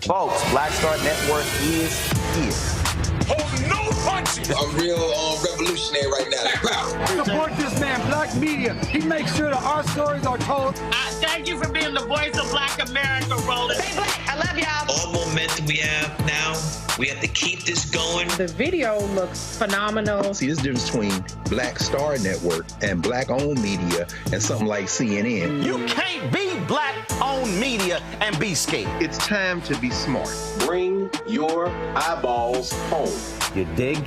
Folks, Black Star Network is here. Hold no punches! I'm real revolutionary right now. Support this man, Black Media. He makes sure that our stories are told. Thank you for being the voice of Black America, Roland. Stay black. I love y'all. All momentum we have now, we have to keep this going. The video looks phenomenal. See, this difference between Black Star Network and Black-owned media and something like CNN. You can't be Black-owned media and be scared. It's time to be smart. Bring your eyeballs home. You dig?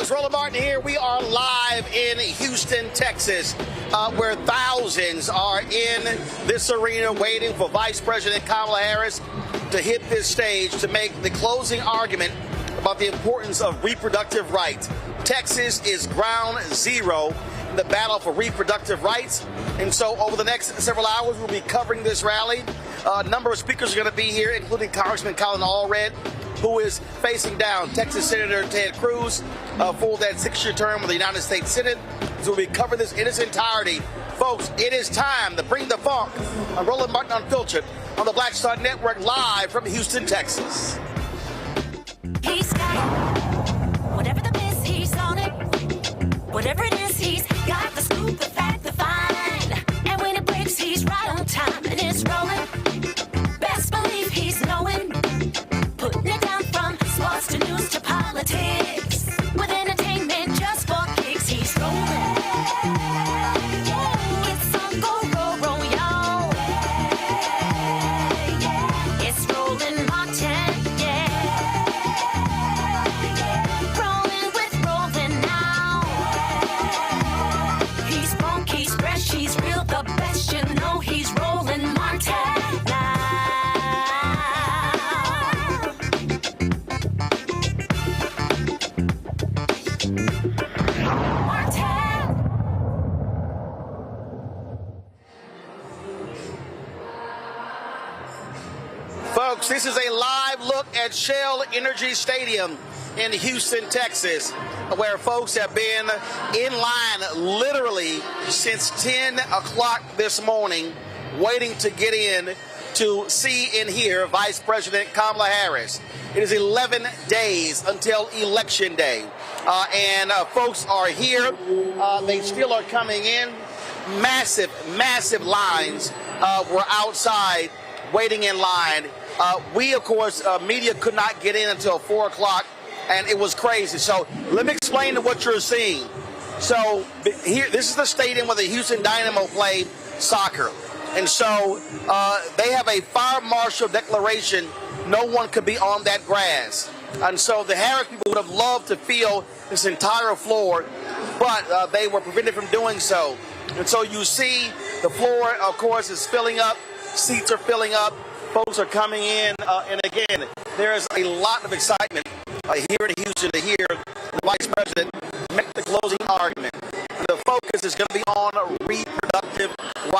Roland Martin here. We are live in Houston, Texas, where thousands are in this arena waiting for Vice President Kamala Harris to hit this stage to make the closing argument about the importance of reproductive rights. Texas is ground zero in the battle for reproductive rights. And so over the next several hours, we'll be covering this rally. A number of speakers are going to be here, including Congressman Colin Allred, who is facing down Texas Senator Ted Cruz for that 6-year term of the United States Senate. So we'll be covering this in its entirety. Folks, it is time to bring the funk on Roland Martin Unfiltered on the Black Star Network, live from Houston, Texas. He's got whatever the best, he's on it. Whatever it is, he's got the scoop, the fact, the find. And when it breaks, he's right on time and it's rolling. Best believe he's knowing. Putting it down from sports to news to politics. With entertainment just for kicks, he's rolling. It's on go, roll, y'all. It's Roland Martin, rolling with Roland now. He's funky, he's fresh, he's real, the best, you know he's Roland Martin. Folks, this is a live look at Shell Energy Stadium in Houston, Texas, where folks have been in line literally since 10 o'clock this morning, waiting to get in to see and hear Vice President Kamala Harris. It is 11 days until Election Day, and folks are here. They still are coming in. Massive lines were outside waiting in line. We, of course, media could not get in until 4 o'clock, and it was crazy. So let me explain to what you're seeing. So here, this is the stadium where the Houston Dynamo play soccer. And so they have a fire marshal declaration. No one could be on that grass. And so the Harris people would have loved to fill this entire floor, but they were prevented from doing so. And so you see the floor, of course, is filling up. Seats are filling up. Folks are coming in. And again, there is a lot of excitement here in Houston to hear the Vice President make the closing argument. The focus is going to be on reproductive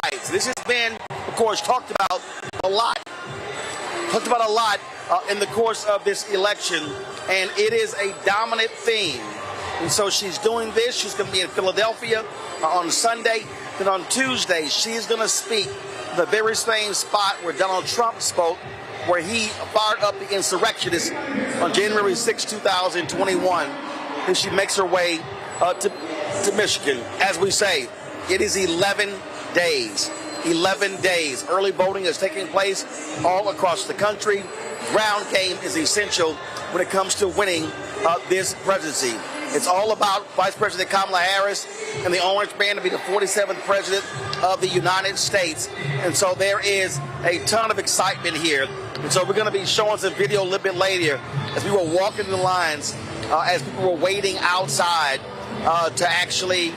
rights. This has been, of course, talked about a lot in the course of this election, and it is a dominant theme. And so she's doing this. She's going to be in Philadelphia on Sunday. Then on Tuesday, she's going to speak the very same spot where Donald Trump spoke, where he fired up the insurrectionists on January 6, 2021. And she makes her way to Michigan. As we say, it is 11 days. 11 days. Early voting is taking place all across the country. Ground game is essential when it comes to winning this presidency. It's all about Vice President Kamala Harris and the orange band to be the 47th president of the United States. And so there is a ton of excitement here. And so we're going to be showing some video a little bit later as we were walking the lines, as people were waiting outside to actually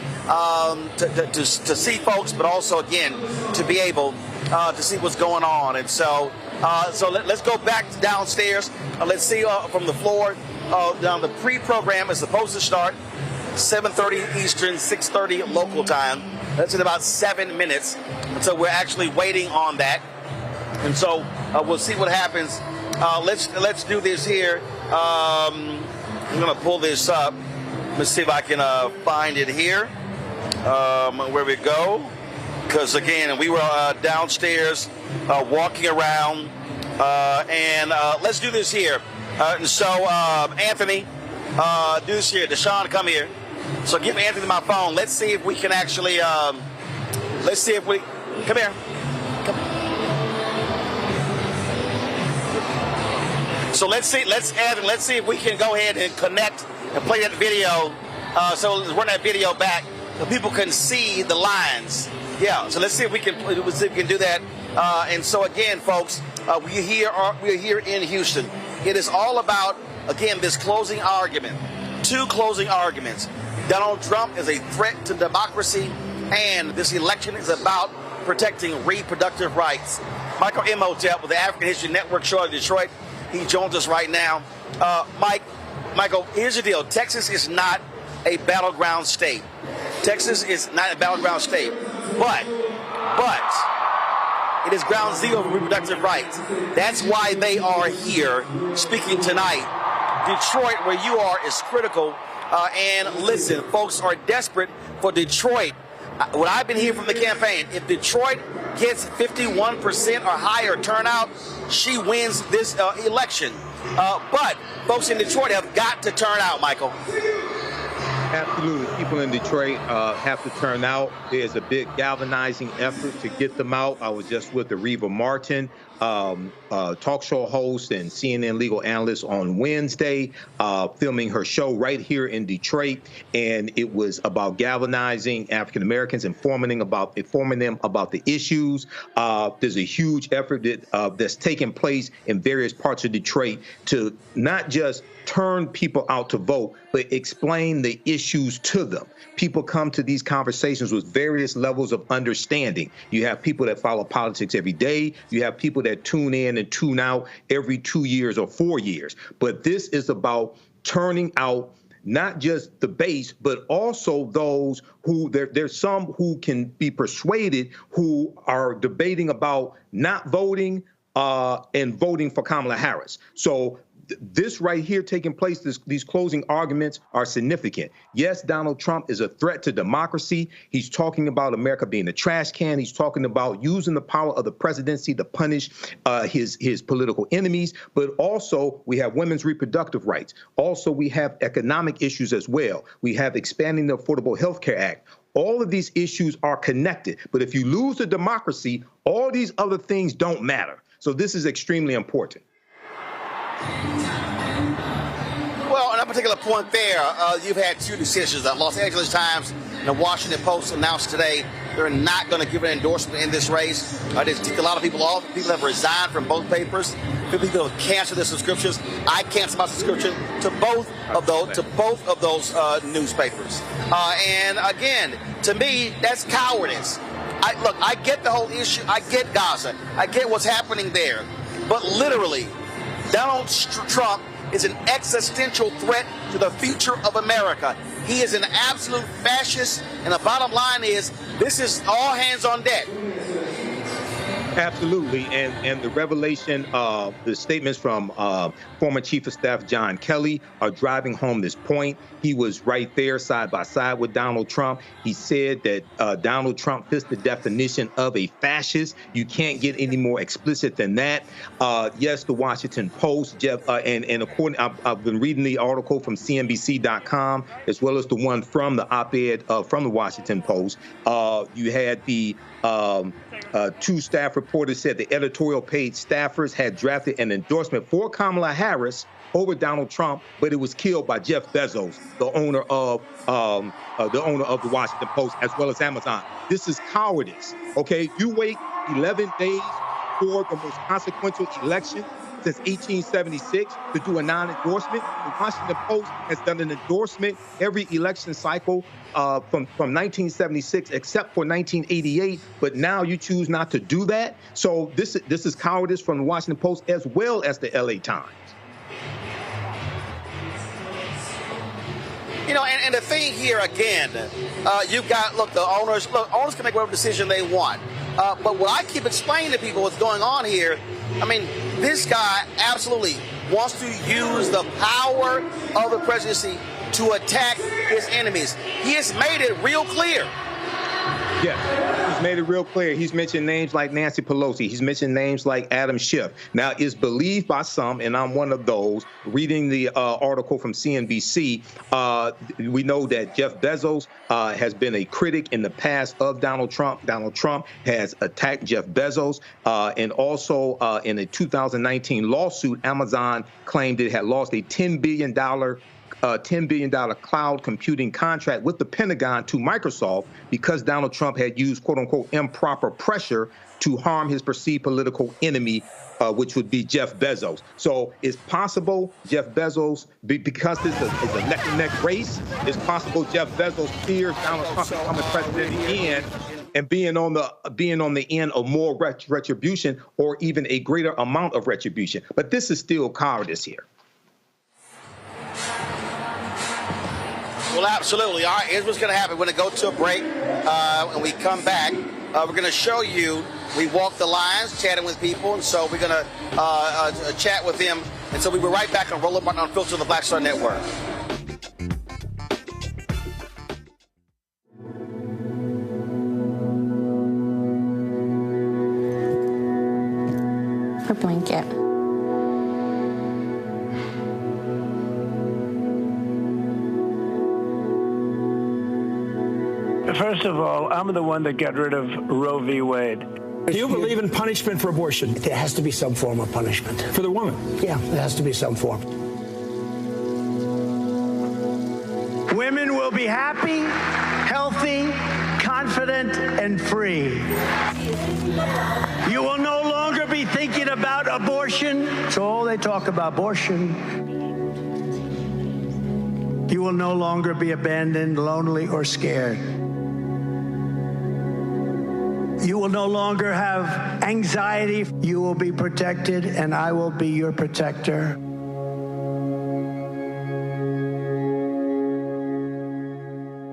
to see folks, but also, again, to be able to see what's going on. And so let's go back downstairs. Let's see from the floor. The pre-program is supposed to start 7:30 Eastern, 6:30 local time. That's in about 7 minutes. And so we're actually waiting on that. And so we'll see what happens. Let's do this here. I'm going to pull this up. Let's see if I can find it here. Where we go. Because, again, we were downstairs walking around. And let's do this here. And so, Anthony, do this here. Deshaun, come here. So give Anthony my phone. Let's see if we can actually, come here. Come. So let's see if we can go ahead and connect and play that video. So let's run that video back so people can see the lines. Yeah, so let's see if we can do that. And so again, folks, we're here in Houston. It is all about, again, this closing argument. 2 closing arguments. Donald Trump is a threat to democracy, and this election is about protecting reproductive rights. Michael Imhotep with the African History Network show in Detroit. He joins us right now. Michael, here's the deal. Texas is not a battleground state. Texas is not a battleground state, but it is ground zero for reproductive rights. That's why they are here speaking tonight. Detroit, where you are, is critical. And listen, folks are desperate for Detroit. What I've been hearing from the campaign, if Detroit gets 51% or higher turnout, she wins this election. But folks in Detroit have got to turn out, Michael. Absolutely. People in Detroit have to turn out. There's a big galvanizing effort to get them out. I was just with Reva Martin, talk show host and CNN legal analyst on Wednesday, filming her show right here in Detroit. And it was about galvanizing African Americans, informing them about the issues. There's a huge effort that's taking place in various parts of Detroit to not just turn people out to vote, but explain the issues to them. People come to these conversations with various levels of understanding. You have people that follow politics every day. You have people that tune in and tune out every 2 years or 4 years. But this is about turning out not just the base, but also those who there's some who can be persuaded, who are debating about not voting and voting for Kamala Harris. So this right here taking place, these closing arguments are significant. Yes, Donald Trump is a threat to democracy. He's talking about America being a trash can. He's talking about using the power of the presidency to punish his political enemies. But also we have women's reproductive rights. Also, we have economic issues as well. We have expanding the Affordable Health Care Act. All of these issues are connected. But if you lose the democracy, all these other things don't matter. So this is extremely important. Well, on that particular point there, you've had 2 decisions. The Los Angeles Times and the Washington Post announced today they're not going to give an endorsement in this race. They took a lot of people off. People have resigned from both papers. People have canceled their subscriptions. I canceled my subscription to both of those newspapers. And again, to me, that's cowardice. I get the whole issue. I get Gaza. I get what's happening there. But literally, Donald Trump is an existential threat to the future of America. He is an absolute fascist, and the bottom line is this is all hands on deck. Absolutely, and the revelation, the statements from former Chief of Staff John Kelly are driving home this point. He was right there side by side with Donald Trump. He said that Donald Trump fits the definition of a fascist. You can't get any more explicit than that. Yes, the Washington Post, Jeff, and according, I've been reading the article from CNBC.com as well as the one from the op-ed from the Washington Post. You had the two staff reporters said the editorial page staffers had drafted an endorsement for Kamala Harris over Donald Trump, but it was killed by Jeff Bezos, the owner of the Washington Post, as well as Amazon. This is cowardice. Okay, you wait 11 days for the most consequential election since 1876 to do a non-endorsement. The Washington Post has done an endorsement every election cycle from 1976 except for 1988, but now you choose not to do that. So this is cowardice from the Washington Post as well as the LA Times. You know, and the thing here again, you've got, the owners can make whatever decision they want. But what I keep explaining to people what's going on here, I mean, this guy absolutely wants to use the power of the presidency to attack his enemies. He has made it real clear. Yeah, he's made it real clear. He's mentioned names like Nancy Pelosi. He's mentioned names like Adam Schiff. Now, it's believed by some, and I'm one of those, reading the article from CNBC, we know that Jeff Bezos has been a critic in the past of Donald Trump. Donald Trump has attacked Jeff Bezos. And also in a 2019 lawsuit, Amazon claimed it had lost a $10 billion cloud computing contract with the Pentagon to Microsoft because Donald Trump had used, quote unquote, improper pressure to harm his perceived political enemy, which would be Jeff Bezos. So it's possible Jeff Bezos, because this is a neck-and-neck race, it's possible Jeff Bezos fears Donald Trump becoming president again and being on the end of more retribution or even a greater amount of retribution. But this is still cowardice here. Well, absolutely. All right, here's what's going to happen. We're going to go to a break. When we come back, we're going to show you, we walk the lines, chatting with people, and so we're going to chat with them. And so we'll be right back on Roland Martin Unfiltered on the Black Star Network. Her blanket. First of all, I'm the one that got rid of Roe v. Wade. Do you believe in punishment for abortion? There has to be some form of punishment. For the woman? Yeah, there has to be some form. Women will be happy, healthy, confident, and free. You will no longer be thinking about abortion. That's all they talk about, abortion. You will no longer be abandoned, lonely, or scared. You will no longer have anxiety. You will be protected, and I will be your protector.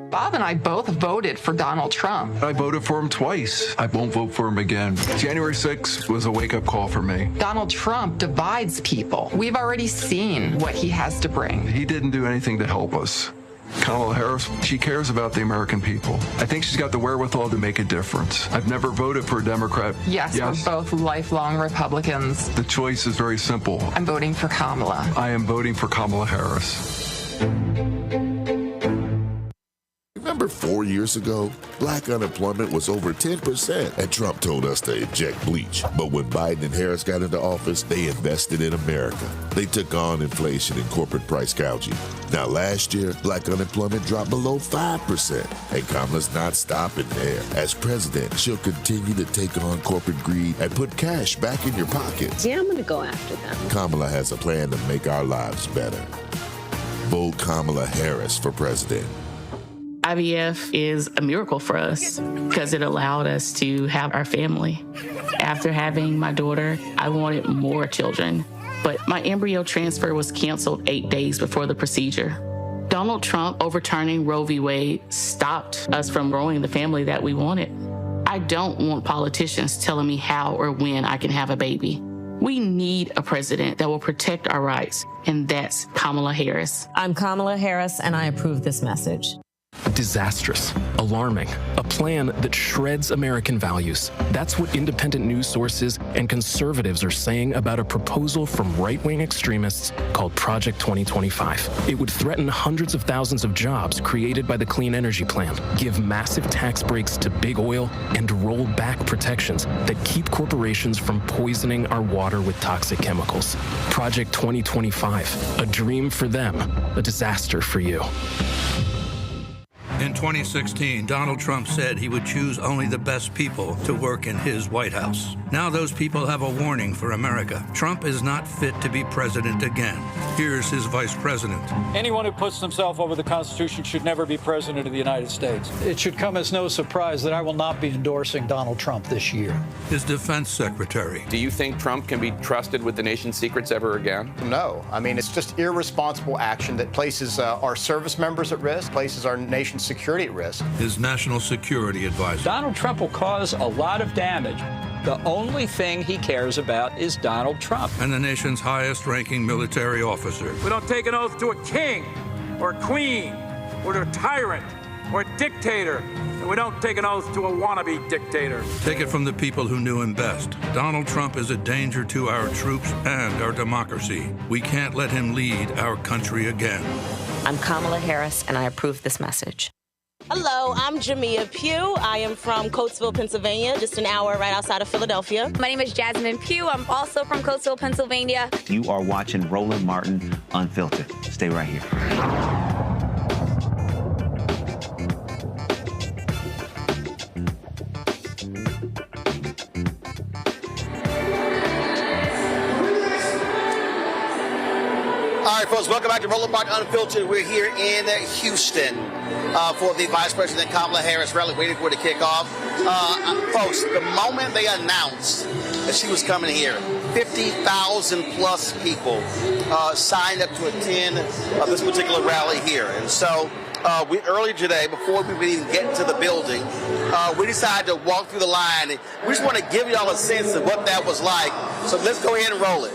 Bob and I both voted for Donald Trump. I voted for him twice. I won't vote for him again. January 6th was a wake-up call for me. Donald Trump divides people. We've already seen what he has to bring. He didn't do anything to help us. Kamala Harris, she cares about the American people. I think she's got the wherewithal to make a difference. I've never voted for a Democrat. Yes, we're both lifelong Republicans. The choice is very simple. I'm voting for Kamala. I am voting for Kamala Harris. Remember 4 years ago, black unemployment was over 10%, and Trump told us to inject bleach. But when Biden and Harris got into office, they invested in America. They took on inflation and corporate price gouging. Now, last year, black unemployment dropped below 5%, and Kamala's not stopping there. As president, she'll continue to take on corporate greed and put cash back in your pockets. Yeah, I'm going to go after them. Kamala has a plan to make our lives better. Vote Kamala Harris for president. IVF is a miracle for us because it allowed us to have our family. After having my daughter, I wanted more children, but my embryo transfer was canceled 8 days before the procedure. Donald Trump overturning Roe v. Wade stopped us from growing the family that we wanted. I don't want politicians telling me how or when I can have a baby. We need a president that will protect our rights, and that's Kamala Harris. I'm Kamala Harris, and I approve this message. Disastrous, alarming, a plan that shreds American values. That's what independent news sources and conservatives are saying about a proposal from right-wing extremists called Project 2025. It would threaten hundreds of thousands of jobs created by the Clean Energy Plan, give massive tax breaks to big oil, and roll back protections that keep corporations from poisoning our water with toxic chemicals. Project 2025, a dream for them, a disaster for you. In 2016, Donald Trump said he would choose only the best people to work in his White House. Now those people have a warning for America. Trump is not fit to be president again. Here's his vice president. Anyone who puts themselves over the Constitution should never be president of the United States. It should come as no surprise that I will not be endorsing Donald Trump this year. His defense secretary. Do you think Trump can be trusted with the nation's secrets ever again? No. I mean, it's just irresponsible action that places our service members at risk, places our nation's security at risk. His national security advisor. Donald Trump will cause a lot of damage. The only thing he cares about is Donald Trump. And the nation's highest-ranking military officer. We don't take an oath to a king or a queen or to a tyrant or a dictator. And we don't take an oath to a wannabe dictator. Take it from the people who knew him best. Donald Trump is a danger to our troops and our democracy. We can't let him lead our country again. I'm Kamala Harris, and I approve this message. Hello, I'm Jamia Pugh. I am from Coatesville, Pennsylvania, just an hour right outside of Philadelphia. My name is Jasmine Pugh. I'm also from Coatesville, Pennsylvania. You are watching Roland Martin Unfiltered. Stay right here. All right, folks, welcome back to Roland Martin Unfiltered. We're here in Houston for the Vice President Kamala Harris Rally, waiting for it to kick off. Folks, the moment they announced that she was coming here, 50,000 plus people signed up to attend this particular rally here. And so earlier today, before we would even get into the building, we decided to walk through the line. We just want to give y'all a sense of what that was like. So let's go ahead and roll it.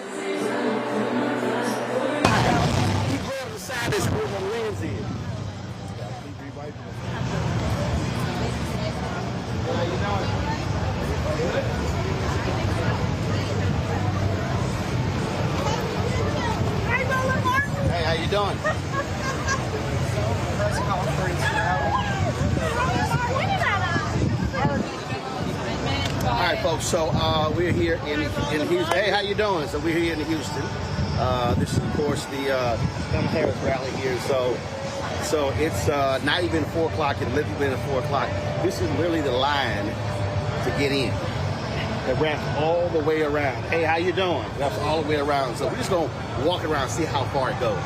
Hey, how you doing? All right, folks. So we're here in Houston. Hey, how you doing? So we're here in Houston. This is, of course, the Kamala Harris rally here. So it's not even 4 o'clock. It's literally been at 4 o'clock. This is really the line to get in. It wraps all the way around. Hey, how you doing? It wraps all the way around. So we're just gonna walk around and see how far it goes.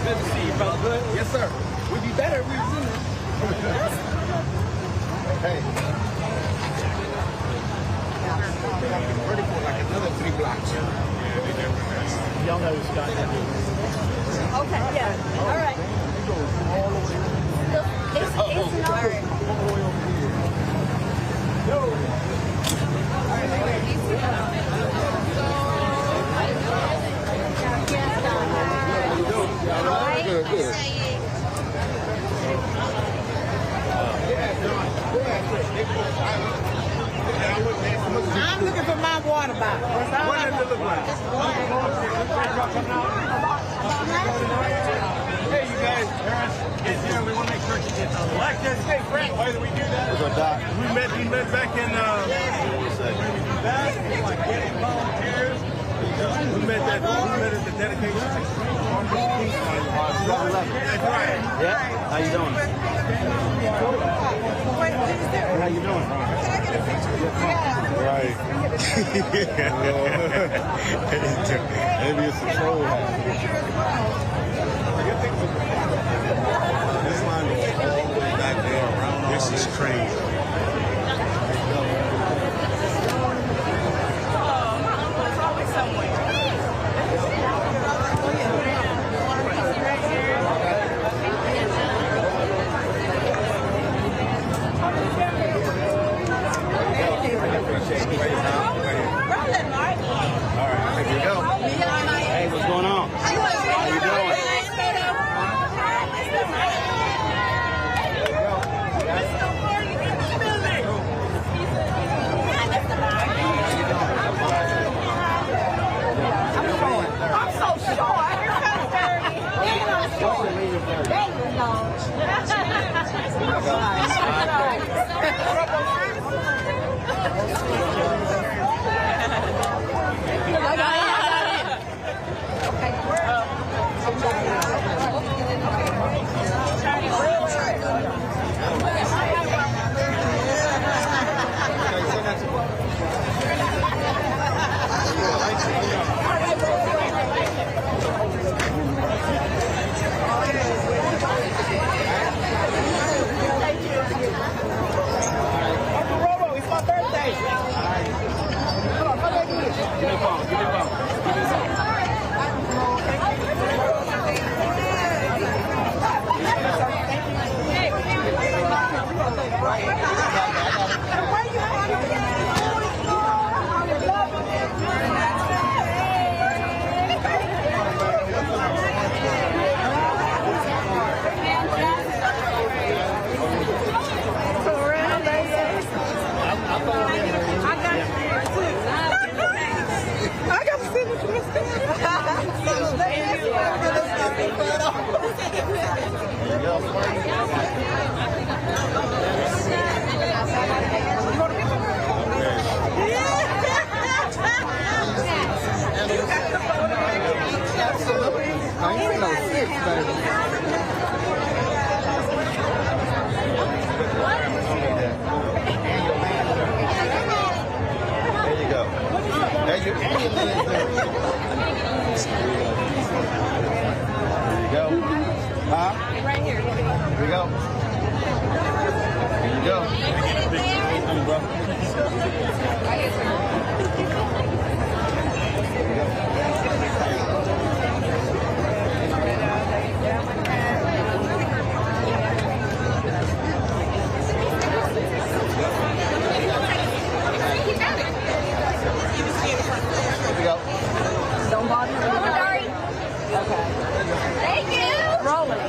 Good to see you, brother. Good? Yes, sir. We'd be better if we was in there. Hey. Ready for like another 3 blocks. Y'all know it's got to be. Okay, yeah. All right. It goes all the way. It's not. All the way over here. Yo. Good, good. I'm looking for my water bottle. What does it look like? Hey, you guys. It's here. We want to make sure she gets elected. Hey, Frank, why do we do that? What's our doc? We met back in, getting volunteers. We met at the dedication. That's right. Yeah. How you doing? How you doing? Right. Maybe it's a troll. This line is all the way back there. This is crazy. It's always somewhere. Don't bother me. Okay. Thank you. Roland.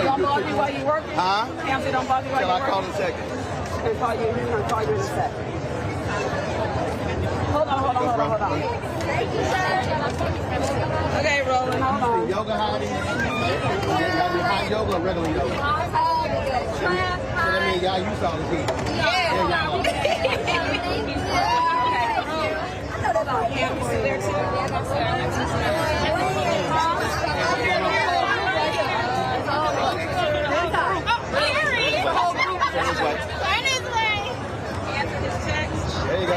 Don't bother you while you're working. Huh? Answer, don't bother you while Till you're I working. call in a second. He's going to call you in a second. Hold on. Thank you, sir. Okay, Roland, hold on. Yoga hiding. Hot yoga or regular yoga? So that means y'all used to all the people. Yeah. There you go.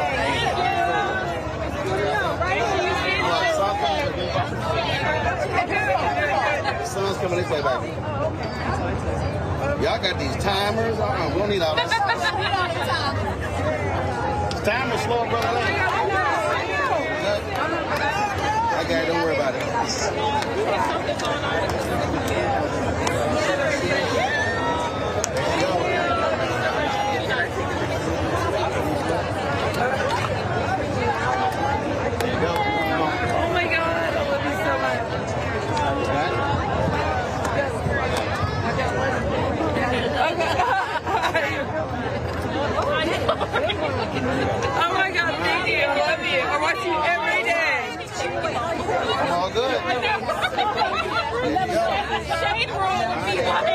Sun's coming this way, baby. Y'all got these timers. We don't need all this. Timers slow, brother. I got it. Don't worry about it. Oh my God, thank you. I love you. I watch you every day. I'm all good. Shade roll would be like,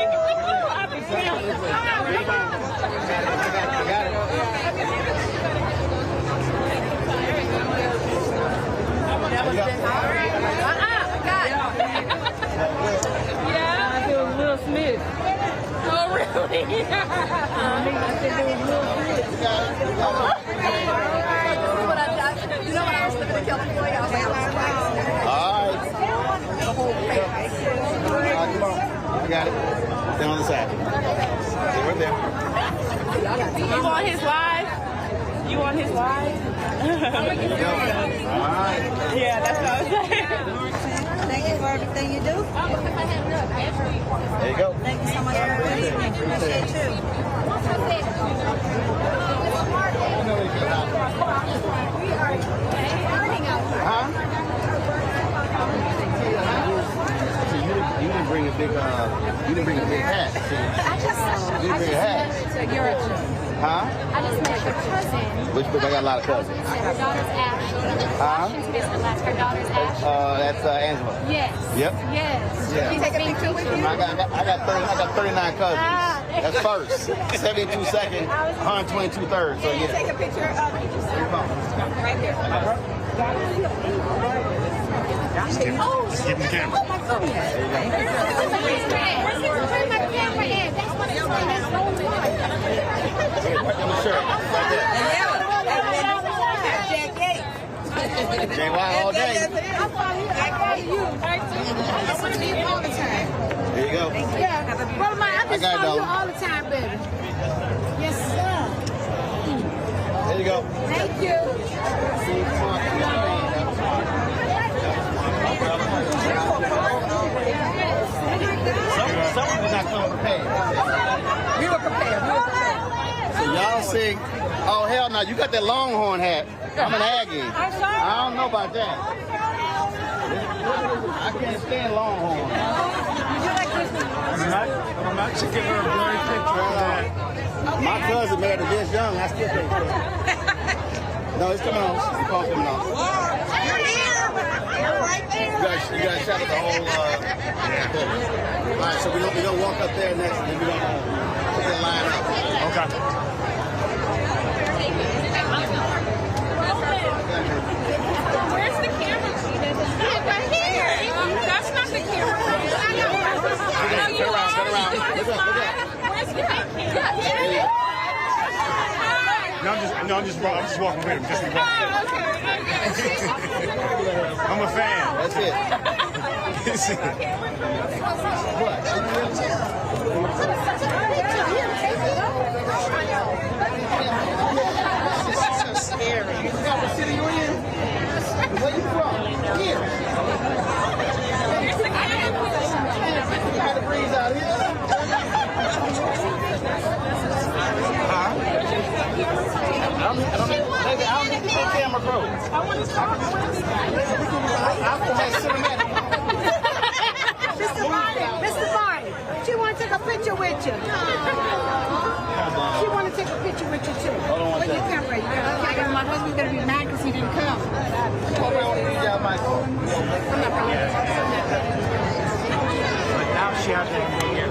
yeah, it was Will Smith. Oh, really? I said it was Will Smith. You know when I was looking at Kelly Boy, I was like, All right, come on. I got it. Stay on the side. Stay right there. You want his live? You want his live? All right. Yeah, that's what I was saying. Thank you for everything you do. There you go. Thank you so much for everything. Appreciate you. Huh? You didn't bring a big hat. You didn't bring a hat. Huh? I just met her cousin. Which book? I got a lot of cousins. Her daughter's Ashley. Huh? Her daughter's Ashley. That's Angela. Yes. Yep. Yes. Yeah. Can you take a picture with you? I got 39 cousins. That's first. 72 second, 122 third. So Can you yeah. take a picture of right here? Oh, give me the camera. Oh my goodness. Bring my camera in. That's what it's saying. JY all day. I follow you. I want to be all the time. There you go. Yeah. Well, I just follow you all the time, baby. Yes, sir. There you go. Thank you. Some people not coming prepared. We were prepared. So y'all sing, oh hell no, you got that Longhorn hat. I'm an Aggie. I don't know about that. I can't stand Longhorn. I'm actually giving her a blurry picture of that. My cousin married a Vince Young. I still can't stand it. No, it's coming on. It's coming on. You're here. You guys shot the whole. All right, so we're gonna walk up there next, and then we're gonna put that line up. Okay. Where's the camera? Right here. That's not the camera. Turn around. Where's the camera? I'm just walking with him. Just walking. I'm a fan. That's it. This is so scary. What city you in? Where you from? Here. How the breeze out here? I don't need to see camera crew. I want to talk. I'm going to make cinematic. Mr. Barney, she want to take a picture with you. She want to take a picture with you too. Hold on one second. You can't break that. Okay, my husband's going to be mad because he didn't come. Hold on, you got my phone. But now she has to be here.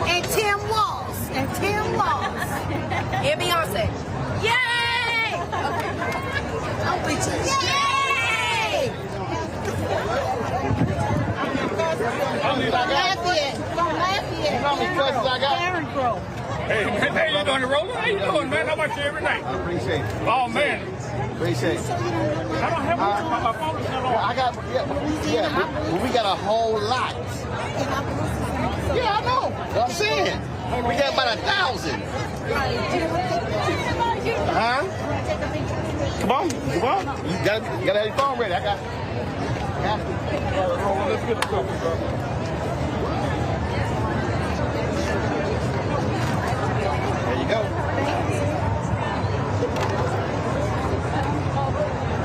And 10 walls. And Beyonce. Yay! I'm with you. Yay! Don't laugh yet. You know how many questions I got? Hey, man, how you doing, Roland? How you doing, man? I watch you every night. I appreciate it. Oh, man. Appreciate it. I don't have my phone. Is not on. I got, we got a whole lot. Yeah, I know. What I'm saying. We got about 1,000. Huh? Come on. You gotta have your phone ready. I got it. Let's get the stuff, bro. There you go.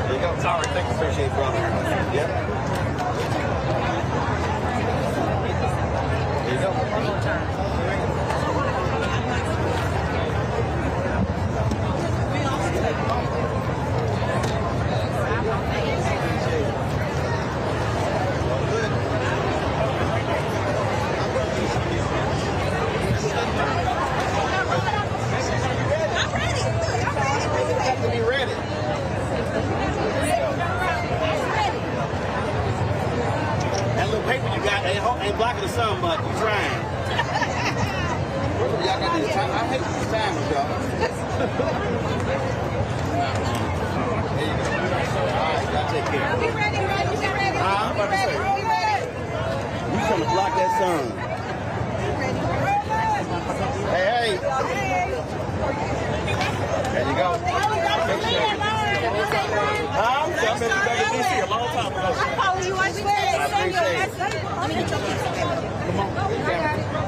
There you go. Sorry, thank you. Appreciate it, brother. Yep. There you go. Be ready. y'all. Take care. Be ready, ready, be ready. I'm about to say. You trying to block that sun. Hey. There you go. I'm back in DC a long time ago. I follow you on Twitter. I appreciate it. Let me get your picture. Come on.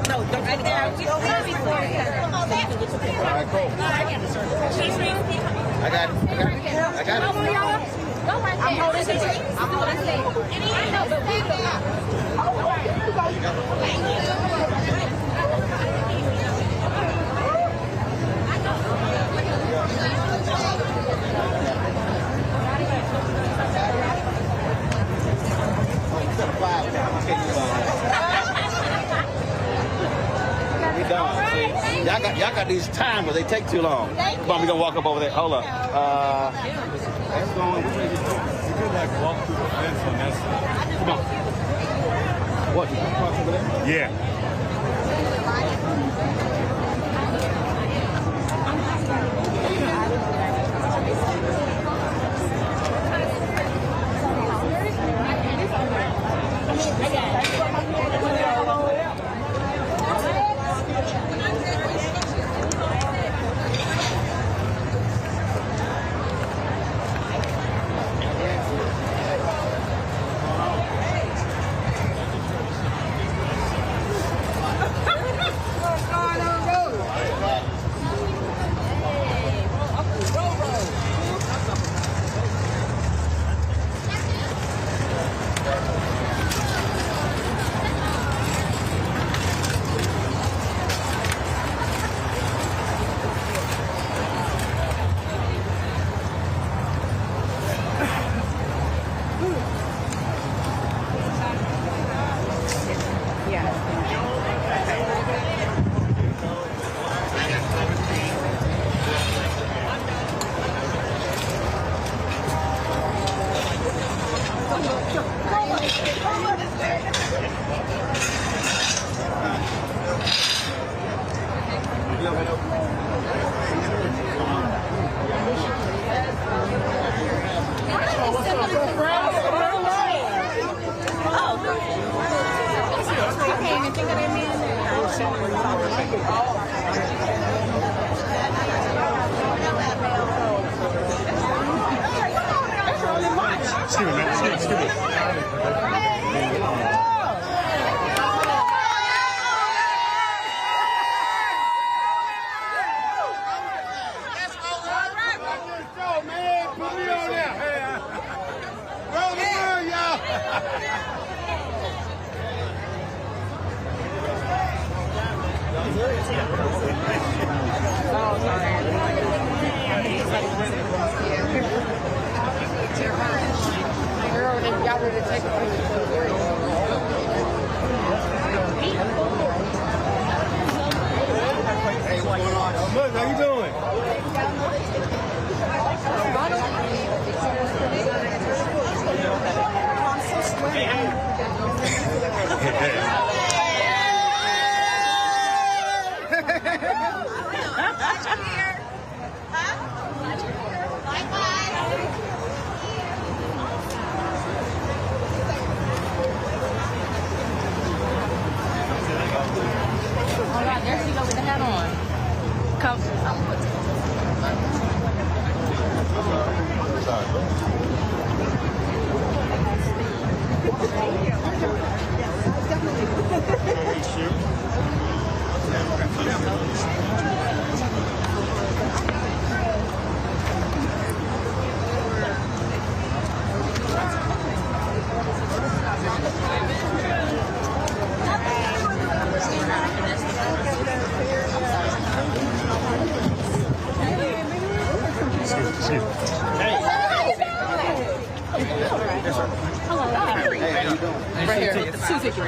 No, don't right there. We'll have before you. All right, cool. I got it. Go right there. I'm holding it. I'm holding it. I know, but we go. Y'all got these timers. They take too long. Come on, we gonna walk up over there. Hold up. Let's go on. Which way is it going? You could like walk through the fence on that side. Come on. What? You can cross over there? Yeah.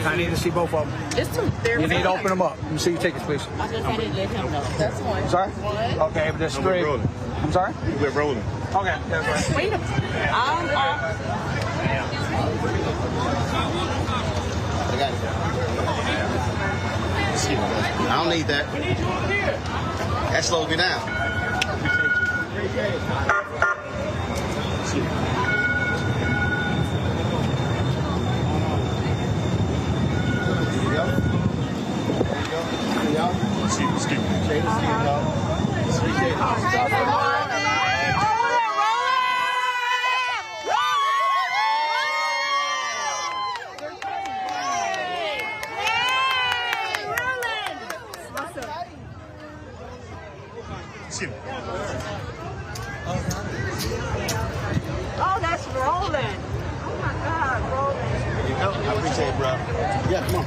I need to see both of them. It's two. You need to open them up. Let me see your tickets, please. I just had to let him know. That's one. Sorry? Okay, but there's three. I'm sorry? We're rolling. Okay, that's right. Wait a minute. I don't need that. That slows me down. Oh, that's Roland. Oh my God, Roland. There you go. I appreciate it, bro. Yeah, come on.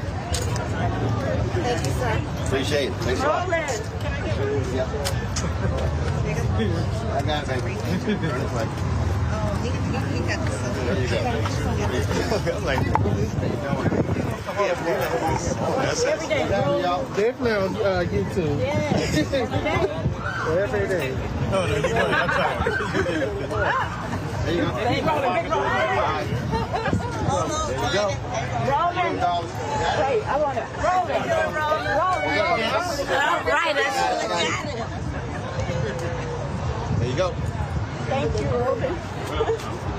Thank you, sir. Appreciate it. Thanks a lot. Roland. Can I get yours? Yep. I got it, baby. Turn this way. He got the There you go. I'm like, every day, Roland. Definitely on YouTube. Yes, every day. Every day. Oh, no, you know what I'm talking. There you go. Big Roland, big Roland. There you go. Roland. Wait, I want it. Roland. Roland. All right, that's There you go. Thank you, Roland.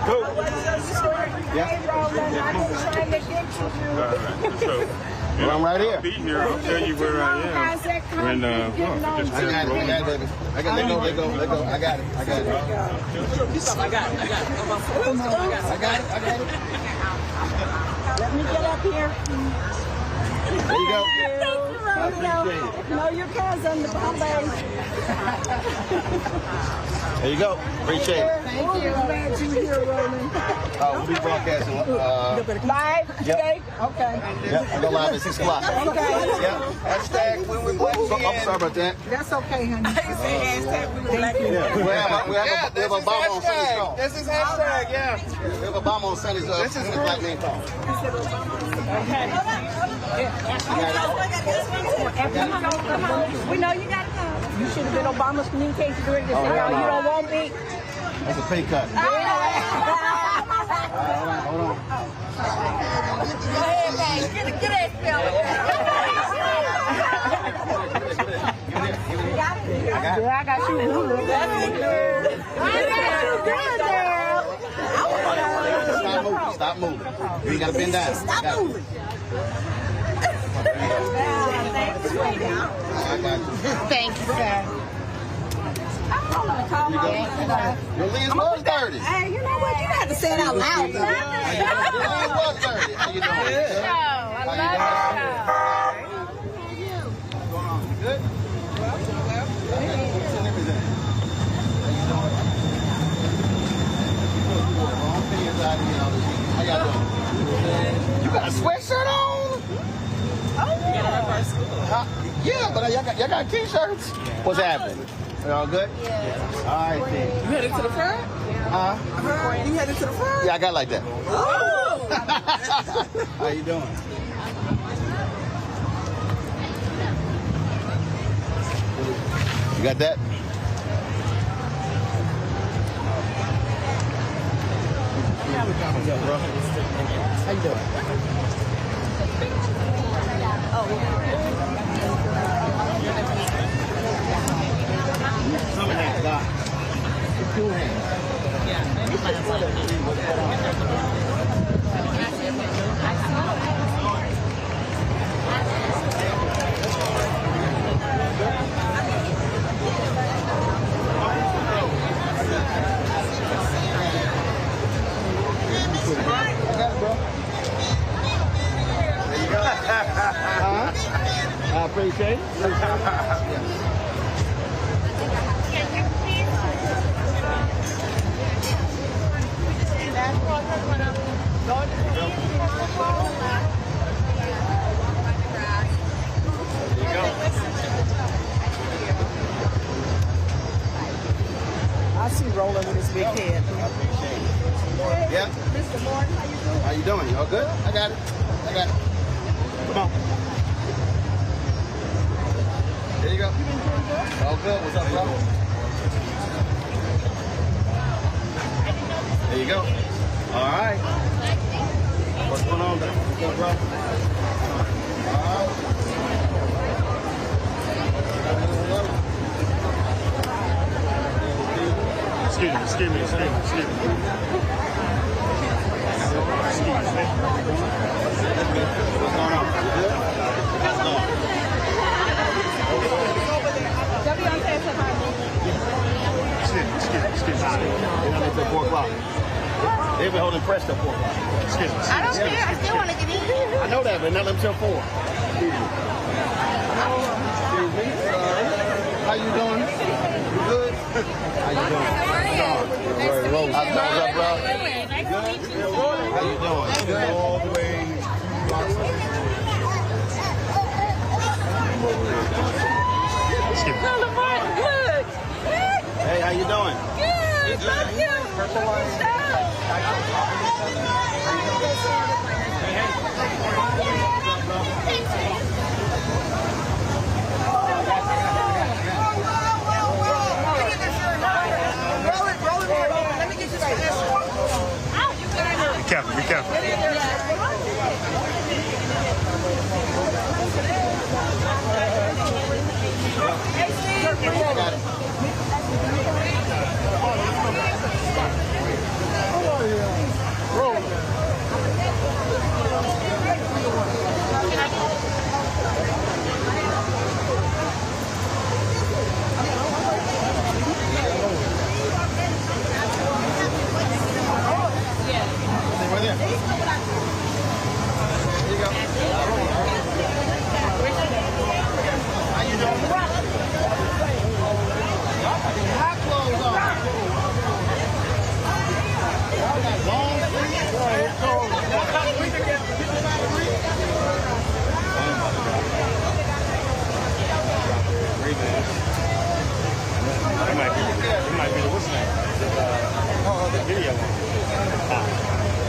Go. Yeah. Roland, I've been trying to get you. Well, I'm right here. I'll be here. I'll tell you where I am. When, I got it, baby. I got it. Let go. I got it. I got it. Let me get up here. There you go. Know your cousin, the Bombay. There you go. Appreciate it. Thank you. Glad you're here, Roland. We'll be broadcasting Live today? Okay. Yep, I'm going live at 6 o'clock. Okay. Yep. Hashtag when we're black again. I'm sorry about that. That's okay, honey. Thank you. We have Obama on Sunday's call. This is hashtag, yeah. We have Obama on Sunday's This is black man call. Okay. Come on. We know you gotta come. You should have been Obama's communication director. You don't want me. That's a pay cut. Hold on. Go ahead, babe. Get that fella. I got you. Stop moving. You gotta bend down. Stop moving. Thank you, sir. Your lens was dirty. Hey, you know what? You got to say it out loud. Your lens was dirty. How you doing? I love Good? How y'all doing? You got a sweatshirt on? Yeah, but y'all got t-shirts. What's happening? All good? Yeah. All right, then. You headed to the front? You headed to the front? Yeah, I got like that. Oh! How you doing? You got that? How you doing? Some of that got two hands. I appreciate it. I see Roland with his big head. I appreciate it. Yeah. Mr. Morton, how you doing? How you doing? You all good? I got it. Come on. There you go. All good. What's up, bro? There you go. All right. What's going on, bro? What's up, bro? All right. Excuse me. What's going on? Beyonce said hi. Excuse me. They're not until 4 o'clock. They've been holding press till 4 o'clock. Excuse me. I don't care. I still want to get in. I know that, but not until 4. Excuse me. How you doing? You good? How you doing? What's up, bro? How you doing? Good. All the way. Good. Hey, how you doing? Good. Thank you. Let me get you right Be careful, be careful.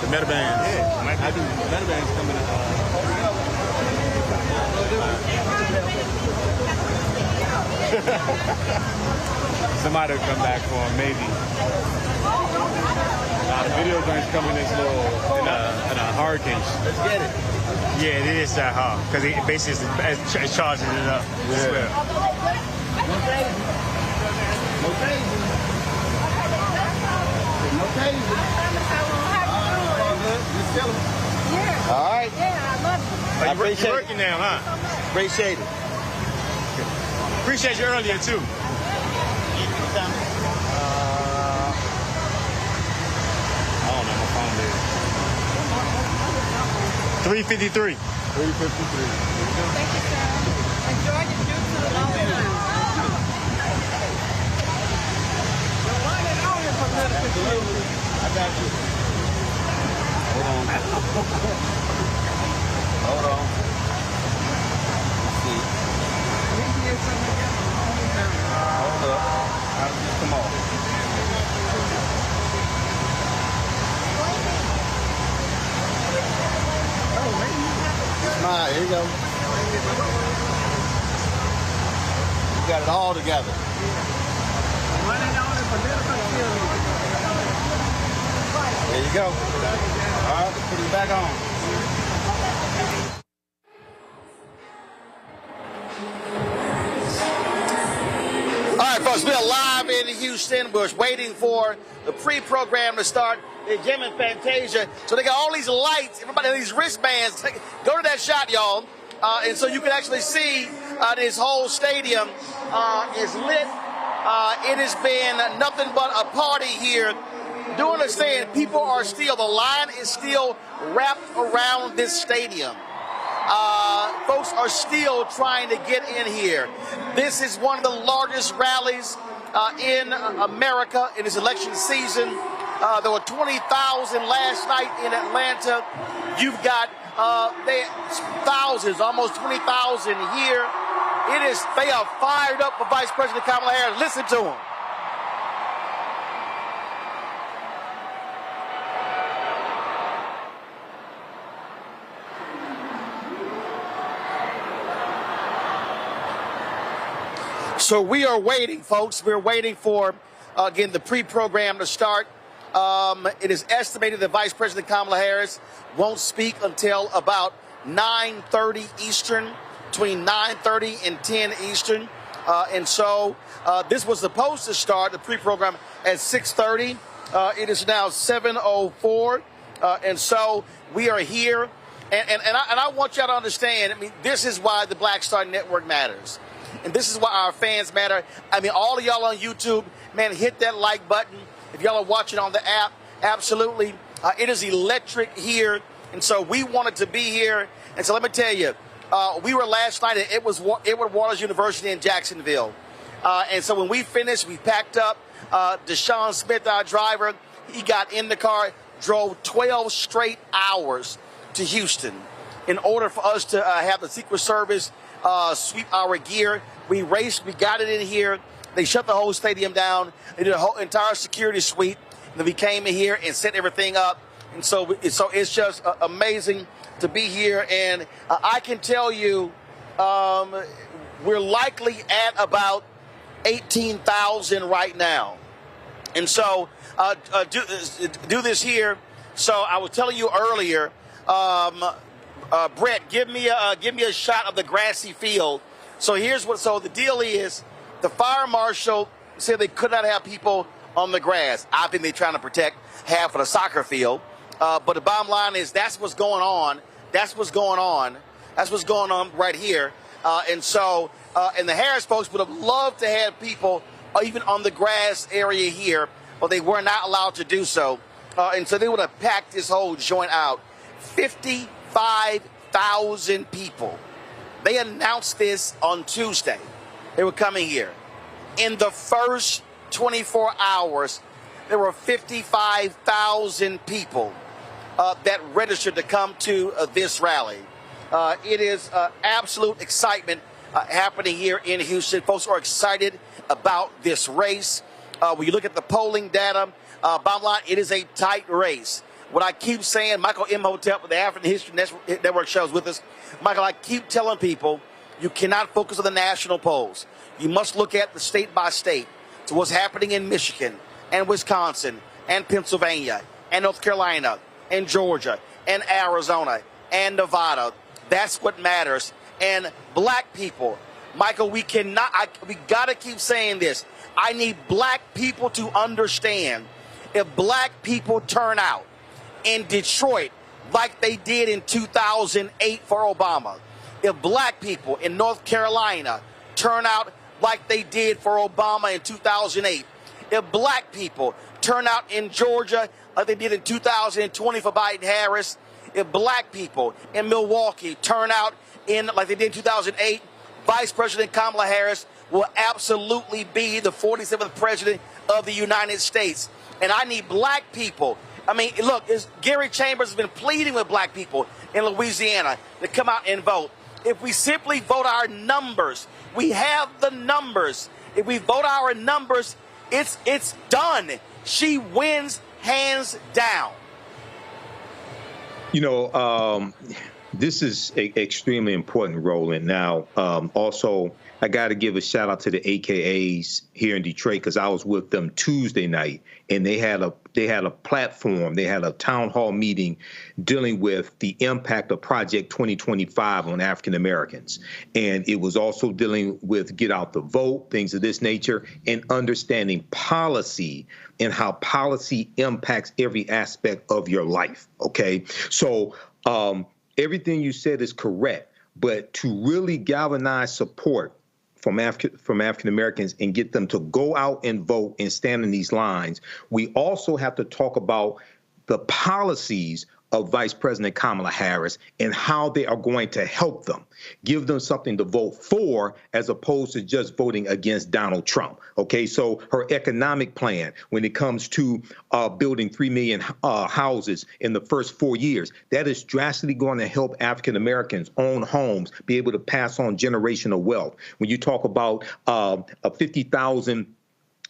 The meta bands. Yeah, I do. The meta bands coming up. Somebody will come back for him, maybe. The video game's coming this little in a hurricane. Let's get it. Yeah, it is that hard because it basically it's charging it up. Yeah. All right. Yeah, I love it. I appreciate you're working now, huh? Appreciate it. Appreciate you earlier too. I don't know my phone is. 353. 353. Thank you, sir. Enjoy your YouTube long time. I got you. Hold on. Hold on. Let's see. Hold up. How did this come off? Smile. Here you go. You got it all together. There you go. All right, let's put it back on. All right, folks, we are live in Houston. We're waiting for the pre-program to start. They're jamming Fantasia. So they got all these lights, everybody has these wristbands. Go to that shot, y'all. And so you can actually see this whole stadium is lit. It has been nothing but a party here. Do understand, people are still, the line is still wrapped around this stadium. Folks are still trying to get in here. This is one of the largest rallies in America in this election season. There were 20,000 last night in Atlanta. You've got thousands, almost 20,000 here. They are fired up for Vice President Kamala Harris. Listen to them. So we are waiting, folks. We're waiting for, again, the pre-program to start. It is estimated that Vice President Kamala Harris won't speak until about 9:30 Eastern, between 9:30 and 10 Eastern. And so this was supposed to start the pre-program at 6:30. It is now 7:04. And so we are here. And I want y'all to understand, I mean, this is why the Black Star Network matters. And this is why our fans matter. I mean, all of y'all on YouTube, man, hit that like button. If y'all are watching on the app, absolutely. It is electric here. And so we wanted to be here. And so let me tell you, we were last night at Edward Waters University in Jacksonville. And so when we finished, we packed up. Deshaun Smith, our driver, he got in the car, drove 12 straight hours to Houston in order for us to have the Secret Service sweep our gear. We raced, we got it in here. They shut the whole stadium down. They did a whole entire security sweep. And then we came in here and set everything up. And so it's just amazing to be here. And I can tell you, we're likely at about 18,000 right now. And so do this here. So I was telling you earlier, Brett, give me a shot of the grassy field. So here's what. So the deal is, the fire marshal said they could not have people on the grass. I think they're trying to protect half of the soccer field. But the bottom line is that's what's going on. That's what's going on. That's what's going on right here. And so, and the Harris folks would have loved to have people even on the grass area here, but they were not allowed to do so. And so they would have packed this whole joint out. 55,000 people. They announced this on Tuesday. They were coming here. In the first 24 hours, there were 55,000 people that registered to come to this rally. It is absolute excitement happening here in Houston. Folks are excited about this race. When you look at the polling data, bottom line, it is a tight race. What I keep saying, Michael Imhotep with the African History Network shows with us. Michael, I keep telling people, you cannot focus on the national polls. You must look at the state by state to what's happening in Michigan and Wisconsin and Pennsylvania and North Carolina and Georgia and Arizona and Nevada. That's what matters. And black people, Michael, we got to keep saying this. I need black people to understand, if black people turn out in Detroit like they did in 2008 for Obama, if black people in North Carolina turn out like they did for Obama in 2008, if black people turn out in Georgia like they did in 2020 for Biden-Harris, if black people in Milwaukee turn out like they did in 2008, Vice President Kamala Harris will absolutely be the 47th president of the United States. And I need black people. I mean, look, Gary Chambers has been pleading with black people in Louisiana to come out and vote. If we simply vote our numbers, we have the numbers. If we vote our numbers, it's done. She wins hands down. You know, this is extremely important, Roland. Now, also, I got to give a shout out to the AKAs here in Detroit, because I was with them Tuesday night, and they had a platform. They had a town hall meeting dealing with the impact of Project 2025 on African Americans. And it was also dealing with get out the vote, things of this nature, and understanding policy and how policy impacts every aspect of your life. OK, so everything you said is correct. But to really galvanize support from African Americans and get them to go out and vote and stand in these lines, we also have to talk about the policies of Vice President Kamala Harris and how they are going to help them, give them something to vote for as opposed to just voting against Donald Trump. OK, so her economic plan when it comes to building 3 million houses in the first 4 years, that is drastically going to help African Americans own homes, be able to pass on generational wealth. When you talk about a 50,000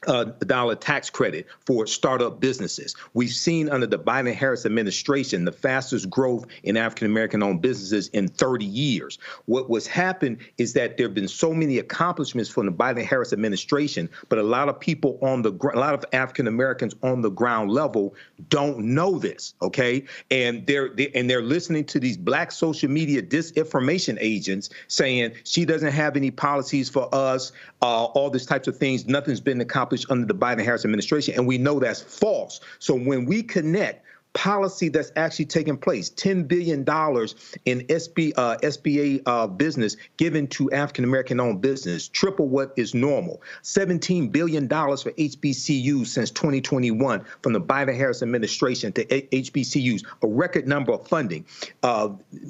dollar tax credit for startup businesses. We've seen under the Biden-Harris administration the fastest growth in African-American owned businesses in 30 years. What's happened is that there have been so many accomplishments from the Biden-Harris administration, but a lot of people a lot of African-Americans on the ground level don't know this, okay? And they're listening to these black social media disinformation agents saying she doesn't have any policies for us, all these types of things. Nothing's been accomplished under the Biden-Harris administration, and we know that's false. So when we connect policy that's actually taking place, $10 billion in SBA business given to African-American owned business, triple what is normal. $17 billion for HBCUs since 2021 from the Biden-Harris administration to HBCUs, a record number of funding.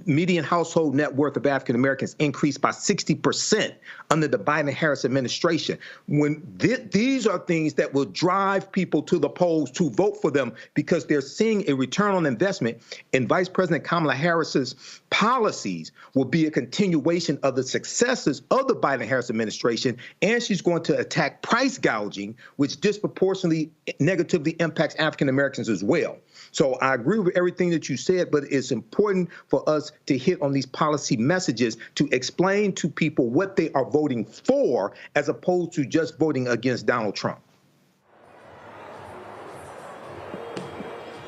Median household net worth of African-Americans increased by 60% under the Biden-Harris administration. When these are things that will drive people to the polls to vote for them because they're seeing a return on investment, and Vice President Kamala Harris's policies will be a continuation of the successes of the Biden-Harris administration, and she's going to attack price gouging, which disproportionately negatively impacts African Americans as well. So I agree with everything that you said, but it's important for us to hit on these policy messages to explain to people what they are voting for as opposed to just voting against Donald Trump.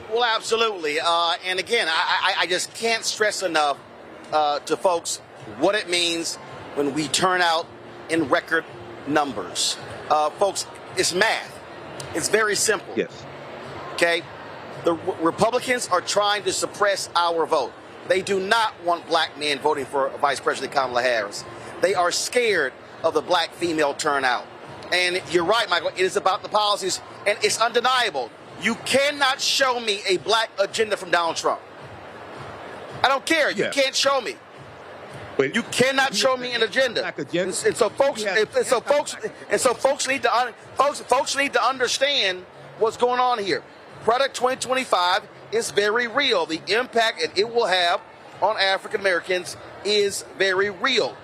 Well, absolutely. And again, I just can't stress enough to folks what it means when we turn out in record numbers. Folks, it's math. It's very simple. Yes. Okay? The Republicans are trying to suppress our vote. They do not want black men voting for Vice President Kamala Harris. They are scared of the black female turnout. And you're right, Michael. It is about the policies, and it's undeniable. You cannot show me a black agenda from Donald Trump. I don't care. You can't show me. But you cannot show me an agenda. And so folks need to understand what's going on here. Product 2025 is very real. The impact it will have on African Americans is very real.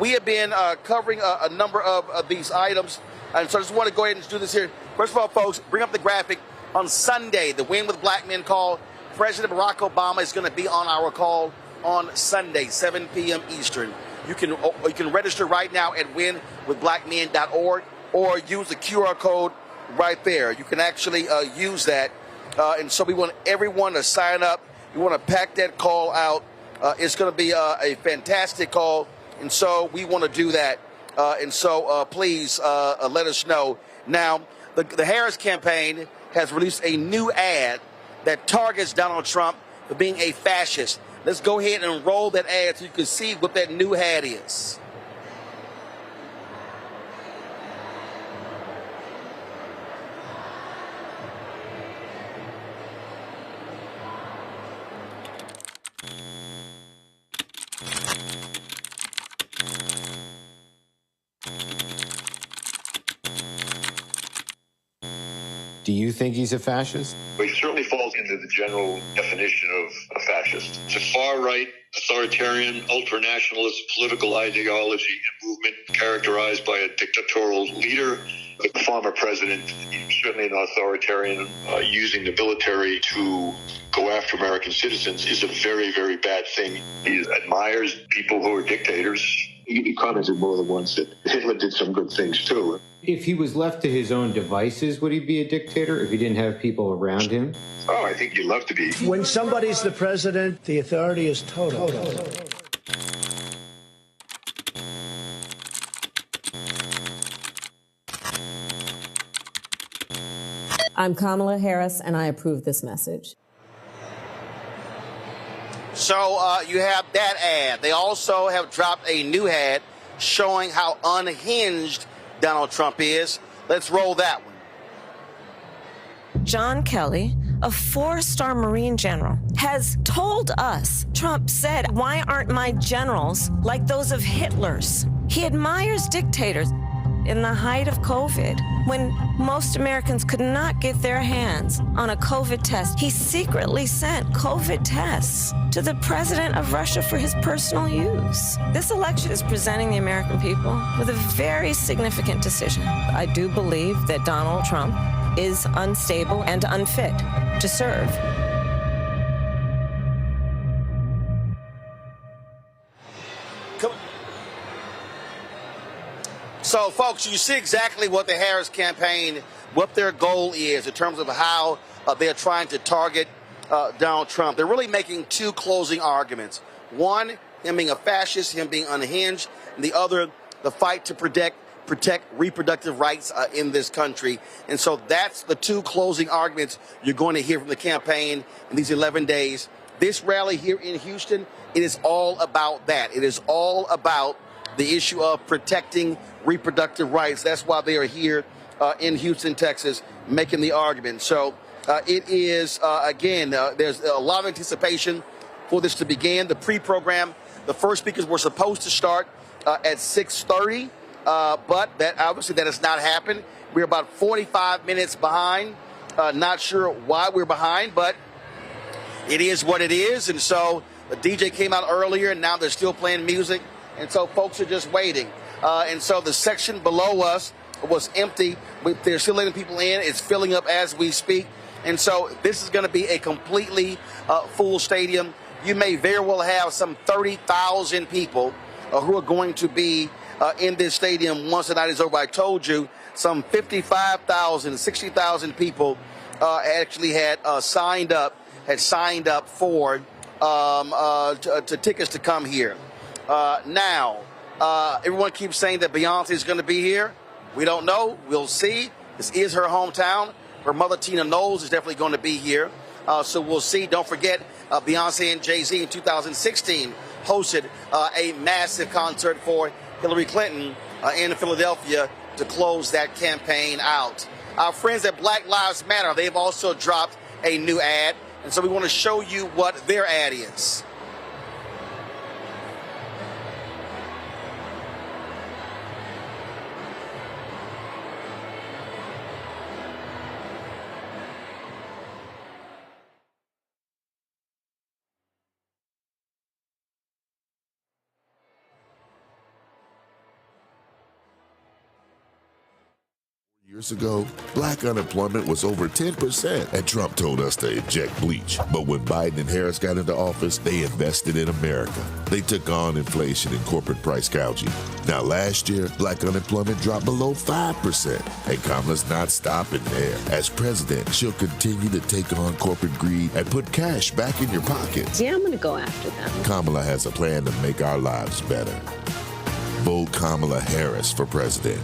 We have been covering a number of these items, and so I just want to go ahead and do this here. First of all, folks, bring up the graphic. On Sunday, the Win with Black Men call, President Barack Obama is going to be on our call on Sunday, 7 p.m. Eastern. You can register right now at winwithblackmen.org or use the QR code right there. You can actually use that. And so we want everyone to sign up. We want to pack that call out. It's going to be a fantastic call. And so we want to do that. And so please let us know. Now, the Harris campaign has released a new ad that targets Donald Trump for being a fascist. Let's go ahead and roll that ad so you can see what that new ad is. Do you think he's a fascist? Well, he certainly falls into the general definition of a fascist. It's a far-right, authoritarian, ultra-nationalist political ideology and movement characterized by a dictatorial leader. The former president, certainly an authoritarian, using the military to go after American citizens is a very, very bad thing. He admires people who are dictators. He commented more than once that Hitler did some good things, too. If he was left to his own devices, would he be a dictator if he didn't have people around him? Oh, I think he'd love to be. When somebody's the president, the authority is total. I'm Kamala Harris, and I approve this message. So you have that ad. They also have dropped a new ad showing how unhinged Donald Trump is. Let's roll that one. John Kelly, a 4-star Marine general, has told us, Trump said, "Why aren't my generals like those of Hitler's?" He admires dictators. in the height of COVID, when most Americans could not get their hands on a COVID test, he secretly sent COVID tests to the president of Russia for his personal use. This election is presenting the American people with a very significant decision. I do believe that Donald Trump is unstable and unfit to serve. So, folks, you see exactly what the Harris campaign, what their goal is in terms of how they're trying to target Donald Trump. They're really making two closing arguments. One, him being a fascist, him being unhinged, and the other, the fight to protect reproductive rights in this country. And so that's the two closing arguments you're going to hear from the campaign in these 11 days. This rally here in Houston, it is all about that. It is all about the issue of protecting reproductive rights. That's why they are here in Houston, Texas, making the argument. So it is, again, there's a lot of anticipation for this to begin. The pre-program, the first speakers were supposed to start at 6:30, but that obviously that has not happened. We're about 45 minutes behind. Not sure why we're behind, but it is what it is. And so the DJ came out earlier, and now they're still playing music. And so folks are just waiting. And so the section below us was empty. They're still letting people in. It's filling up as we speak. And so this is going to be a completely full stadium. You may very well have some 30,000 people who are going to be in this stadium once the night is over. I told you some 55,000, 60,000 people actually had signed up for to tickets to come here. Now, everyone keeps saying that Beyonce is going to be here. We don't know. We'll see. This is her hometown. Her mother, Tina Knowles, is definitely going to be here. So we'll see. Don't forget, Beyonce and Jay-Z in 2016 hosted a massive concert for Hillary Clinton in Philadelphia to close that campaign out. Our friends at Black Lives Matter, they've also dropped a new ad. And so we want to show you what their ad is. Years ago, black unemployment was over 10%, and Trump told us to inject bleach. But when Biden and Harris got into office, they invested in America. They took on inflation and corporate price gouging. Now, last year, black unemployment dropped below 5%, and Kamala's not stopping there. As president, she'll continue to take on corporate greed and put cash back in your pockets. Yeah, I'm going to go after them. Kamala has a plan to make our lives better. Vote Kamala Harris for president.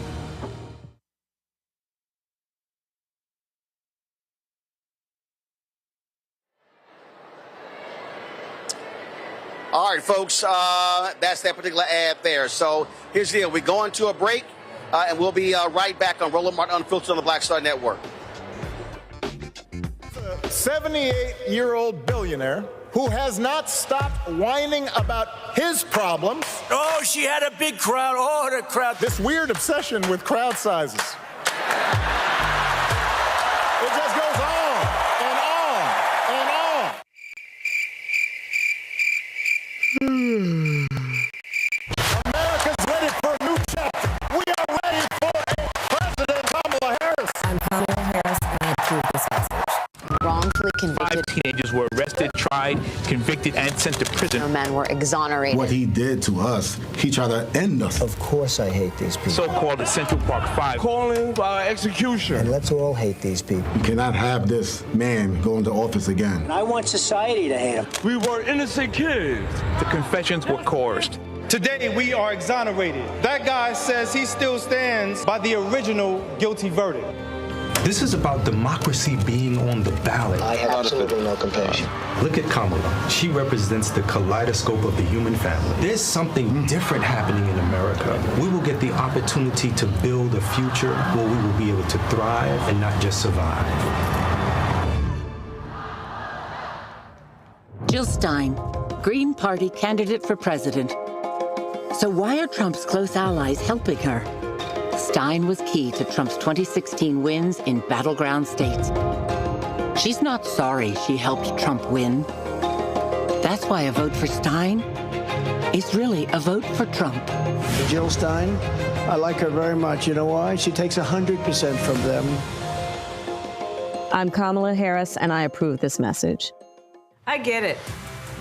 All right, folks, that's that particular ad there. So here's the deal. We're going to a break, and we'll be right back on Roland Martin Unfiltered on the Black Star Network. A 78-year-old billionaire who has not stopped whining about his problems. Oh, she had a big crowd. Oh, the crowd. This weird obsession with crowd sizes. It just goes on and on and on. America's ready for a new chapter. We are ready for President Kamala Harris. I'm Kamala Harris, and I approve this message. Wrongfully convicted. 5 teenagers were arrested, tried, convicted, and sent to prison. No men were exonerated. What he did to us, he tried to end us. Of course I hate these people. So-called the Central Park 5. Calling for execution. And let's all hate these people. You cannot have this man go into office again. I want society to hate him. We were innocent kids. The confessions were coerced. Today, we are exonerated. That guy says he still stands by the original guilty verdict. This is about democracy being on the ballot. I have absolutely no compassion. Look at Kamala. She represents the kaleidoscope of the human family. There's something different happening in America. We will get the opportunity to build a future where we will be able to thrive and not just survive. Jill Stein, Green Party candidate for president. So why are Trump's close allies helping her? Stein was key to Trump's 2016 wins in battleground states. She's not sorry she helped Trump win. That's why a vote for Stein is really a vote for Trump. Jill Stein, I like her very much. You know why? She takes 100% from them. I'm Kamala Harris, and I approve this message. I get it.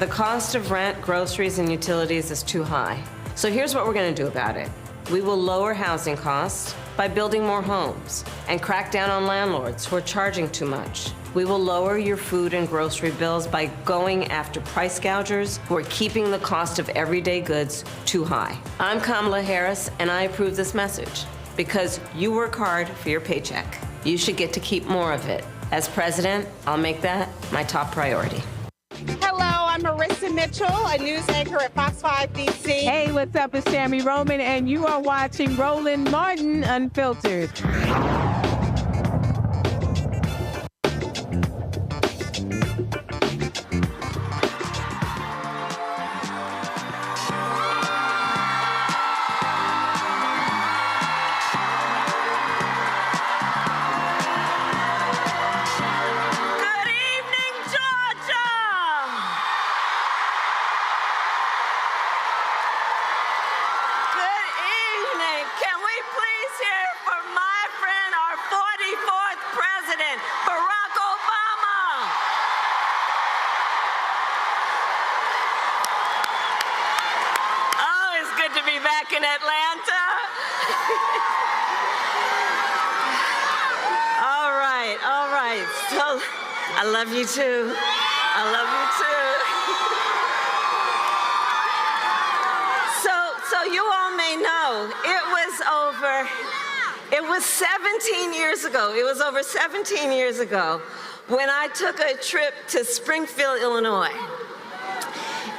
The cost of rent, groceries, and utilities is too high. So here's what we're going to do about it. We will lower housing costs by building more homes and crack down on landlords who are charging too much. We will lower your food and grocery bills by going after price gougers who are keeping the cost of everyday goods too high. I'm Kamala Harris, and I approve this message because you work hard for your paycheck. You should get to keep more of it. As president, I'll make that my top priority. Hello, I'm Marissa Mitchell, a news anchor at Fox 5 DC. Hey, what's up? It's Tammy Roman, and you are watching Roland Martin Unfiltered. In Atlanta. All right. So, I love you too. So you all may know, it was 17 years ago. It was over 17 years ago when I took a trip to Springfield, Illinois.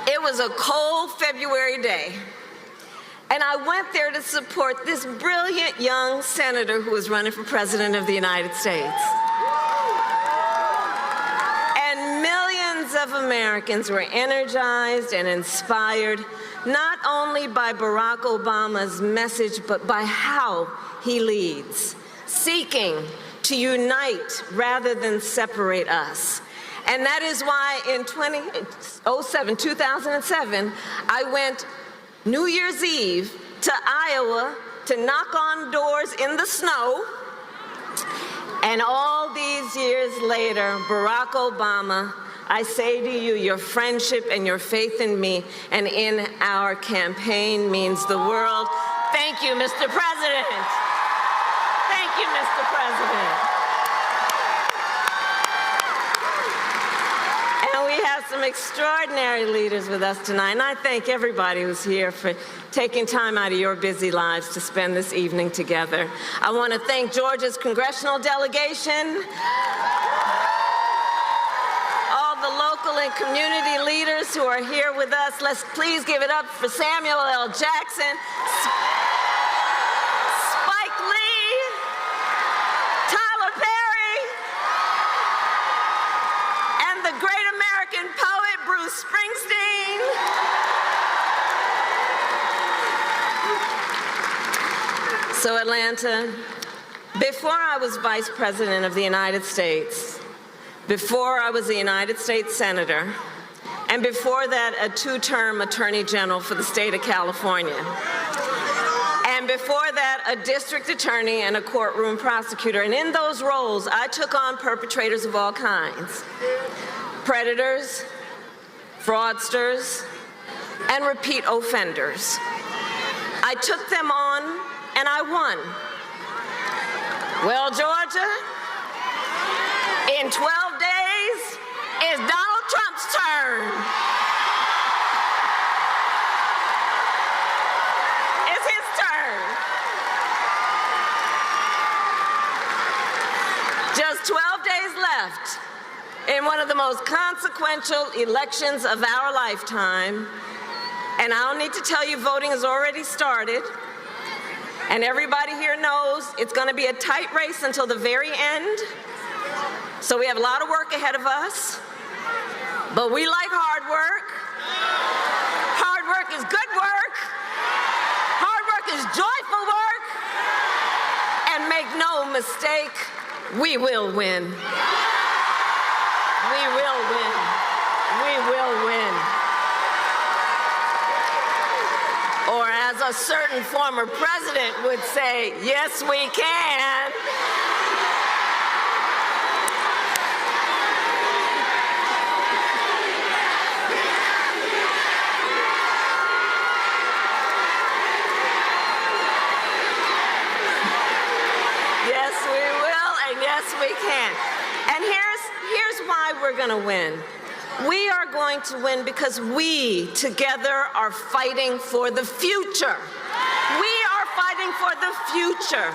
It was a cold February day. And I went there to support this brilliant young senator who was running for president of the United States. And millions of Americans were energized and inspired, not only by Barack Obama's message, but by how he leads, seeking to unite rather than separate us. And that is why in 2007, I went New Year's Eve to Iowa to knock on doors in the snow. And all these years later, Barack Obama, I say to you, your friendship and your faith in me and in our campaign means the world. Thank you, Mr. President. Thank you, Mr. President. We have some extraordinary leaders with us tonight, and I thank everybody who's here for taking time out of your busy lives to spend this evening together. I want to thank Georgia's congressional delegation, all the local and community leaders who are here with us. Let's please give it up for Samuel L. Jackson, Spike Lee, Tyler Perry, and the great American poet Bruce Springsteen. So Atlanta, before I was Vice President of the United States, before I was a United States Senator, and before that a two-term Attorney General for the state of California, and before that a district attorney and a courtroom prosecutor, and in those roles I took on perpetrators of all kinds. Predators, fraudsters, and repeat offenders. I took them on and I won. Well, Georgia, in 12 days is Donald Trump's turn. It's his turn. Just 12 days left in one of the most consequential elections of our lifetime. And I don't need to tell you, voting has already started. And everybody here knows it's going to be a tight race until the very end. So we have a lot of work ahead of us. But we like hard work. Hard work is good work. Hard work is joyful work. no mistake, we will win. We will win. We will win. Or as a certain former president would say, yes, we can. Yes, we will, and yes, we can. And here's why we're going to win. We are going to win because we together are fighting for the future. We are fighting for the future.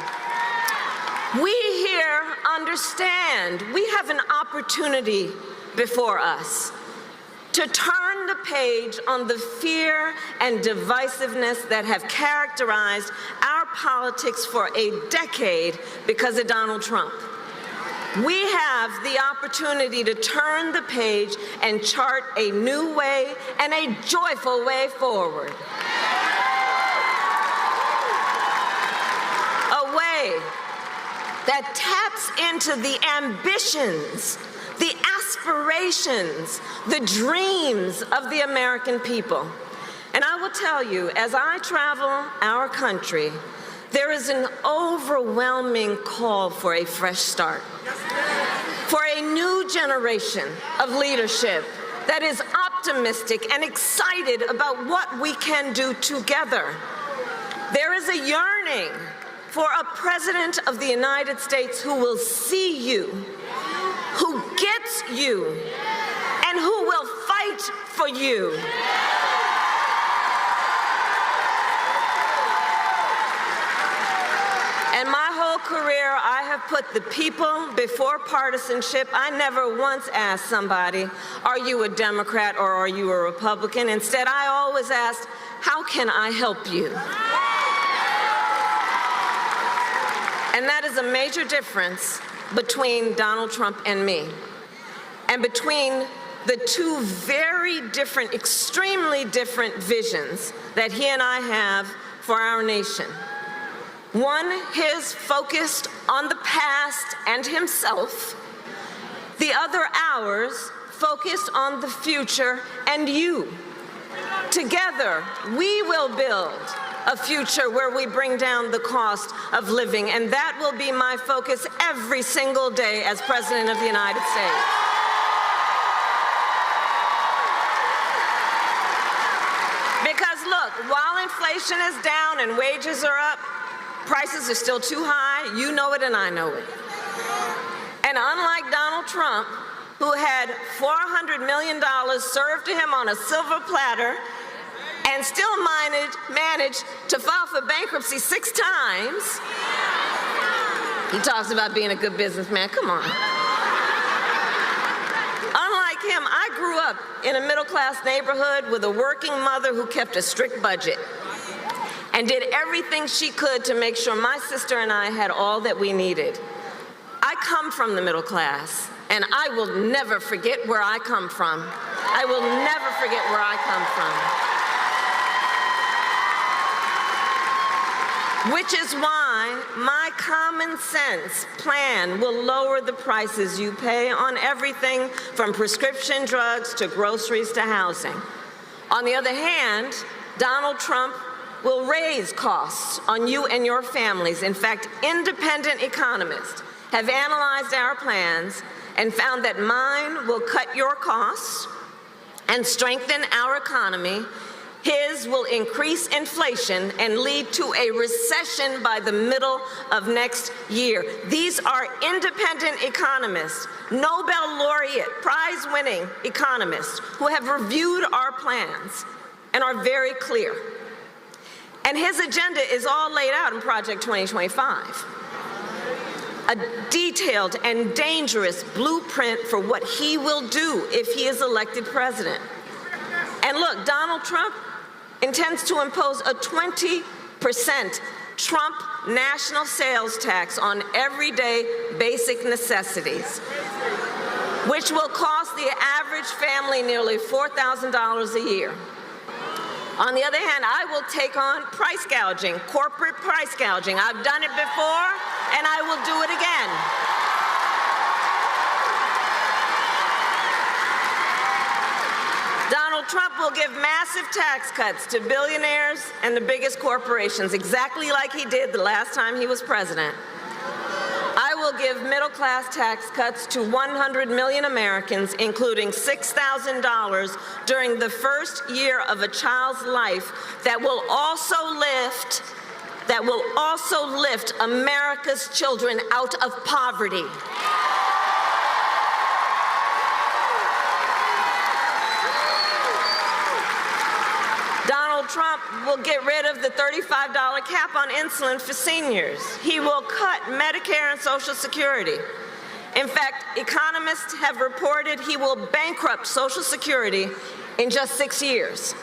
We here understand we have an opportunity before us to turn the page on the fear and divisiveness that have characterized our politics for a decade because of Donald Trump. We have the opportunity to turn the page and chart a new way and a joyful way forward. A way that taps into the ambitions, the aspirations, the dreams of the American people. And I will tell you, as I travel our country, there is an overwhelming call for a fresh start, for a new generation of leadership that is optimistic and excited about what we can do together. There is a yearning for a president of the United States who will see you, who gets you, and who will fight for you. In my whole career, I have put the people before partisanship. I never once asked somebody, are you a Democrat or are you a Republican? Instead, I always asked, how can I help you? And that is a major difference between Donald Trump and me, and between the two very different, extremely different visions that he and I have for our nation. One, his focused on the past and himself. The other, ours, focused on the future and you. Together, we will build a future where we bring down the cost of living, and that will be my focus every single day as President of the United States. Because look, while inflation is down and wages are up, prices are still too high. You know it and I know it. And unlike Donald Trump, who had $400 million served to him on a silver platter and still managed to file for bankruptcy 6 times, he talks about being a good businessman. Come on. Unlike him, I grew up in a middle-class neighborhood with a working mother who kept a strict budget and did everything she could to make sure my sister and I had all that we needed. I come from the middle class, and I will never forget where I come from. I will never forget where I come from. Which is why my common sense plan will lower the prices you pay on everything from prescription drugs to groceries to housing. On the other hand, Donald Trump will raise costs on you and your families. In fact, independent economists have analyzed our plans and found that mine will cut your costs and strengthen our economy. His will increase inflation and lead to a recession by the middle of next year. These are independent economists, Nobel laureate, prize-winning economists who have reviewed our plans and are very clear. And his agenda is all laid out in Project 2025. A detailed and dangerous blueprint for what he will do if he is elected president. And look, Donald Trump intends to impose a 20% Trump national sales tax on everyday basic necessities, which will cost the average family nearly $4,000 a year. On the other hand, I will take on price gouging, corporate price gouging. I've done it before, and I will do it again. Donald Trump will give massive tax cuts to billionaires and the biggest corporations, exactly like he did the last time he was president. I will give middle-class tax cuts to 100 million Americans, including $6,000 during the first year of a child's life, that will also lift America's children out of poverty. Donald Trump will get rid of the $35 cap on insulin for seniors. He will cut Medicare and Social Security. In fact, economists have reported he will bankrupt Social Security in just 6 years.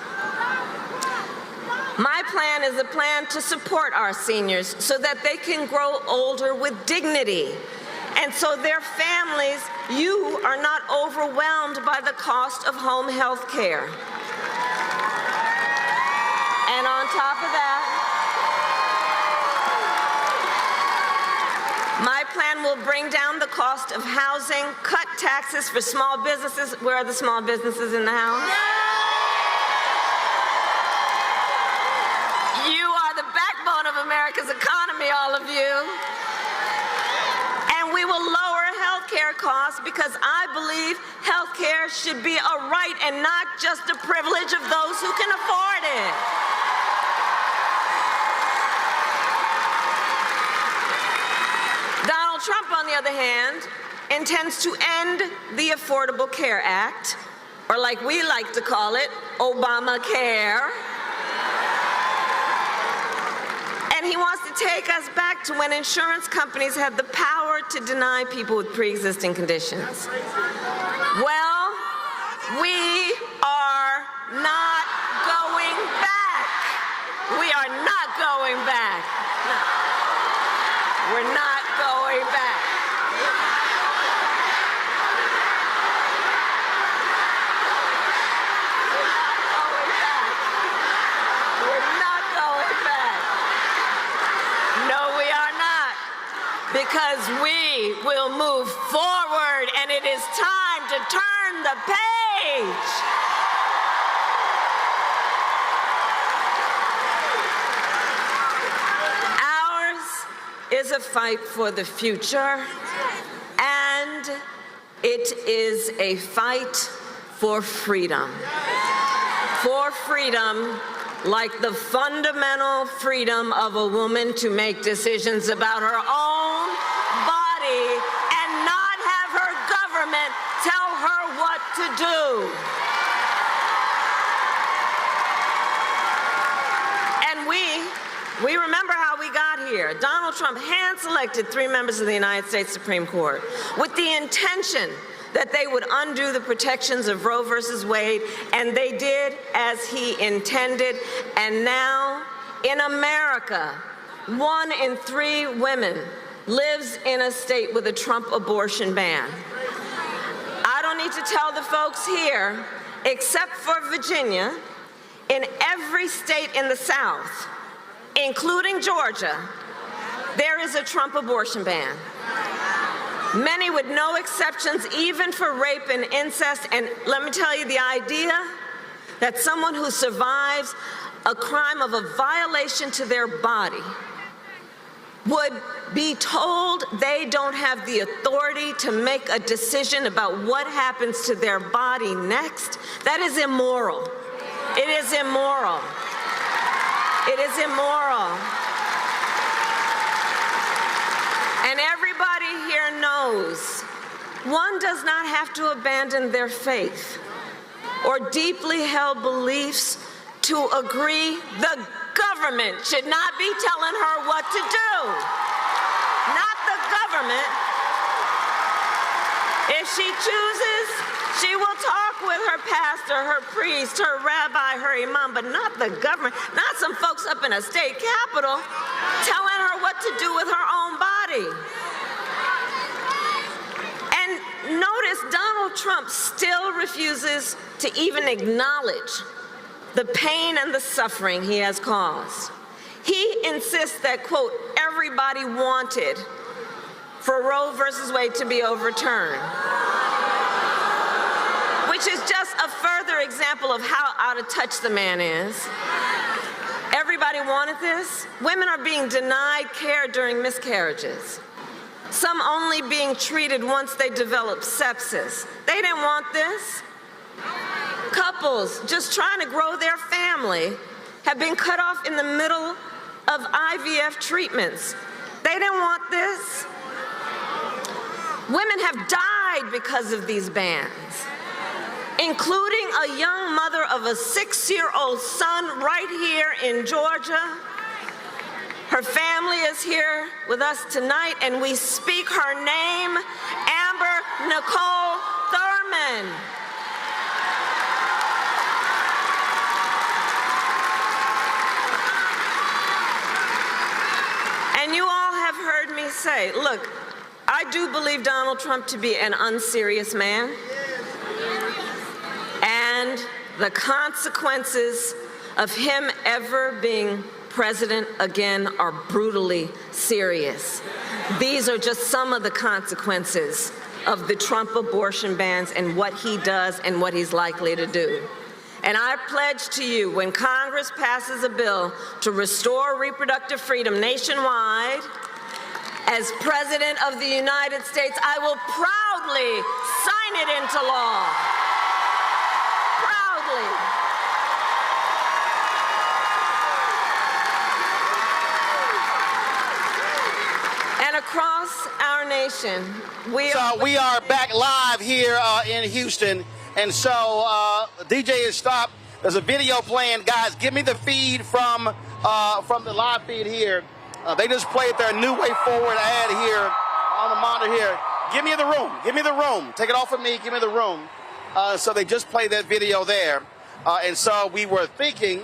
My plan is a plan to support our seniors so that they can grow older with dignity, and so their families, you are not overwhelmed by the cost of home health care. And on top of that, my plan will bring down the cost of housing, cut taxes for small businesses. Where are the small businesses in the House? You are the backbone of America's economy, all of you. And we will lower health care costs because I believe health care should be a right and not just a privilege of those who can afford it. Donald Trump, on the other hand, intends to end the Affordable Care Act, or like we like to call it, Obamacare. And he wants to take us back to when insurance companies had the power to deny people with pre-existing conditions. Well, we are not going back. We are not going back. No. We're not going back. Because we will move forward, and it is time to turn the page. Ours is a fight for the future, and it is a fight for freedom. For freedom, like the fundamental freedom of a woman to make decisions about her own body and not have her government tell her what to do. And we remember how we got here. Donald Trump hand-selected 3 members of the United States Supreme Court with the intention that they would undo the protections of Roe versus Wade, and they did as he intended. And now, in America, 1 in 3 women lives in a state with a Trump abortion ban. I don't need to tell the folks here, except for Virginia, in every state in the South, including Georgia, there is a Trump abortion ban. Many with no exceptions, even for rape and incest. And let me tell you, the idea that someone who survives a crime of a violation to their body would be told they don't have the authority to make a decision about what happens to their body next, that is immoral. It is immoral. It is immoral. And everybody here knows one does not have to abandon their faith or deeply held beliefs to agree the government should not be telling her what to do. Not the government. If she chooses, she will talk with her pastor, her priest, her rabbi, her imam, but not the government, not some folks up in a state capitol telling her what to do with her own body. And notice Donald Trump still refuses to even acknowledge the pain and the suffering he has caused. He insists that, quote, everybody wanted for Roe versus Wade to be overturned, which is just a further example of how out of touch the man is. Everybody wanted this. Women are being denied care during miscarriages. Some only being treated once they develop sepsis. They didn't want this. Couples just trying to grow their family have been cut off in the middle of IVF treatments. They didn't want this. Women have died because of these bans, including a young mother of a 6-year-old son right here in Georgia. Her family is here with us tonight, and we speak her name, Amber Nicole Thurman. And you all have heard me say, look, I do believe Donald Trump to be an unserious man. And the consequences of him ever being president again are brutally serious. These are just some of the consequences of the Trump abortion bans and what he does and what he's likely to do. And I pledge to you, when Congress passes a bill to restore reproductive freedom nationwide, as President of the United States, I will proudly sign it into law. Proudly. And across our nation, we are back live here in Houston. And so DJ has stopped. There's a video playing. Guys, give me the feed from the live feed here. They just played their New Way Forward ad here on the monitor here. Give me the room. Give me the room. Take it off of me. Give me the room. So they just played that video there. And so we were thinking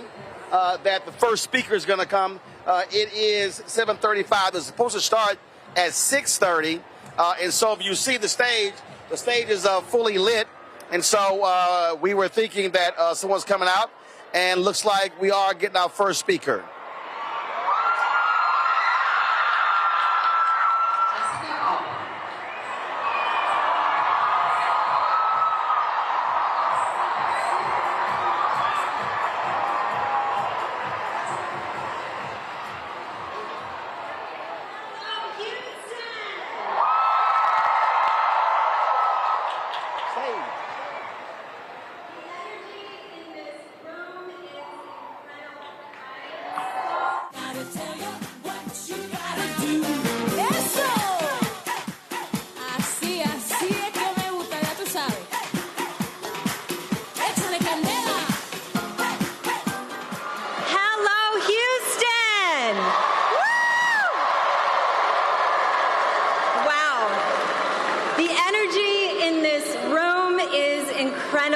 that the first speaker is going to come. It is 7:35. It's supposed to start at 6:30. And so if you see the stage is fully lit. And so we were thinking that someone's coming out, and looks like we are getting our first speaker.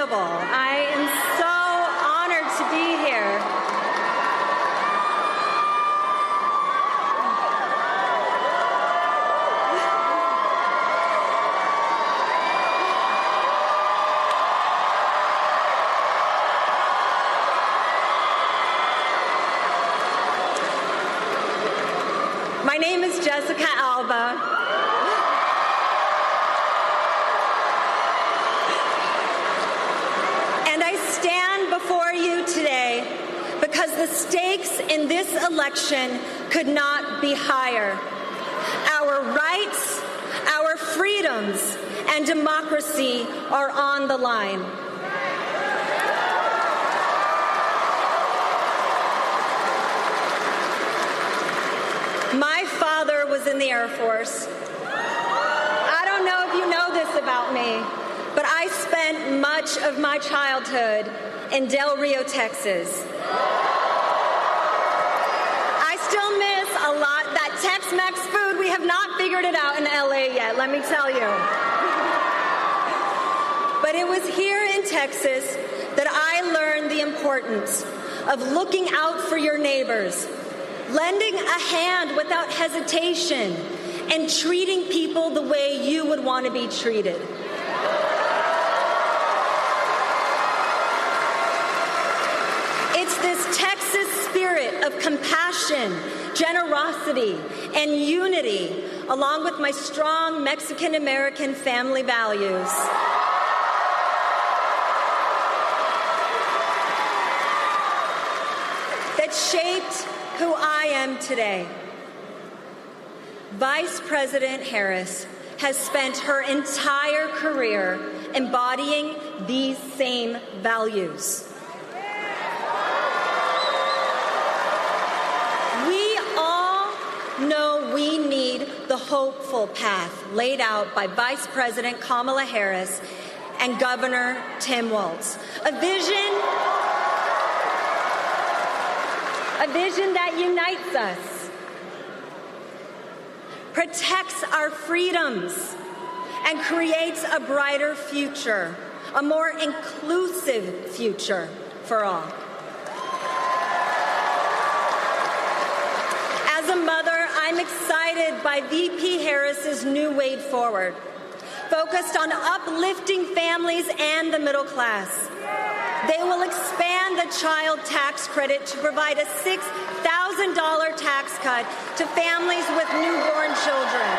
I am so honored to be here. My name is Jessica Alba. Before you today because the stakes in this election could not be higher. Our rights, our freedoms, and democracy are on the line. My father was in the Air Force. I don't know if you know this about me, but I spent much of my childhood in Del Rio, Texas. I still miss a lot that Tex-Mex food. We have not figured it out in LA yet, let me tell you. But it was here in Texas that I learned the importance of looking out for your neighbors, lending a hand without hesitation, and treating people the way you would want to be treated. This Texas spirit of compassion, generosity, and unity along with my strong Mexican-American family values. That shaped who I am today. Vice President Harris has spent her entire career embodying these same values. We all know we need the hopeful path laid out by Vice President Kamala Harris and Governor Tim Walz. A vision that unites us, protects our freedoms, and creates a brighter future, a more inclusive future for all. As a mother, I'm excited by VP Harris's new way forward, focused on uplifting families and the middle class. They will expand the child tax credit to provide a $6,000 tax cut to families with newborn children.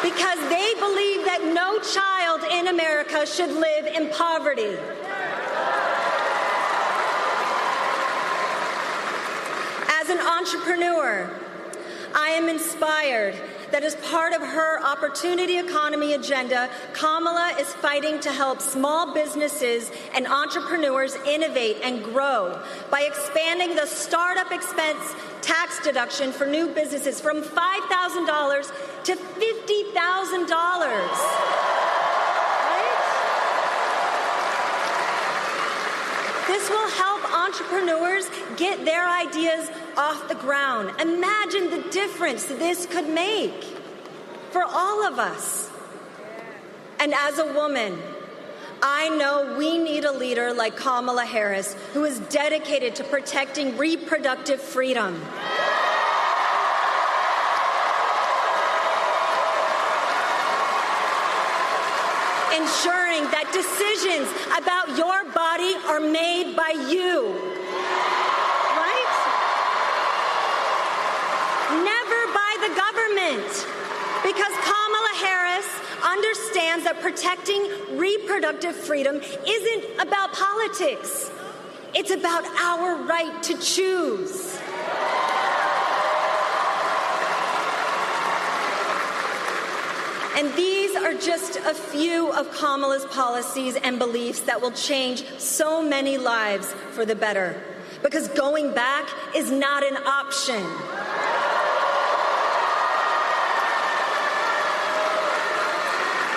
Because they believe that no child in America should live in poverty. As an entrepreneur, I am inspired that as part of her opportunity economy agenda, Kamala is fighting to help small businesses and entrepreneurs innovate and grow by expanding the startup expense tax deduction for new businesses from $5,000 to $50,000. This will help entrepreneurs get their ideas off the ground. Imagine the difference this could make for all of us. And as a woman, I know we need a leader like Kamala Harris who is dedicated to protecting reproductive freedom. Ensuring that decisions about your body are made by you, right? Never by the government, because Kamala Harris understands that protecting reproductive freedom isn't about politics. It's about our right to choose. And these are just a few of Kamala's policies and beliefs that will change so many lives for the better. Because going back is not an option.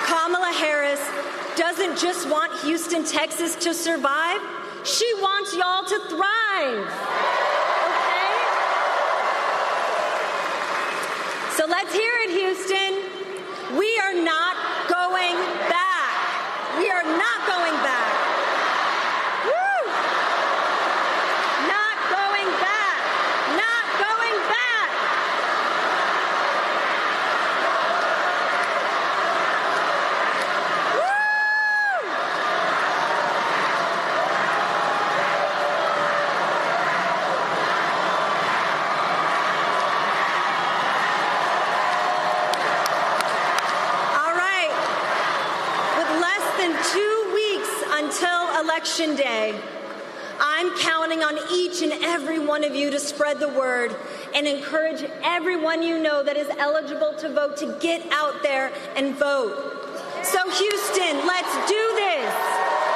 Kamala Harris doesn't just want Houston, Texas to survive. She wants y'all to thrive. Okay? So let's hear it, Houston. We are not going back. We are not going back. Woo! Not going back. Not going back. Woo! Until Election Day, I'm counting on each and every one of you to spread the word and encourage everyone you know that is eligible to vote to get out there and vote. So Houston, let's do this.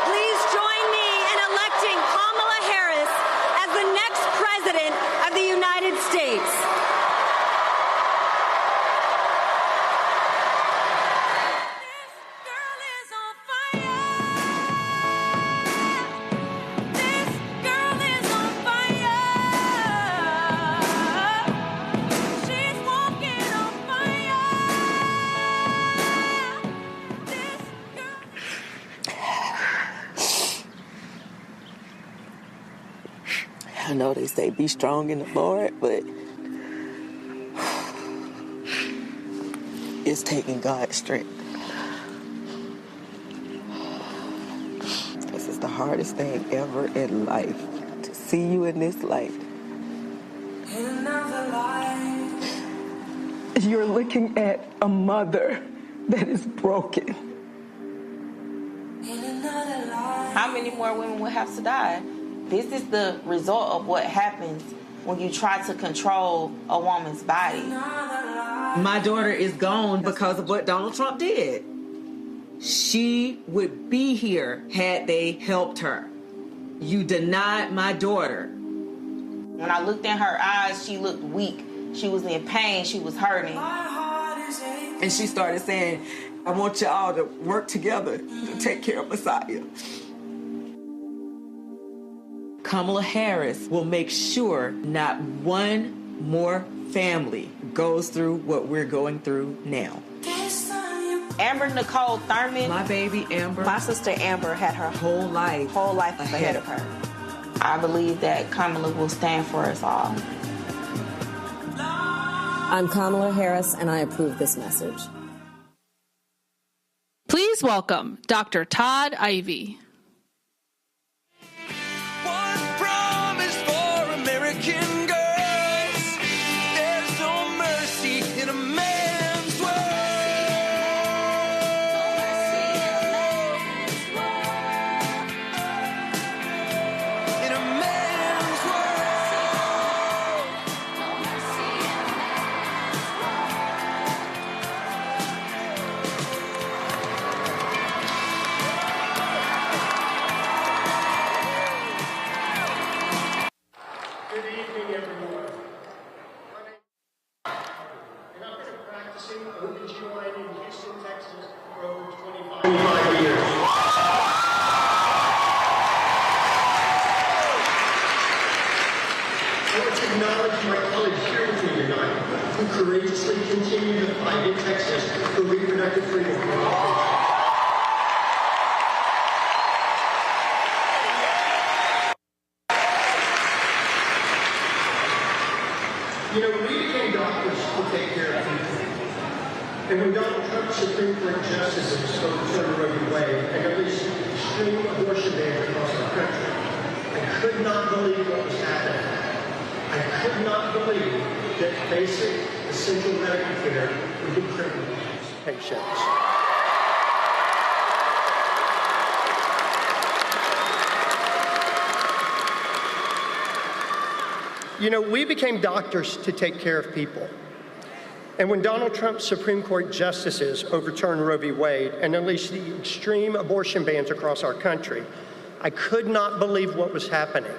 Please join me in electing Kamala Harris as the next president of the United States. I know they say be strong in the Lord, but it's taking God's strength. This is the hardest thing ever in life, to see you in this light. you're looking at a mother that is broken. How many more women will have to die? This is the result of what happens when you try to control a woman's body. My daughter is gone because of what Donald Trump did. She would be here had they helped her. You denied my daughter. When I looked in her eyes, she looked weak. She was in pain. She was hurting. And she started saying, I want y'all to work together to take care of Messiah. Kamala Harris will make sure not one more family goes through what we're going through now. Amber Nicole Thurman. My baby Amber. My sister Amber had her whole life ahead of her. I believe that Kamala will stand for us all. I'm Kamala Harris, and I approve this message. Please welcome Dr. Todd Ivy. One promise for American girls. There's no mercy in a man's world. In a man's world. Good evening, everyone. And I've been practicing OBGYN in Houston, Texas for over 25 years. I want to acknowledge my colleagues here with me tonight who courageously continue to fight in Texas for reproductive freedom for all patients. You know, we became doctors to take care of people. And when Donald Trump Supreme Court justices overturned Roe v. Wade and released extreme abortion bans across the country, I could not believe what was happening. I could not believe that basic, essential medical care would be criminalized patients. You know, we became doctors to take care of people. And when Donald Trump's Supreme Court justices overturned Roe v. Wade and unleashed the extreme abortion bans across our country, I could not believe what was happening.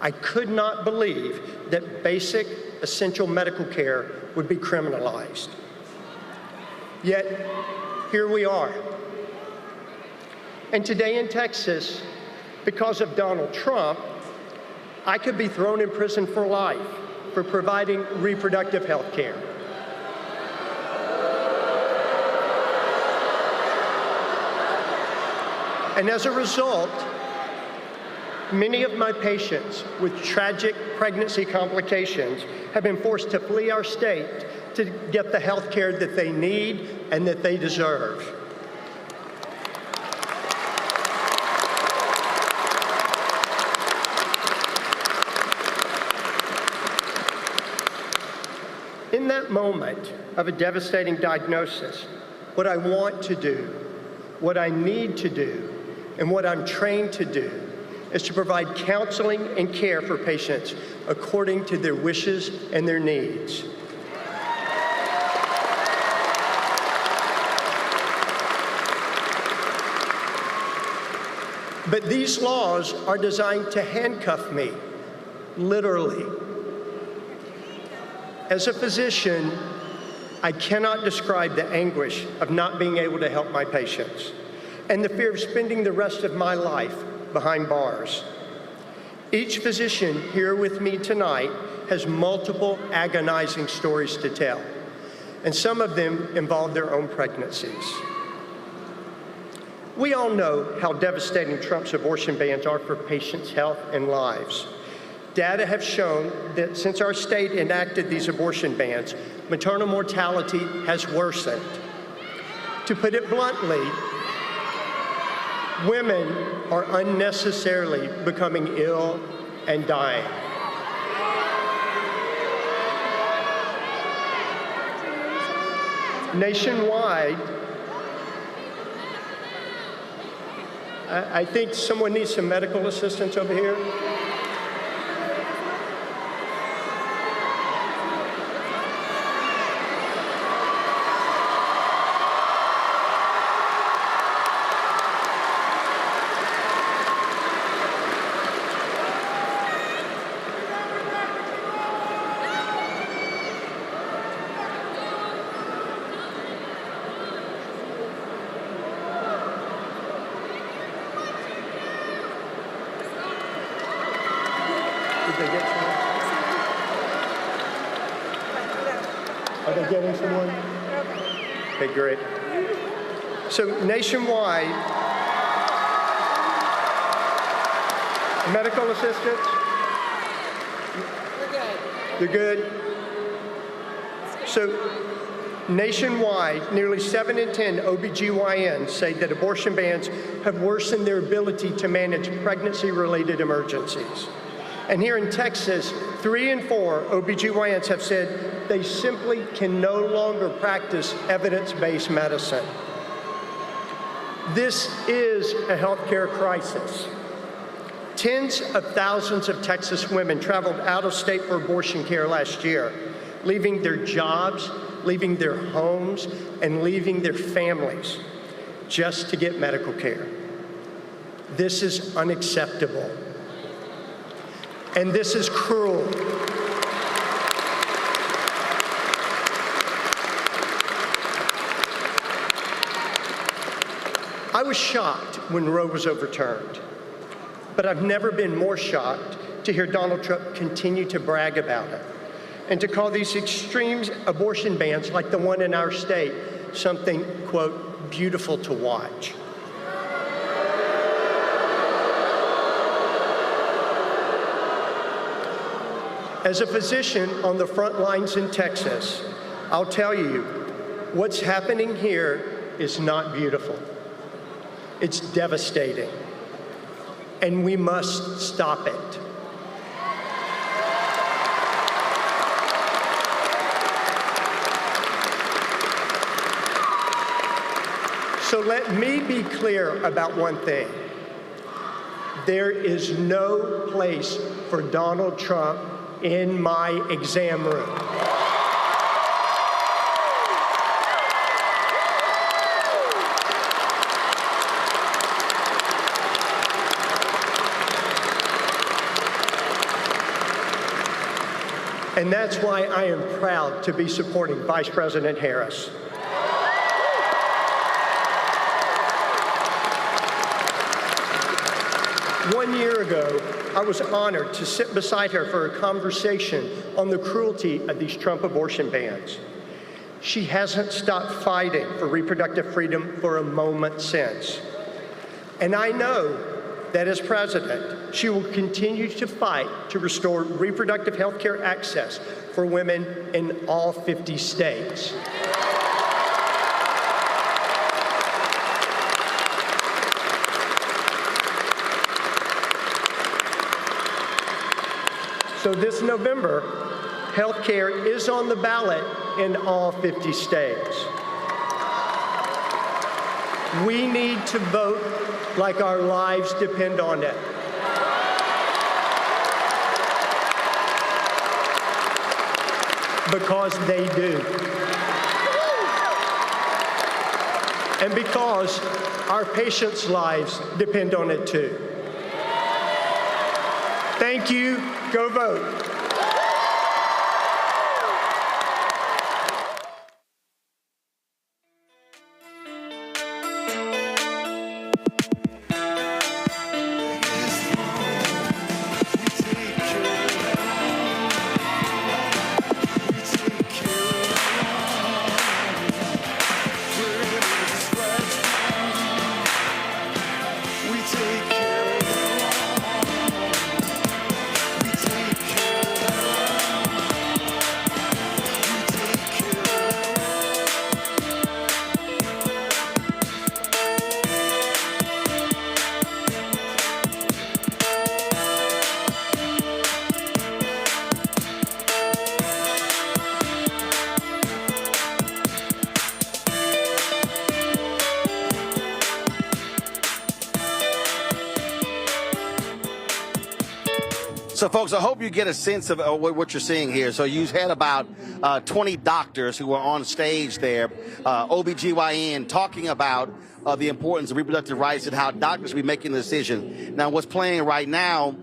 I could not believe that basic, essential medical care would be criminalized. Yet, here we are. And today in Texas, because of Donald Trump, I could be thrown in prison for life for providing reproductive health care. And as a result, many of my patients with tragic pregnancy complications have been forced to flee our state to get the health care that they need and that they deserve. In that moment of a devastating diagnosis, what I want to do, what I need to do, and what I'm trained to do is to provide counseling and care for patients according to their wishes and their needs. But these laws are designed to handcuff me, literally. As a physician, I cannot describe the anguish of not being able to help my patients and the fear of spending the rest of my life behind bars. Each physician here with me tonight has multiple agonizing stories to tell, and some of them involve their own pregnancies. We all know how devastating Trump's abortion bans are for patients' health and lives. Data have shown that since our state enacted these abortion bans, maternal mortality has worsened. To put it bluntly, women are unnecessarily becoming ill and dying. Nationwide, I think someone needs some medical assistance over here. Are they getting someone? Okay, great. So nationwide, medical assistance? They're good. So nationwide, nearly 7 in 10 OBGYNs say that abortion bans have worsened their ability to manage pregnancy-related emergencies. And here in Texas, 3 in 4 OBGYNs have said they simply can no longer practice evidence-based medicine. This is a healthcare crisis. Tens of thousands of Texas women traveled out of state for abortion care last year, leaving their jobs, leaving their homes, and leaving their families just to get medical care. This is unacceptable. And this is cruel. I was shocked when Roe was overturned, but I've never been more shocked to hear Donald Trump continue to brag about it and to call these extreme abortion bans, like the one in our state, something, quote, beautiful to watch. As a physician on the front lines in Texas, I'll tell you, what's happening here is not beautiful. It's devastating, and we must stop it. So let me be clear about one thing. There is no place for Donald Trump in my exam room. And that's why I am proud to be supporting Vice President Harris. One year ago, I was honored to sit beside her for a conversation on the cruelty of these Trump abortion bans. She hasn't stopped fighting for reproductive freedom for a moment since. And I know that as president, she will continue to fight to restore reproductive health care access for women in all 50 states. So this November, health care is on the ballot in all 50 states. We need to vote like our lives depend on it. Because they do. And because our patients' lives depend on it too. Thank you. Go vote. We take care. So, folks, I hope you get a sense of what you're seeing here. So you had about 20 doctors who were on stage there, OBGYN, talking about the importance of reproductive rights and how doctors will be making the decision. Now, what's playing right now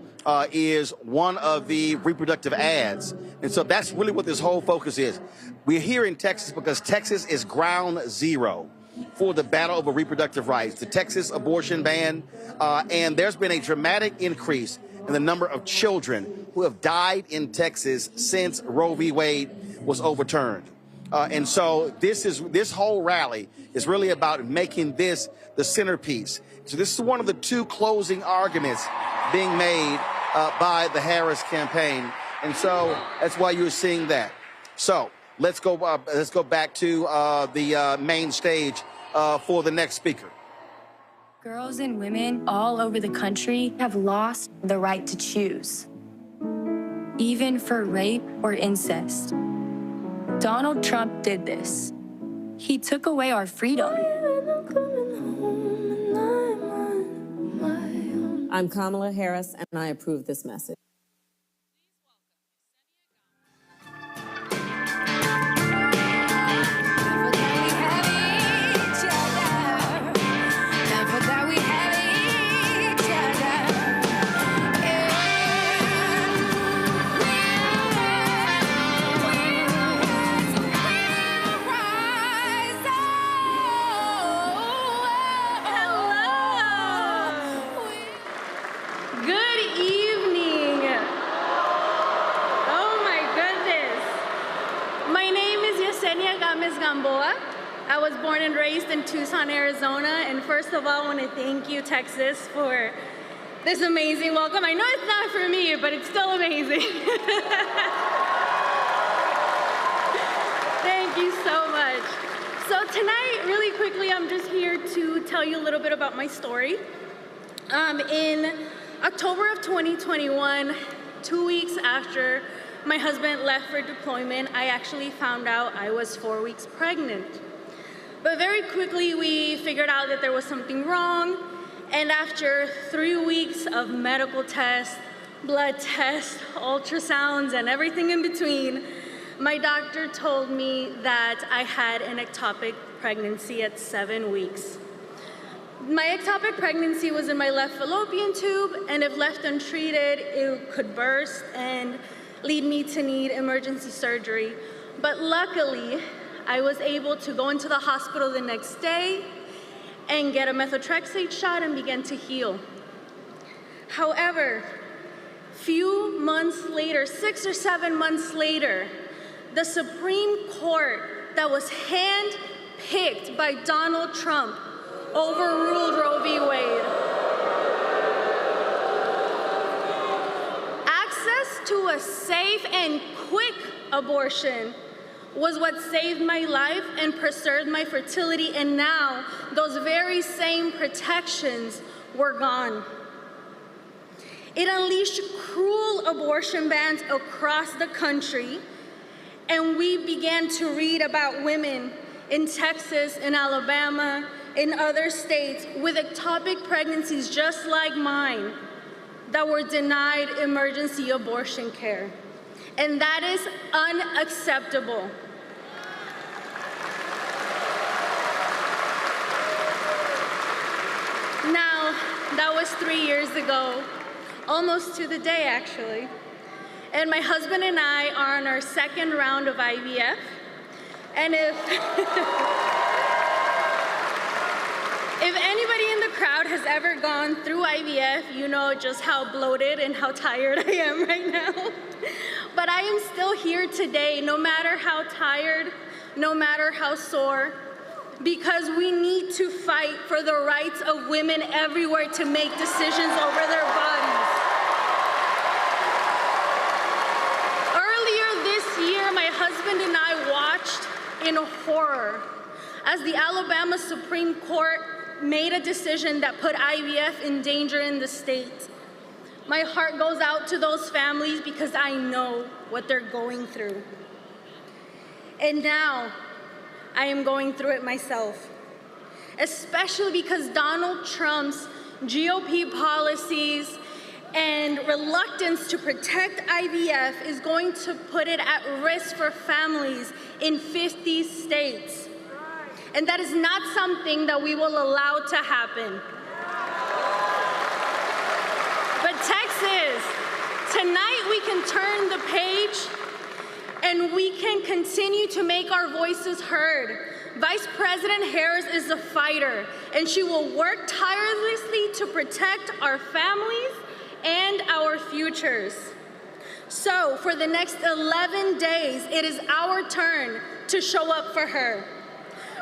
is one of the reproductive ads. And so that's really what this whole focus is. We're here in Texas because Texas is ground zero for the battle over reproductive rights, the Texas abortion ban, and there's been a dramatic increase in the number of children who have died in Texas since Roe v. Wade was overturned. And so this whole rally is really about making this the centerpiece. So this is one of the two closing arguments being made by the Harris campaign. And so that's why you're seeing that. So let's go back to the main stage for the next speaker. Girls and women all over the country have lost the right to choose, even for rape or incest. Donald Trump did this. He took away our freedom. I'm Kamala Harris, and I approve this message. I was born and raised in Tucson, Arizona, and first of all, I want to thank you, Texas, for this amazing welcome. I know it's not for me, but it's still amazing. Thank you so much. So tonight, really quickly, I'm just here to tell you a little bit about my story. In October of 2021, 2 weeks after my husband left for deployment, I actually found out I was 4 weeks pregnant. But very quickly, we figured out that there was something wrong. And after 3 weeks of medical tests, blood tests, ultrasounds, and everything in between, my doctor told me that I had an ectopic pregnancy at 7 weeks. My ectopic pregnancy was in my left fallopian tube, and if left untreated, it could burst and lead me to need emergency surgery. But luckily, I was able to go into the hospital the next day and get a methotrexate shot and begin to heal. However, few months later, 6 or 7 months later, the Supreme Court that was hand-picked by Donald Trump overruled Roe v. Wade. Access to a safe and quick abortion was what saved my life and preserved my fertility, and now those very same protections were gone. It unleashed cruel abortion bans across the country, and we began to read about women in Texas, in Alabama, in other states with ectopic pregnancies just like mine that were denied emergency abortion care. And that is unacceptable. Now, that was 3 years ago, almost to the day actually. And my husband and I are on our second round of IVF. And if anybody in the crowd has ever gone through IVF, you know just how bloated and how tired I am right now. But I am still here today, no matter how tired, no matter how sore, because we need to fight for the rights of women everywhere to make decisions over their bodies. Earlier this year, my husband and I watched in horror as the Alabama Supreme Court made a decision that put IVF in danger in the state. My heart goes out to those families because I know what they're going through. And now, I am going through it myself, especially because Donald Trump's GOP policies and reluctance to protect IVF is going to put it at risk for families in 50 states. And that is not something that we will allow to happen. But Texas, tonight we can turn the page and we can continue to make our voices heard. Vice President Harris is a fighter, and she will work tirelessly to protect our families and our futures. So for the next 11 days, it is our turn to show up for her.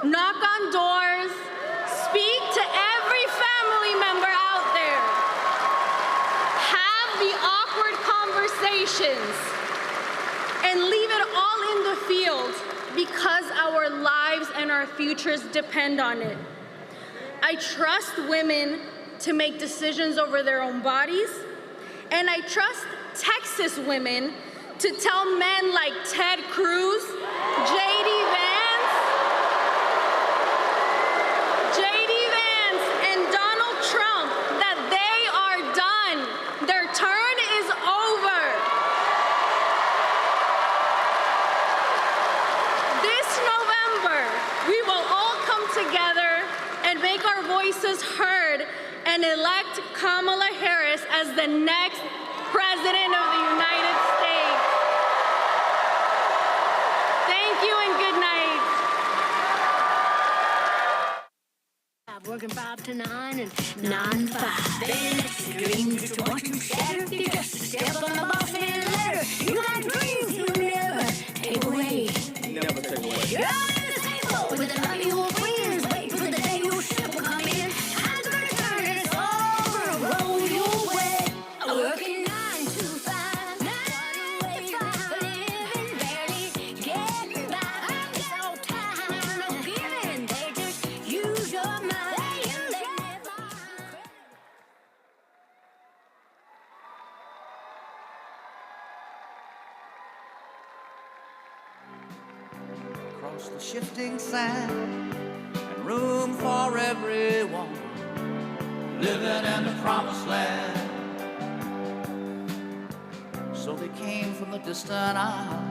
Knock on doors, speak to every family member out there, have the awkward conversations, and leave it all in the field because our lives and our futures depend on it. I trust women to make decisions over their own bodies, and I trust Texas women to tell men like Ted Cruz, J.D. Vance, and Donald Trump that they are done. Their turn is over. This November, we will all come together and make our voices heard and elect Kamala Harris as the next President of the United States. Thank you and good night. Working 5 to 9 and 9 to 5. Then it's your dreams to watch them shatter. You just step on the boss man ladder. You got dreams you never take away. Never take away. You're on the table with the love you will win. Wait for the day your ship will come in. Time's gonna turn and it's all gonna roll your way. Working 9 to 5. 9 to 5. Living barely getting by. It's no time, no giving. They just use your mind. Across the shifting sand and room for everyone, living in the promised land. So they came from the distant isle,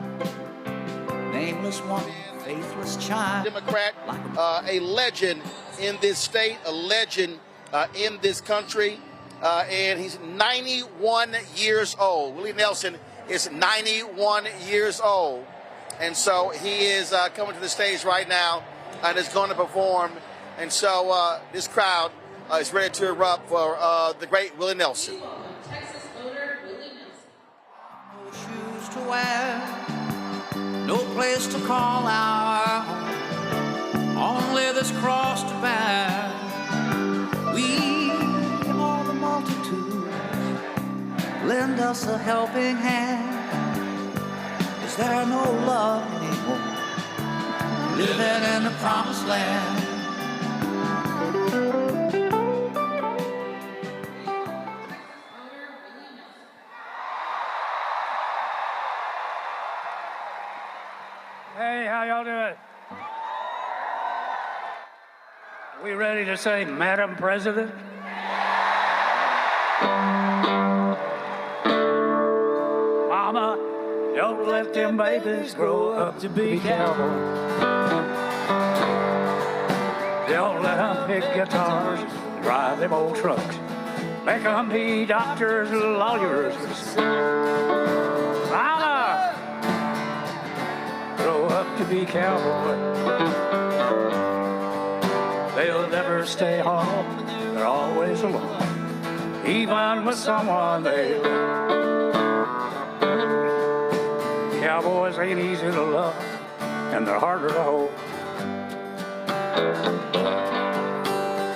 nameless one, faithless child. Democrat, a legend in this state, a legend in this country, and he's 91 years old. Willie Nelson is 91 years old. And so he is coming to the stage right now and is going to perform. And so this crowd is ready to erupt for the great Willie Nelson. Texas voter Willie Nelson. No shoes to wear, no place to call our home, only this cross to bear. We, all the multitude, lend us a helping hand. Is there no love anymore? Living in the promised land. Hey, how y'all doing? We ready to say, Madam President? Mama, don't let them babies grow up to be cowboys. Don't let them pick guitars, drive them old trucks. Make them be doctors, lawyers. Mama, grow up to be cowboys. They'll never stay home, they're always alone, even with someone they love. Cowboys ain't easy to love, and they're harder to hold.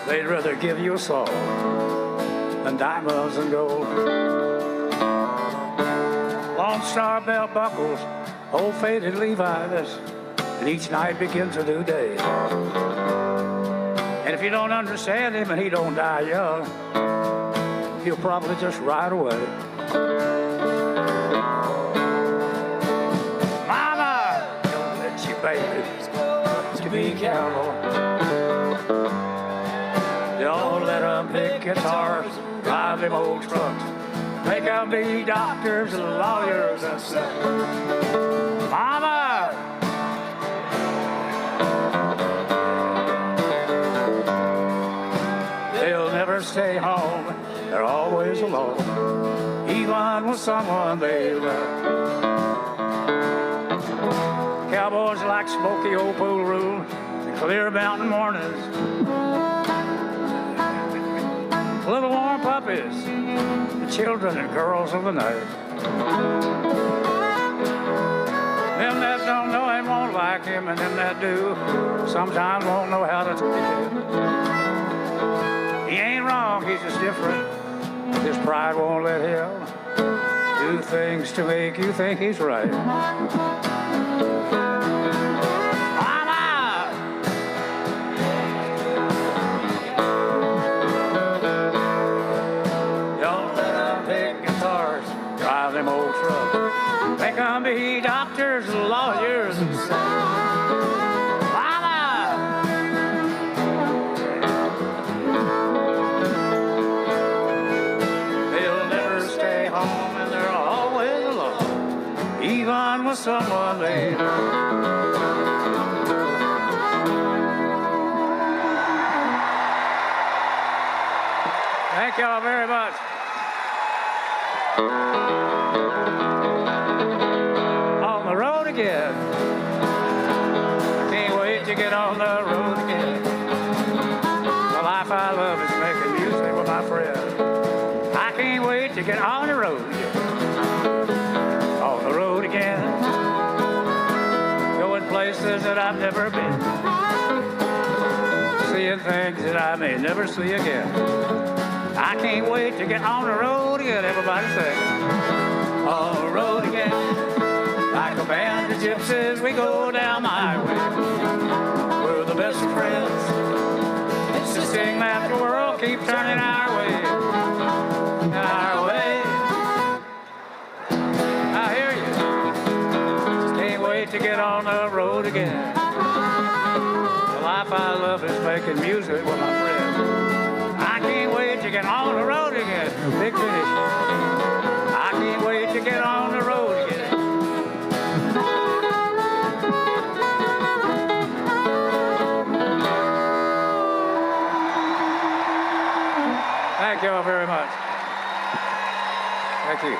They'd rather give you a soul than diamonds and gold. Lone Star belt buckles, old faded Levi's, and each night begins a new day. And if you don't understand him and he don't die young, he'll probably just ride away. Mama, don't let your babies grow up to be cowboys. Don't let them pick guitars, drive them old trucks. They can be doctors, lawyers, and such. Mama! They'll never stay home. They're always alone. Even with someone they love. Cowboys like smoky old pool room and clear mountain mornings. Little warm puppies, the children and girls of the night. Them that don't know him won't like him, and them that do sometimes won't know how to take him. He ain't wrong, he's just different. His pride won't let him do things to make you think he's right. Them old trucks. They can be doctors, lawyers, and such. Mama! They'll never stay home, and they're always alone, even with someone they love. Thank y'all very much. On the road again. I can't wait to get on the road again. The life I love is making music with my friends. I can't wait to get on the road again. On the road again. Going places that I've never been. Seeing things that I may never see again. I can't wait to get on the road again. Everybody say, on the road again. Like a band of gypsies, we go down my way. We're the best of friends. It's the thing that the world keeps turning our way. Our way. I hear you. Just can't wait to get on the road again. The life I love is making music with my friends. I can't wait to get on the road again. Big finish. I can't wait to get on the road again. Thank you all very much. Thank you.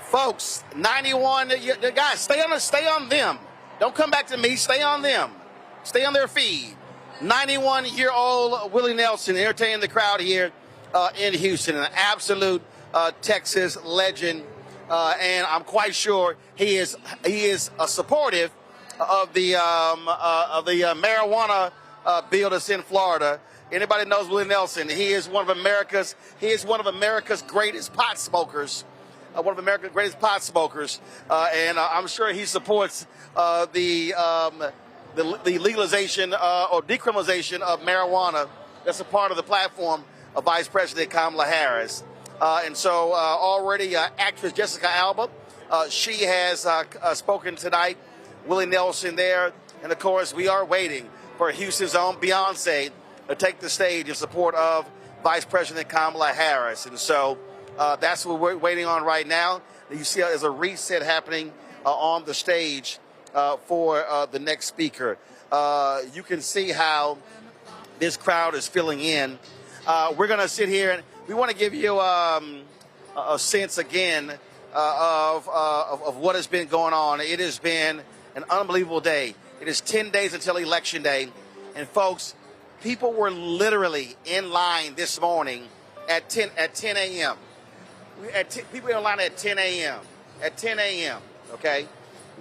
Folks, 91, guys, stay on them. Don't come back to me. Stay on them. Stay on their feed. 91-year-old Willie Nelson entertaining the crowd here in Houston. An absolute Texas legend. And I'm quite sure he is supportive of the marijuana bill that's in Florida. Anybody knows Willie Nelson? He is one of America's greatest pot smokers. One of America's greatest pot smokers, and I'm sure he supports the legalization or decriminalization of marijuana. That's a part of the platform of Vice President Kamala Harris. And so already actress Jessica Alba, she has spoken tonight. Willie Nelson there, and of course we are waiting for Houston's own Beyonce to take the stage in support of Vice President Kamala Harris. And so that's what we're waiting on right now. You see there's a reset happening on the stage for the next speaker. You can see how this crowd is filling in. We're going to sit here and we want to give you a sense again of what has been going on. It has been an unbelievable day. It is 10 days until Election Day. And folks, people were literally in line this morning at 10 a.m. People were in line at 10 a.m. At 10 a.m., okay,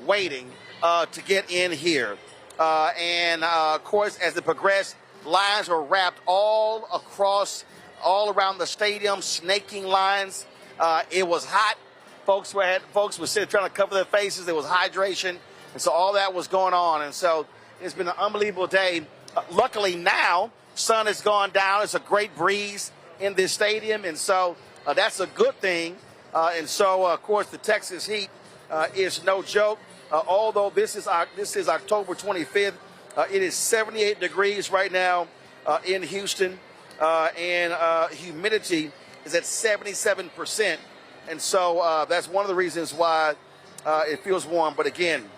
waiting to get in here. And, of course, as it progressed, lines were wrapped all around the stadium, snaking lines. It was hot. Folks were sitting trying to cover their faces. There was hydration. And so all that was going on. And so it's been an unbelievable day. Luckily now, sun has gone down. It's a great breeze in this stadium. And so that's a good thing. And so, of course, the Texas heat is no joke. Although this is October 25th, It is 78 degrees right now in Houston, and humidity is at 77%. And so that's one of the reasons why it feels warm. But again,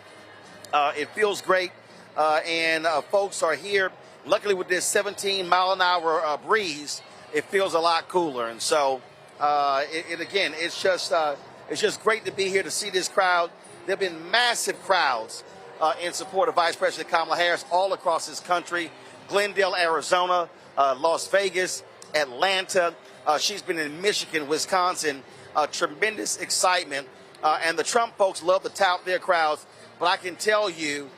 it feels great, and folks are here. Luckily, with this 17-mile-an-hour breeze, it feels a lot cooler. And so, again, it's just great to be here to see this crowd. There have been massive crowds in support of Vice President Kamala Harris all across this country. Glendale, Arizona, Las Vegas, Atlanta. She's been in Michigan, Wisconsin. Tremendous excitement. And the Trump folks love to tout their crowds. But I can tell you,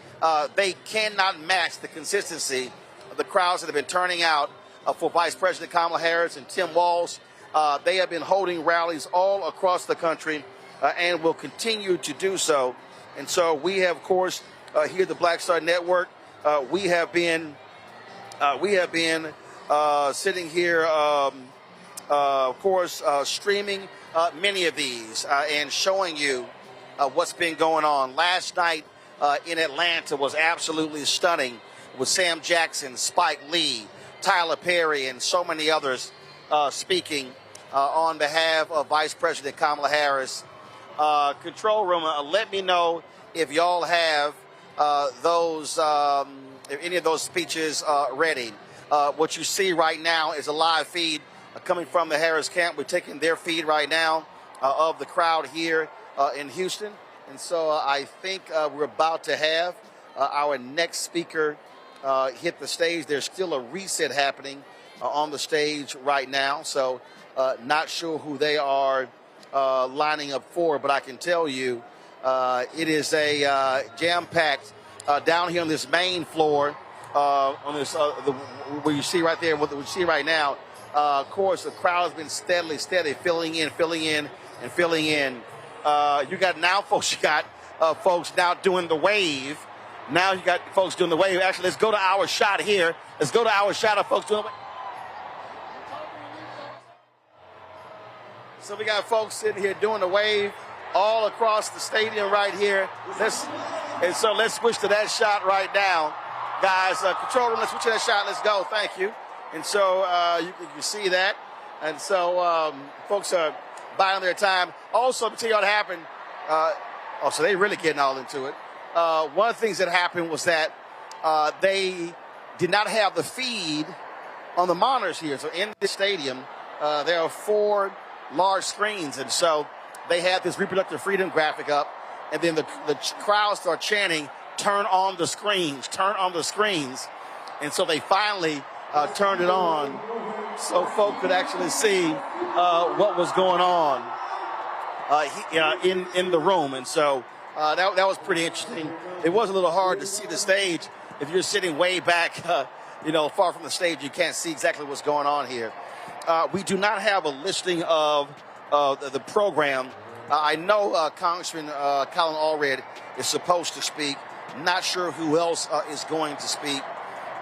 they cannot match the consistency of the crowds that have been turning out for Vice President Kamala Harris and Tim Walz. They have been holding rallies all across the country and will continue to do so. And so we have, of course, here at the Black Star Network, we have been sitting here, of course, streaming many of these and showing you what's been going on. Last night in Atlanta was absolutely stunning with Sam Jackson, Spike Lee, Tyler Perry, and so many others speaking on behalf of Vice President Kamala Harris. Control room, let me know if y'all have if any of those speeches ready. What you see right now is a live feed coming from the Harris camp. We're taking their feed right now of the crowd here in Houston. And so I think we're about to have our next speaker hit the stage. There's still a reset happening on the stage right now. So not sure who they are lining up for, but I can tell you it is a jam-packed down here on this main floor, on this where you see right there, what we see right now. Of course, the crowd has been steady filling in. You got now, folks. You got folks now doing the wave. Now you got folks doing the wave. Actually, let's go to our shot here. Let's go to our shot of folks doing the wave. So we got folks sitting here doing the wave all across the stadium right here. Let's switch to that shot right now. Guys, control room, let's switch to that shot. Let's go. Thank you. And so you can see that. And so folks are buying their time. Also, to tell you what happened, so they really getting all into it. One of the things that happened was that they did not have the feed on the monitors here. So in this stadium, there are 4 large screens. And so they had this reproductive freedom graphic up. And then the crowd start chanting, turn on the screens, turn on the screens. And so they finally turned it on so folk could actually see what was going on in the room. And so that was pretty interesting. It was a little hard to see the stage. If you're sitting way back, far from the stage, you can't see exactly what's going on here. We do not have a listing of the program. I know Congressman Colin Allred is supposed to speak. Not sure who else is going to speak.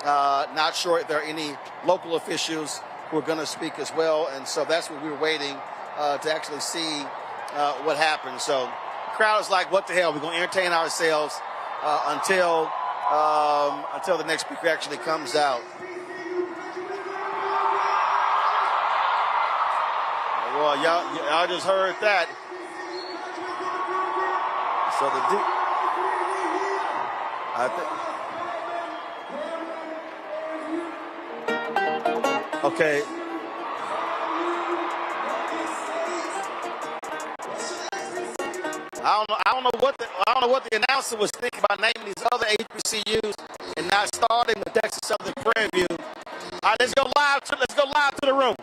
Not sure if there are any local officials who are going to speak as well. And so that's what we were waiting to actually see what happens. So the crowd is like, what the hell? We're going to entertain ourselves until the next speaker actually comes out. Well, y'all just heard that. So okay. I don't know what the announcer was thinking about naming these other HBCUs and not starting the Texas Southern Prairie View. All right, let's go live to the room.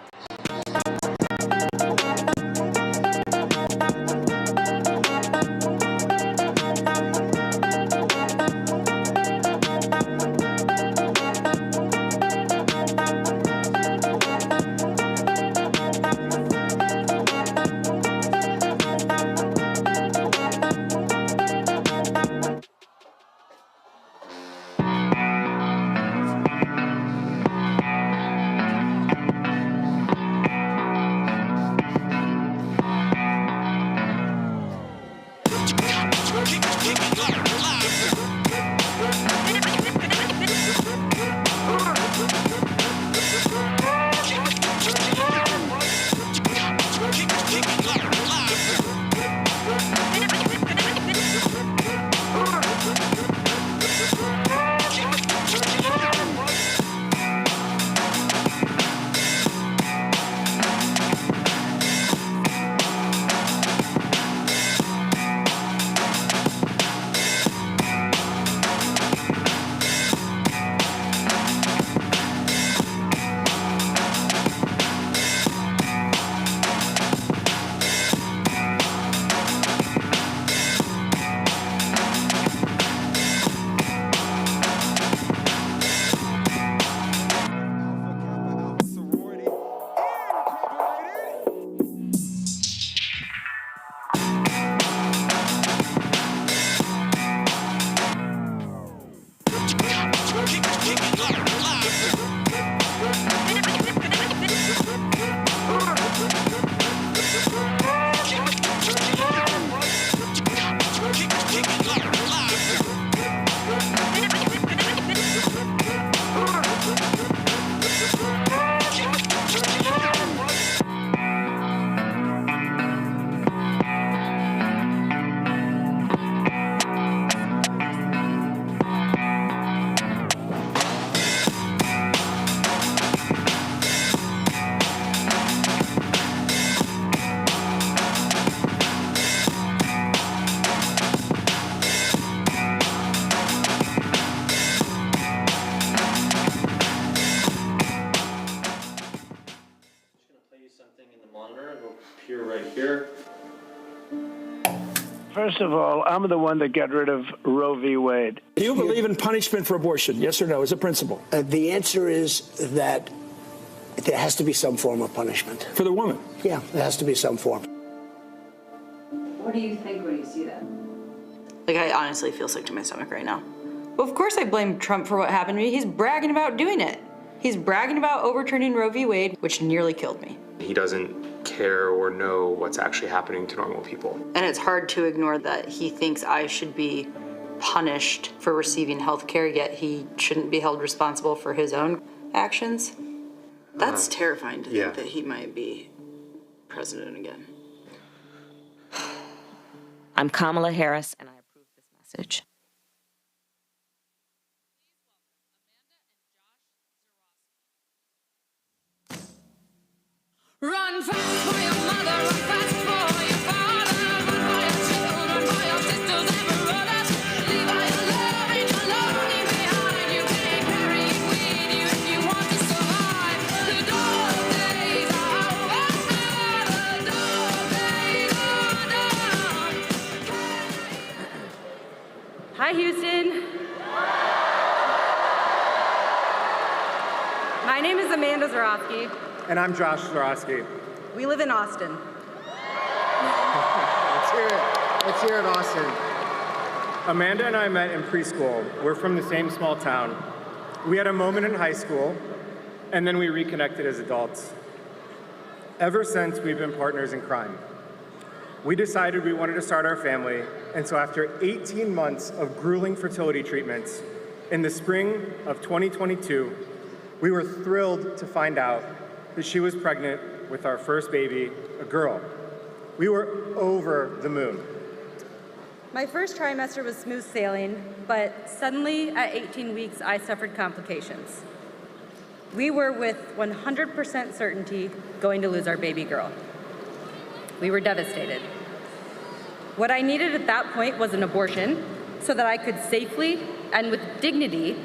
First of all, I'm the one that got rid of Roe v. Wade. Do you believe in punishment for abortion? Yes or no, as a principle? The answer is that there has to be some form of punishment. For the woman? Yeah, there has to be some form. What do you think when you see that? Like, I honestly feel sick to my stomach right now. Well, of course I blame Trump for what happened to me. He's bragging about doing it. He's bragging about overturning Roe v. Wade, which nearly killed me. He doesn't care or know what's actually happening to normal people. And it's hard to ignore that he thinks I should be punished for receiving health care, yet he shouldn't be held responsible for his own actions. That's terrifying to think that he might be president again. I'm Kamala Harris, and I approve this message. Run fast for your mother, run fast for your father, run for your children, for your sisters and brothers. Leave all your love and your lonely behind. You can't carry it with you if you want to survive. The dog days are over, the dog days are done. Hi, Houston. My name is Amanda Zarowski. And I'm Josh Zarowski. We live in Austin. Let's hear it, Austin. Amanda and I met in preschool. We're from the same small town. We had a moment in high school, and then we reconnected as adults. Ever since, we've been partners in crime. We decided we wanted to start our family, and so after 18 months of grueling fertility treatments, in the spring of 2022, we were thrilled to find out that she was pregnant with our first baby, a girl. We were over the moon. My first trimester was smooth sailing, but suddenly at 18 weeks, I suffered complications. We were with 100% certainty going to lose our baby girl. We were devastated. What I needed at that point was an abortion so that I could safely and with dignity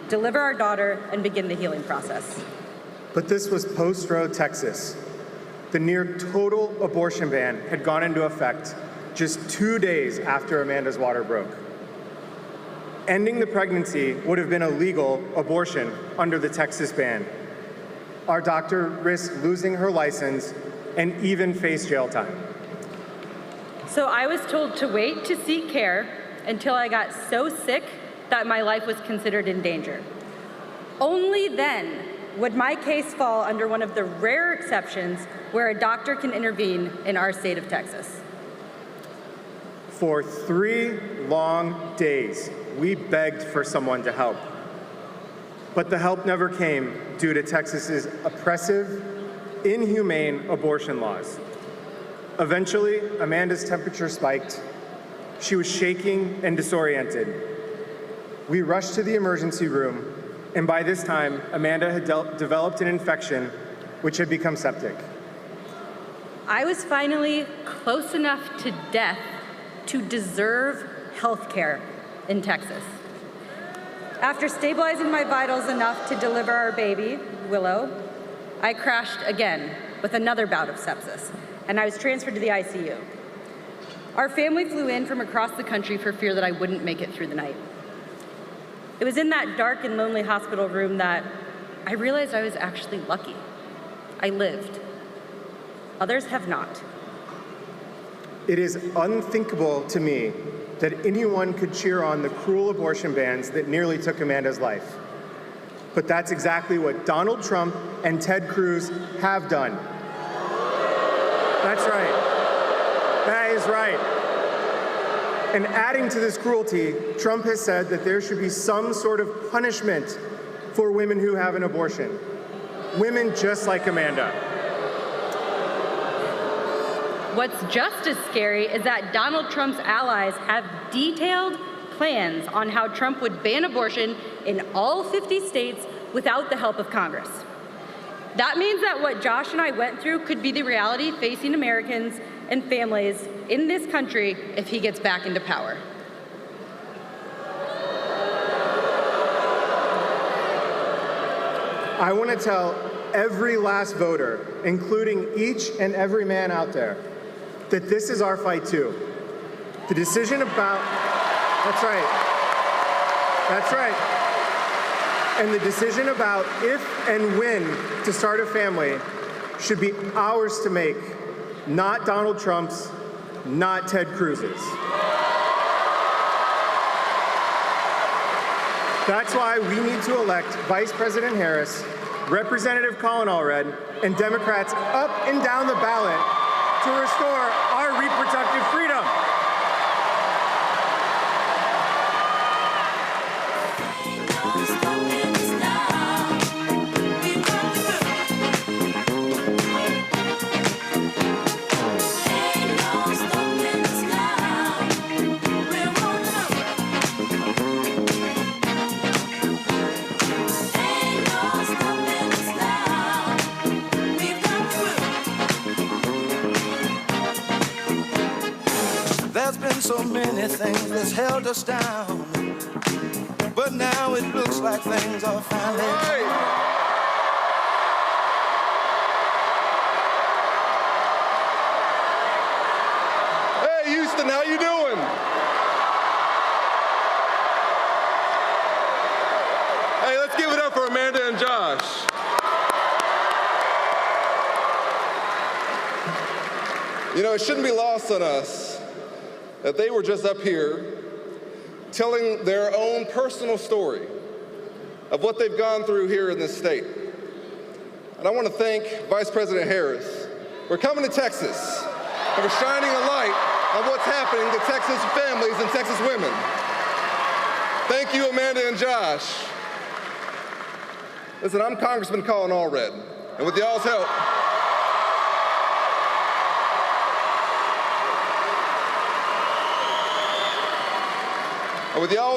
deliver our daughter and begin the healing process. But this was post-Roe, Texas. The near total abortion ban had gone into effect just 2 days after Amanda's water broke. Ending the pregnancy would have been a legal abortion under the Texas ban. Our doctor risked losing her license and even face jail time. So I was told to wait to seek care until I got so sick that my life was considered in danger. Only then would my case fall under one of the rare exceptions where a doctor can intervene in our state of Texas. For 3 long days, we begged for someone to help. But the help never came due to Texas's oppressive, inhumane abortion laws. Eventually, Amanda's temperature spiked. She was shaking and disoriented. We rushed to the emergency room, and by this time, Amanda had developed an infection which had become septic. I was finally close enough to death to deserve health care in Texas. After stabilizing my vitals enough to deliver our baby, Willow, I crashed again with another bout of sepsis, and I was transferred to the ICU. Our family flew in from across the country for fear that I wouldn't make it through the night. It was in that dark and lonely hospital room that I realized I was actually lucky. I lived. Others have not. It is unthinkable to me that anyone could cheer on the cruel abortion bans that nearly took Amanda's life. But that's exactly what Donald Trump and Ted Cruz have done. That's right. That is right. And adding to this cruelty, Trump has said that there should be some sort of punishment for women who have an abortion. Women just like Amanda. What's just as scary is that Donald Trump's allies have detailed plans on how Trump would ban abortion in all 50 states without the help of Congress. That means that what Josh and I went through could be the reality facing Americans and families in this country if he gets back into power. I want to tell every last voter, including each and every man out there, that this is our fight too. The decision about, that's right. And the decision about if and when to start a family should be ours to make, not Donald Trump's, not Ted Cruz's. That's why we need to elect Vice President Harris, Representative Colin Allred, and Democrats up and down the ballot to restore our reproductive freedom. There's been so many things that's held us down, but now it looks like things are finally Hey, Houston, how you doing? Hey, let's give it up for Amanda and Josh. You know, it shouldn't be lost on us that they were just up here telling their own personal story of what they've gone through here in this state. And I want to thank Vice President Harris for coming to Texas and for shining a light on what's happening to Texas families and Texas women. Thank you, Amanda and Josh. Listen, I'm Congressman Colin Allred, and with y'all's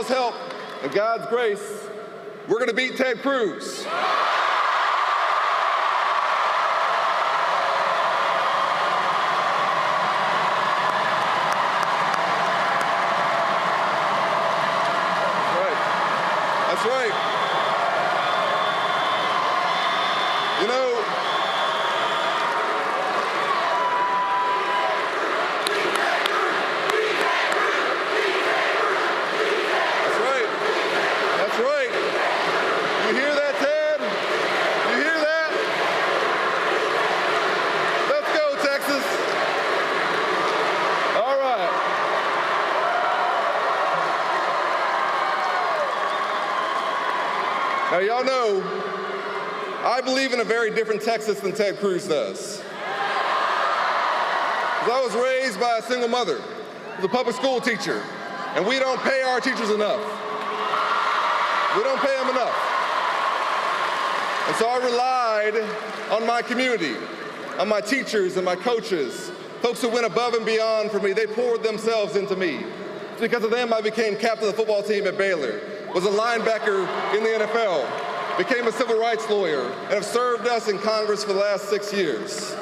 help, and God's grace, we're going to beat Ted Cruz. That's right. You know, that's right. You hear that, Ted? You hear that? Let's go, Texas. All right. Now, y'all know, I believe in a very different Texas than Ted Cruz does. 'Cause I was raised by a single mother, who's a public school teacher, and we don't pay our teachers enough. We don't pay them enough. And so I relied on my community, on my teachers and my coaches, folks who went above and beyond for me. They poured themselves into me. It's because of them I became captain of the football team at Baylor, was a linebacker in the NFL, became a civil rights lawyer, and have served us in Congress for the last 6 years.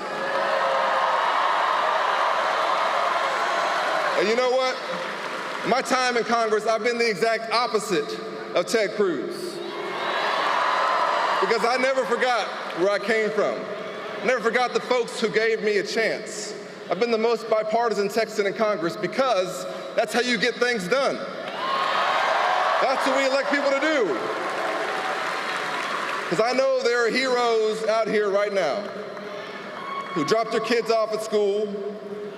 And you know what? My time in Congress, I've been the exact opposite of Ted Cruz. Because I never forgot where I came from. Never forgot the folks who gave me a chance. I've been the most bipartisan Texan in Congress because that's how you get things done. That's what we elect people to do. Because I know there are heroes out here right now who dropped their kids off at school,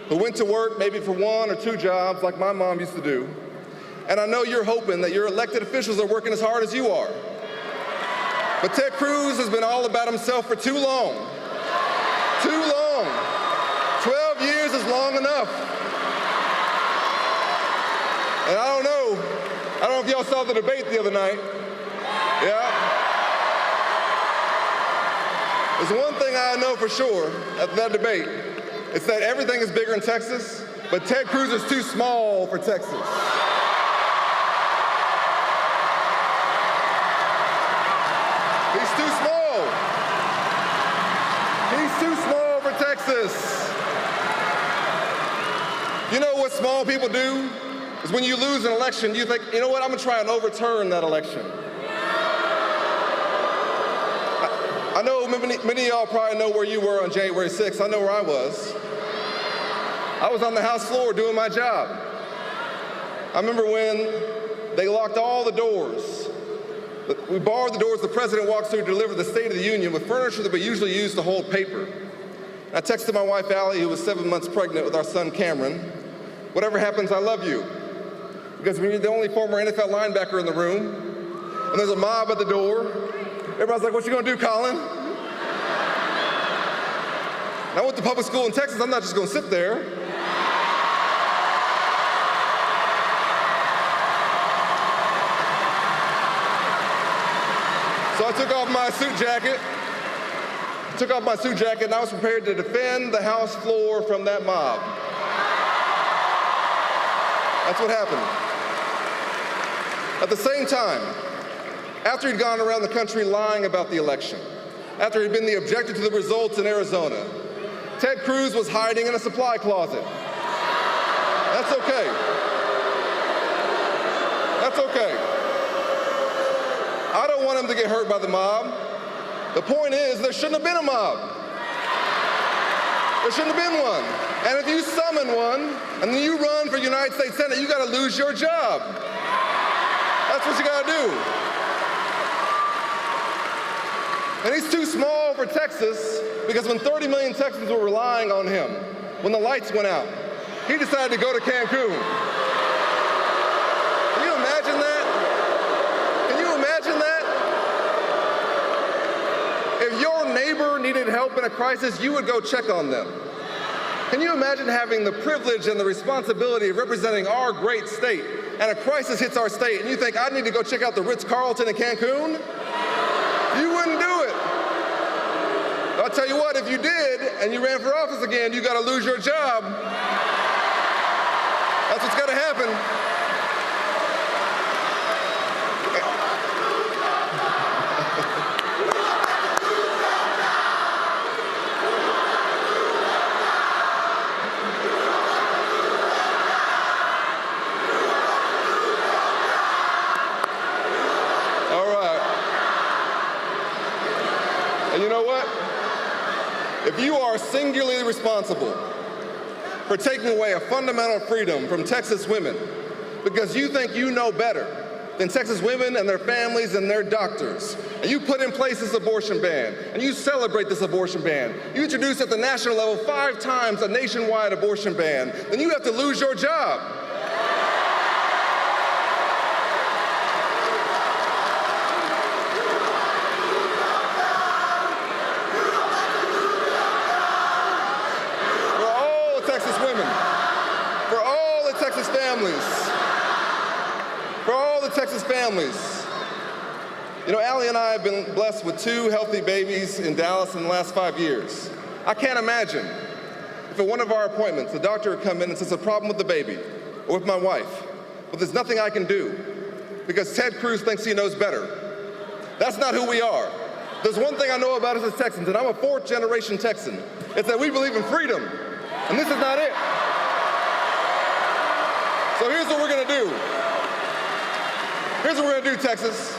who went to work maybe for 1 or 2 jobs like my mom used to do. And I know you're hoping that your elected officials are working as hard as you are. But Ted Cruz has been all about himself for too long. Too long. 12 years is long enough. And I don't know if y'all saw the debate the other night. Yeah. There's one thing I know for sure at that debate. It's that everything is bigger in Texas, but Ted Cruz is too small for Texas. He's too small. He's too small for Texas. You know what small people do? Is when you lose an election, you think, you know what, I'm gonna try and overturn that election. I know many of y'all probably know where you were on January 6th. I know where I was. I was on the House floor doing my job. I remember when they locked all the doors. We borrowed the doors the president walks through to deliver the State of the Union with furniture that we usually use to hold paper. I texted my wife, Allie, who was 7 months pregnant with our son, Cameron, "Whatever happens, I love you." Because when you're the only former NFL linebacker in the room, and there's a mob at the door, everybody's like, "What you gonna do, Colin?" And I went to public school in Texas. I'm not just gonna sit there. So I took off my suit jacket, and I was prepared to defend the House floor from that mob. That's what happened. At the same time, after he'd gone around the country lying about the election, after he'd been the objector to the results in Arizona, Ted Cruz was hiding in a supply closet. That's okay. That's okay. I don't want him to get hurt by the mob. The point is, there shouldn't have been a mob. There shouldn't have been one. And if you summon one, and then you run for United States Senate, you gotta lose your job. That's what you gotta do. And he's too small for Texas, because when 30 million Texans were relying on him, when the lights went out, he decided to go to Cancun. Can you imagine that? Can you imagine that? If your neighbor needed help in a crisis, you would go check on them. Can you imagine having the privilege and the responsibility of representing our great state, and a crisis hits our state, and you think, I need to go check out the Ritz-Carlton in Cancun? You wouldn't do it. I'll tell you what, if you did, and you ran for office again, you gotta lose your job. That's what's gotta happen. And you know what? If you are singularly responsible for taking away a fundamental freedom from Texas women because you think you know better than Texas women and their families and their doctors, and you put in place this abortion ban, and you celebrate this abortion ban, you introduce at the national level 5 times a nationwide abortion ban, then you have to lose your job. Texas families. You know, Allie and I have been blessed with 2 healthy babies in Dallas in the last 5 years. I can't imagine if at one of our appointments, the doctor would come in and says, a problem with the baby, or with my wife, but there's nothing I can do because Ted Cruz thinks he knows better. That's not who we are. There's one thing I know about us as Texans, and I'm a 4th generation Texan. It's that we believe in freedom, and this is not it. So here's what we're gonna do. Here's what we're gonna do, Texas.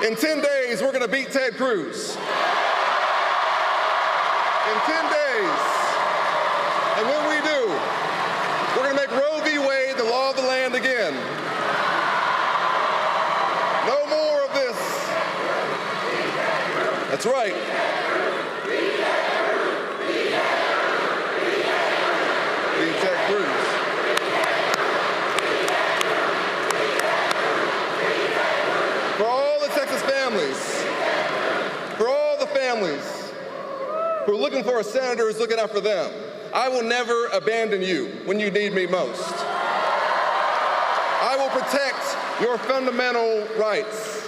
In 10 days, we're gonna beat Ted Cruz. In 10 days. And when we do, we're gonna make Roe v. Wade the law of the land again. No more of this. That's right. Beat Ted Cruz. For all the families who are looking for a senator who's looking out for them, I will never abandon you when you need me most. I will protect your fundamental rights.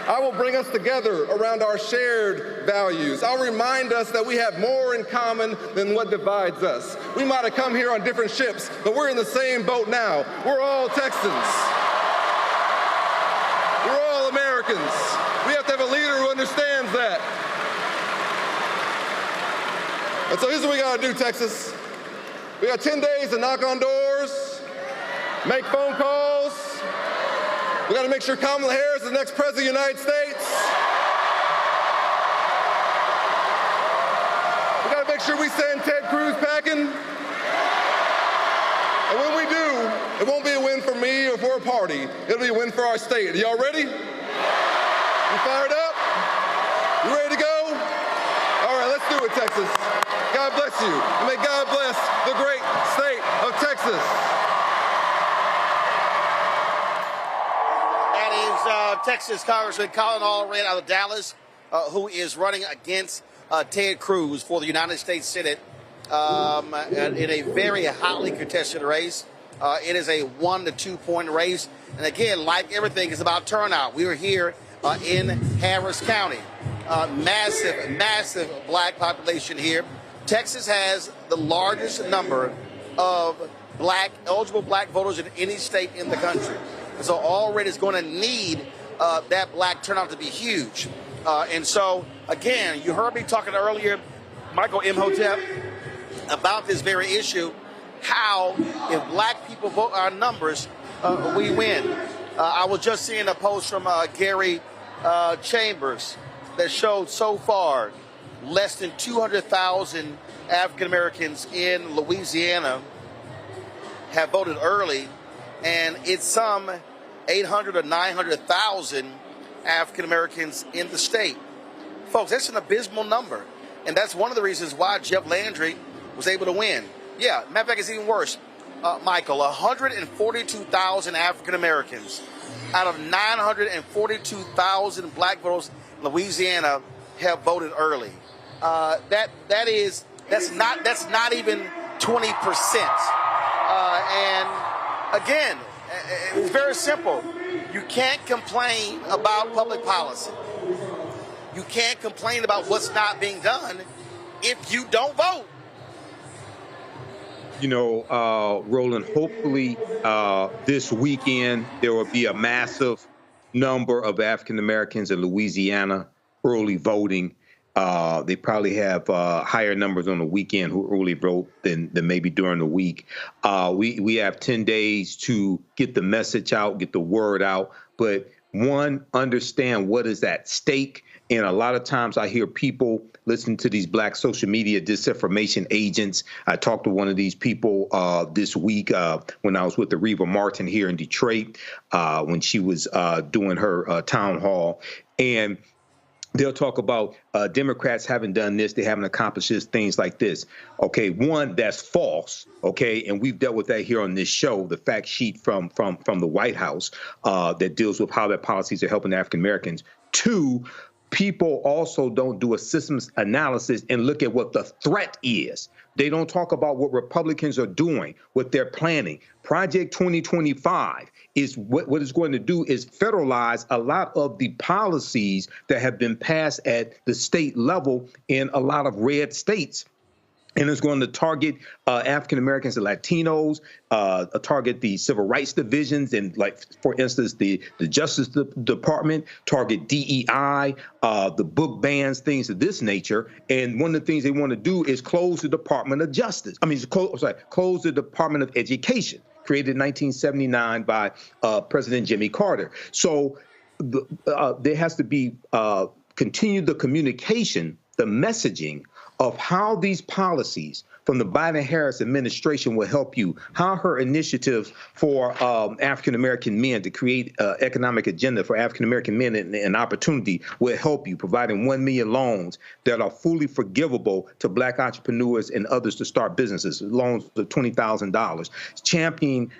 I will bring us together around our shared values. I'll remind us that we have more in common than what divides us. We might have come here on different ships, but we're in the same boat now. We're all Texans. We're all Americans. We have to have a leader who understands that. And so here's what we gotta do, Texas. We got 10 days to knock on doors, make phone calls. We gotta make sure Kamala Harris is the next president of the United States. We gotta make sure we send Ted Cruz packing. And when we do, It won't be a win for me or for a party. It'll be a win for our state. Are y'all ready? You fired up? You ready to go? All right, let's do it, Texas. God bless you. And may God bless the great state of Texas. That is Texas Congressman Colin Allred out of Dallas, who is running against Ted Cruz for the United States Senate in a very hotly contested race. It is a 1 to 2 point race. And again, like everything, it's about turnout. We are here in Harris County. Massive black population here. Texas has the largest number of eligible black voters in any state in the country. So Allred is going to need that black turnout to be huge. And so, again, you heard me talking earlier, Michael Imhotep, about this very issue, how if black people vote our numbers, we win. I was just seeing a post from Gary Chambers that showed so far less than 200,000 African Americans in Louisiana have voted early, and it's some 800 or 900,000 African Americans in the state. Folks, that's an abysmal number, and that's one of the reasons why Jeff Landry was able to win. Yeah, matter of fact, it's even worse. Michael, 142,000 African Americans out of 942,000 black voters in Louisiana have voted early. That's not even 20%. And again, it's very simple. You can't complain about public policy. You can't complain about what's not being done if you don't vote. You know, Roland, hopefully this weekend there will be a massive number of African Americans in Louisiana early voting. They probably have higher numbers on the weekend who early vote than maybe during the week. We have 10 days to get the message out, get the word out. But one, understand what is at stake. And a lot of times I hear people listen to these black social media disinformation agents. I talked to one of these people this week when I was with Reva Martin here in Detroit when she was doing her town hall. And they'll talk about Democrats haven't done this, they haven't accomplished this, things like this. Okay, one, that's false. Okay, and we've dealt with that here on this show, the fact sheet from the White House that deals with how their policies are helping African Americans. Two, people also don't do a systems analysis and look at what the threat is. They don't talk about what Republicans are doing, what they're planning. Project 2025 is what it's going to do is federalize a lot of the policies that have been passed at the state level in a lot of red states. And it's going to target African Americans and Latinos, target the civil rights divisions, and, like, for instance, the Justice Department, target DEI, the book bans, things of this nature. And one of the things they want to do is close the Department of Justice. Close the Department of Education, created in 1979 by President Jimmy Carter. So there has to be continue the communication, the messaging of how these policies from the Biden-Harris administration will help you, how her initiatives for African-American men to create economic agenda for African-American men and opportunity will help you, providing 1 million loans that are fully forgivable to black entrepreneurs and others to start businesses, loans of $20,000, championing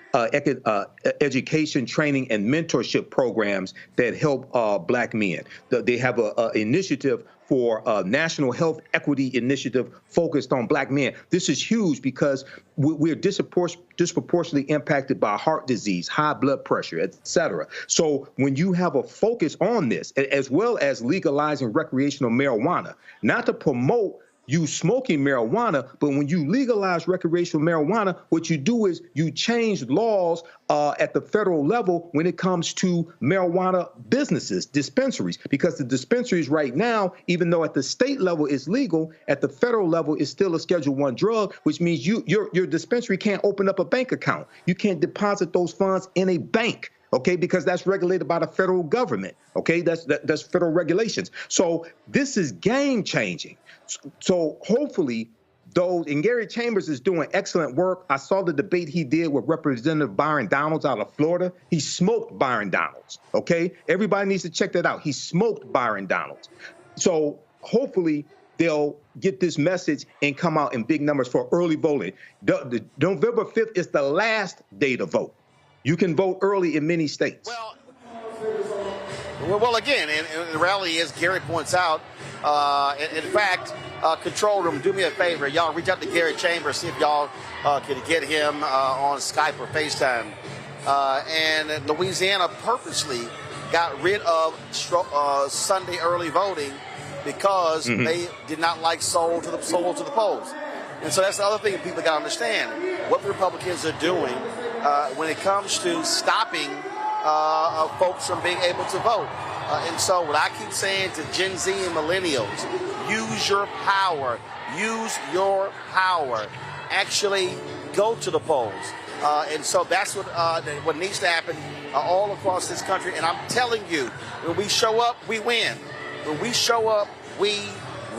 education, training, and mentorship programs that help black men. They have an initiative for a national health equity initiative focused on black men. This is huge because we're disproportionately impacted by heart disease, high blood pressure, et cetera. So when you have a focus on this, as well as legalizing recreational marijuana, not to promote you smoking marijuana, but when you legalize recreational marijuana, what you do is you change laws at the federal level when it comes to marijuana businesses, dispensaries, because the dispensaries right now, even though at the state level it's legal, at the federal level it's still a Schedule I drug, which means your dispensary can't open up a bank account. You can't deposit those funds in a bank. Okay, because that's regulated by the federal government. Okay, that's federal regulations. So this is game changing. So hopefully those, and Gary Chambers is doing excellent work. I saw the debate he did with Representative Byron Donalds out of Florida. He smoked Byron Donalds, okay? Everybody needs to check that out. He smoked Byron Donalds. So hopefully they'll get this message and come out in big numbers for early voting. The November 5th is the last day to vote. You can vote early in many states. Well, again, and the reality is, Gary points out, in fact, control room, do me a favor. Y'all reach out to Gary Chambers, see if y'all can get him on Skype or FaceTime. And Louisiana purposely got rid of Sunday early voting because they did not like soul to the polls. And so that's the other thing people got to understand. What the Republicans are doing when it comes to stopping folks from being able to vote. And so what I keep saying to Gen Z and millennials, use your power. Use your power. Actually go to the polls. And so that's what needs to happen all across this country. And I'm telling you, when we show up, we win. When we show up, we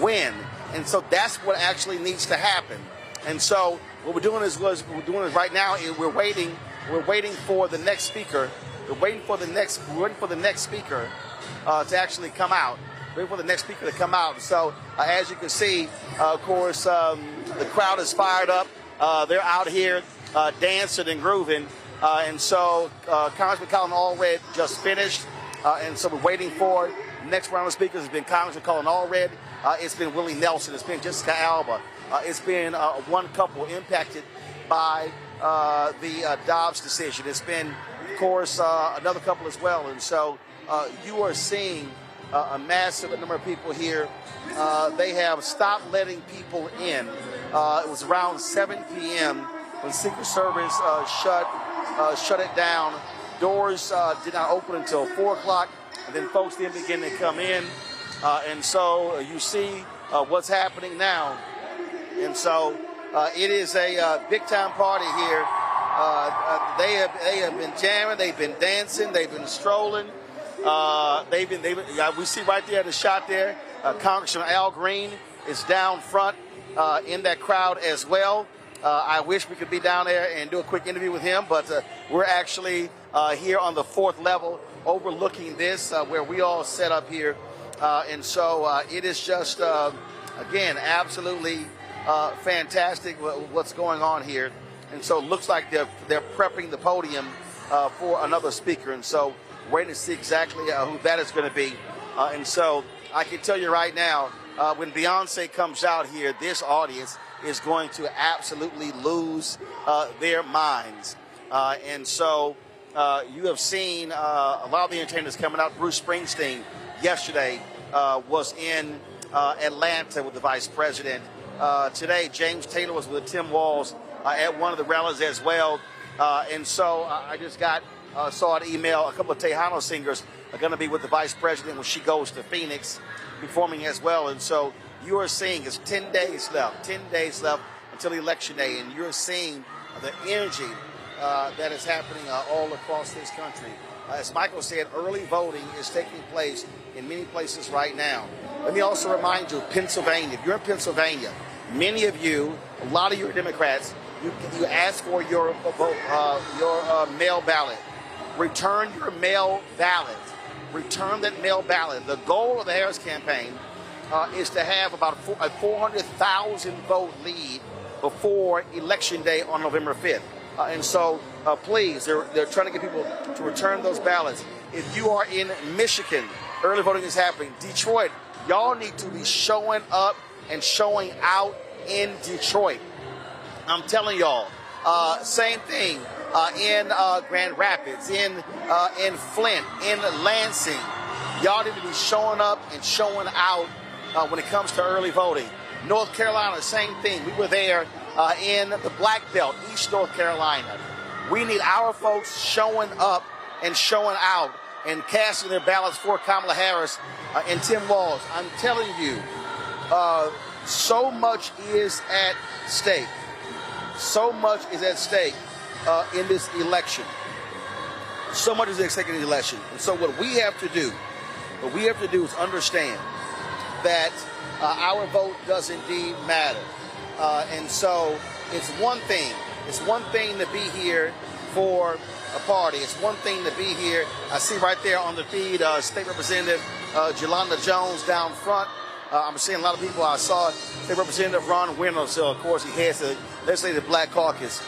win. And so that's what actually needs to happen. And so what we're doing is right now we're waiting for the next speaker. We're waiting for the next speaker to actually come out. Waiting for the next speaker to come out. So as you can see, of course, the crowd is fired up. They're out here dancing and grooving. And so Congressman Colin Allred just finished. And so we're waiting for the next round of speakers. It's been Congressman Colin Allred. It's been Willie Nelson. It's been Jessica Alba. It's been one couple impacted by the Dobbs decision. It's been, of course, another couple as well. And so you are seeing a massive number of people here. They have stopped letting people in. It was around 7 p.m. when Secret Service shut it down. Doors did not open until 4 o'clock, and then folks then begin to come in. And so you see what's happening now. And so it is a big-time party here. They have been jamming, they've been dancing, they've been strolling. We see right there the shot there. Congressman Al Green is down front in that crowd as well. I wish we could be down there and do a quick interview with him, but we're actually here on the 4th level overlooking this where we all set up here. And so it is just, again, absolutely fantastic what's going on here. And so it looks like they're prepping the podium for another speaker. And so waiting to see exactly who that is going to be. And so I can tell you right now, when Beyonce comes out here, this audience is going to absolutely lose their minds. And so you have seen a lot of the entertainers coming out. Bruce Springsteen yesterday was in Atlanta with the Vice President. Today, James Taylor was with Tim Walz at one of the rallies as well. And so I just saw an email. A couple of Tejano singers are going to be with the Vice President when she goes to Phoenix, performing as well. And so you are seeing it's 10 days left until Election Day, and you're seeing the energy that is happening all across this country. As Michael said, early voting is taking place in many places right now. Let me also remind you, Pennsylvania. If you're in Pennsylvania, many of you, a lot of you are Democrats, you ask for your mail ballot. Return your mail ballot. Return that mail ballot. The goal of the Harris campaign is to have about a 400,000 vote lead before Election Day on November 5th. And so, please, they're trying to get people to return those ballots. If you are in Michigan, early voting is happening. Detroit, y'all need to be showing up and showing out in Detroit. I'm telling y'all, same thing in Grand Rapids, in Flint, in Lansing. Y'all need to be showing up and showing out when it comes to early voting. North Carolina, same thing. We were there in the Black Belt, East North Carolina. We need our folks showing up and showing out and casting their ballots for Kamala Harris and Tim Walz. I'm telling you, so much is at stake. So much is at stake in this election. So much is at stake in the election. And so what we have to do is understand that our vote does indeed matter. And so it's one thing. It's one thing to be here for a party. It's one thing to be here. I see right there on the feed, State Representative Jelanda Jones down front. I'm seeing a lot of people. I saw State Representative Ron Winter, so of course he heads the Legislative Black Caucus.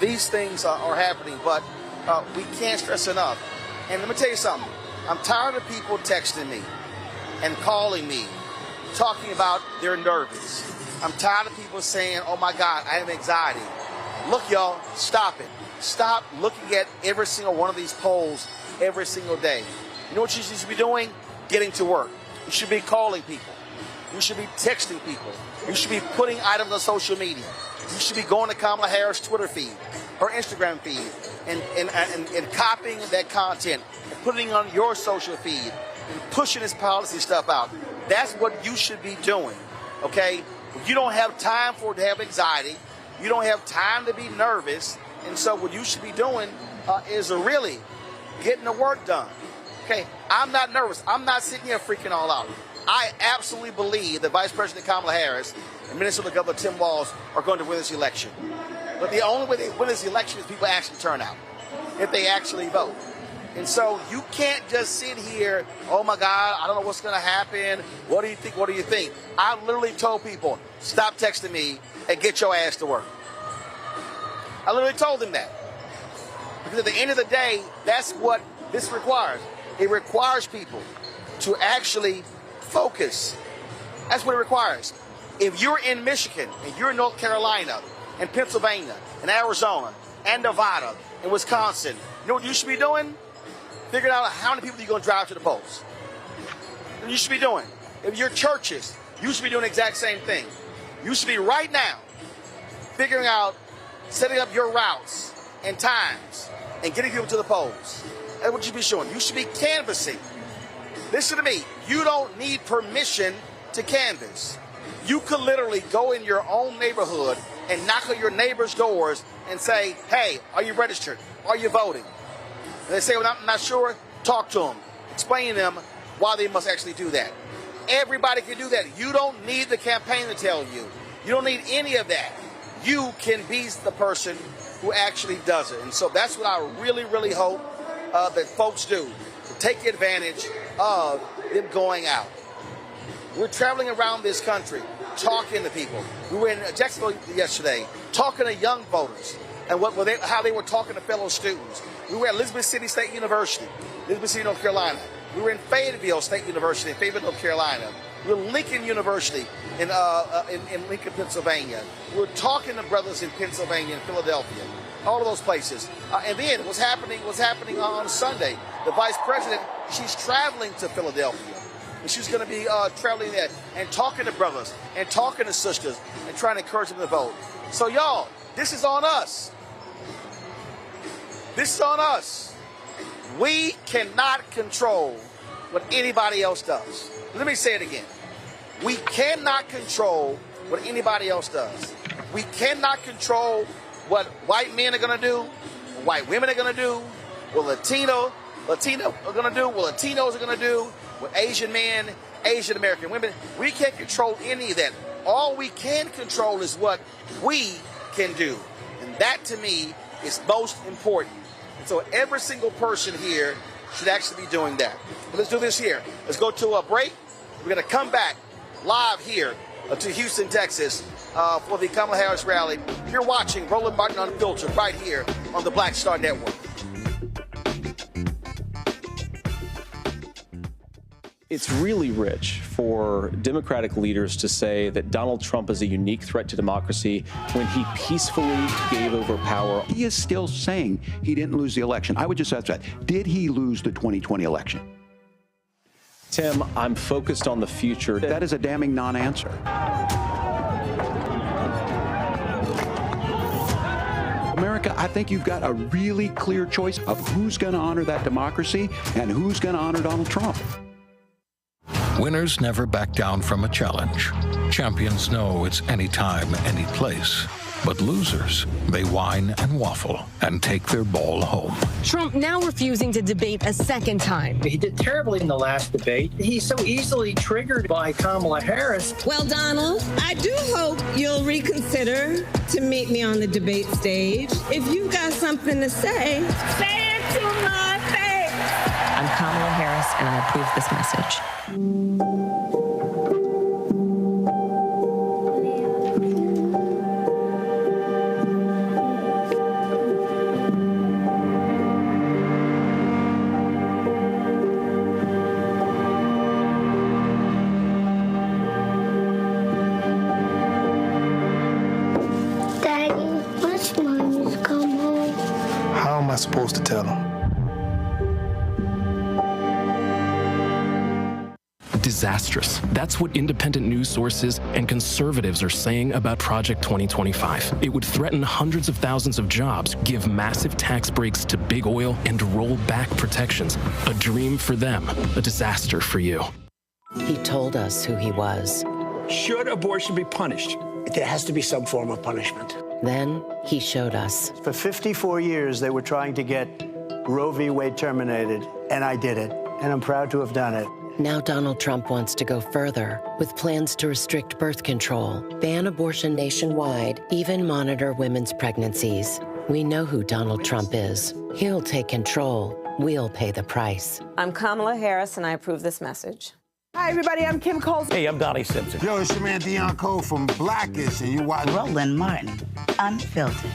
These things are happening, but we can't stress enough. And let me tell you something. I'm tired of people texting me and calling me, talking about they're nervous. I'm tired of people saying, oh my God, I have anxiety. Look, y'all, stop it. Stop looking at every single one of these polls every single day. You know what you should be doing? Getting to work. You should be calling people. You should be texting people. You should be putting items on social media. You should be going to Kamala Harris' Twitter feed, her Instagram feed, and copying that content and putting it on your social feed and pushing this policy stuff out. That's what you should be doing, okay? You don't have time for it to have anxiety. You don't have time to be nervous. And so what you should be doing is really getting the work done. Okay, I'm not nervous. I'm not sitting here freaking all out. I absolutely believe that Vice President Kamala Harris and Minnesota Governor Tim Walz are going to win this election. But the only way they win this election is people actually turn out, if they actually vote. And so you can't just sit here, oh my God, I don't know what's going to happen. What do you think? What do you think? I literally told people, stop texting me and get your ass to work. I literally told them that. Because at the end of the day, that's what this requires. It requires people to actually focus. That's what it requires. If you're in Michigan, and you're in North Carolina, and Pennsylvania, and Arizona, and Nevada, and Wisconsin, you know what you should be doing? Figuring out how many people you're going to drive to the polls. You should be doing. If you're churches, you should be doing the exact same thing. You should be right now figuring out, setting up your routes and times and getting people to the polls. That's what you should be showing. You should be canvassing. Listen to me. You don't need permission to canvass. You could literally go in your own neighborhood and knock on your neighbor's doors and say, hey, are you registered? Are you voting? And they say, well, I'm not sure. Talk to them. Explain to them why they must actually do that. Everybody can do that. You don't need the campaign to tell you. You don't need any of that. You can be the person who actually does it. And so that's what I really, really hope that folks do, to take advantage of them going out. We're traveling around this country, talking to people. We were in Jacksonville yesterday, talking to young voters and how they were talking to fellow students. We were at Elizabeth City State University, Elizabeth City, North Carolina. We were in Fayetteville State University in Fayetteville, North Carolina. We were at Lincoln University in Lincoln, Pennsylvania. We were talking to brothers in Pennsylvania and Philadelphia, all of those places. And then what's happening on Sunday? The Vice President, she's traveling to Philadelphia. And she's going to be traveling there and talking to brothers and talking to sisters and trying to encourage them to vote. So y'all, this is on us. This is on us. We cannot control what anybody else does. Let me say it again. We cannot control what anybody else does. We cannot control what white men are going to do, what white women are going to do, what Latino are going to do, what Latinos are going to do, what Asian men, Asian American women. We can't control any of that. All we can control is what we can do. And that, to me, is most important. And so every single person here should actually be doing that. But let's do this here. Let's go to a break. We're going to come back live here to Houston, Texas for the Kamala Harris Rally. You're watching Roland Martin Unfiltered right here on the Black Star Network. It's really rich for Democratic leaders to say that Donald Trump is a unique threat to democracy when he peacefully gave over power. He is still saying he didn't lose the election. I would just ask that. Did he lose the 2020 election? Tim, I'm focused on the future. That is a damning non-answer. America, I think you've got a really clear choice of who's going to honor that democracy and who's going to honor Donald Trump. Winners never back down from a challenge. Champions know it's anytime, any place. But losers, they whine and waffle and take their ball home. Trump now refusing to debate a second time. He did terribly in the last debate. He's so easily triggered by Kamala Harris. Well, Donald, I do hope you'll reconsider to meet me on the debate stage. If you've got something to say it to my face. I'm Kamala Harris, and I approve this message. How am I supposed to tell him? Disastrous. That's what independent news sources and conservatives are saying about Project 2025. It would threaten hundreds of thousands of jobs, give massive tax breaks to big oil, and roll back protections. A dream for them, a disaster for you. He told us who he was. Should abortion be punished? There has to be some form of punishment. Then he showed us. For 54 years, they were trying to get Roe v. Wade terminated, and I did it, and I'm proud to have done it. Now Donald Trump wants to go further with plans to restrict birth control, ban abortion nationwide, even monitor women's pregnancies. We know who Donald Trump is. He'll take control. We'll pay the price. I'm Kamala Harris, and I approve this message. Hi, everybody. I'm Kim Coles. Hey, I'm Donnie Simpson. Yo, it's your man Deion Cole from Blackish, and you watch Roland Martin, Unfiltered.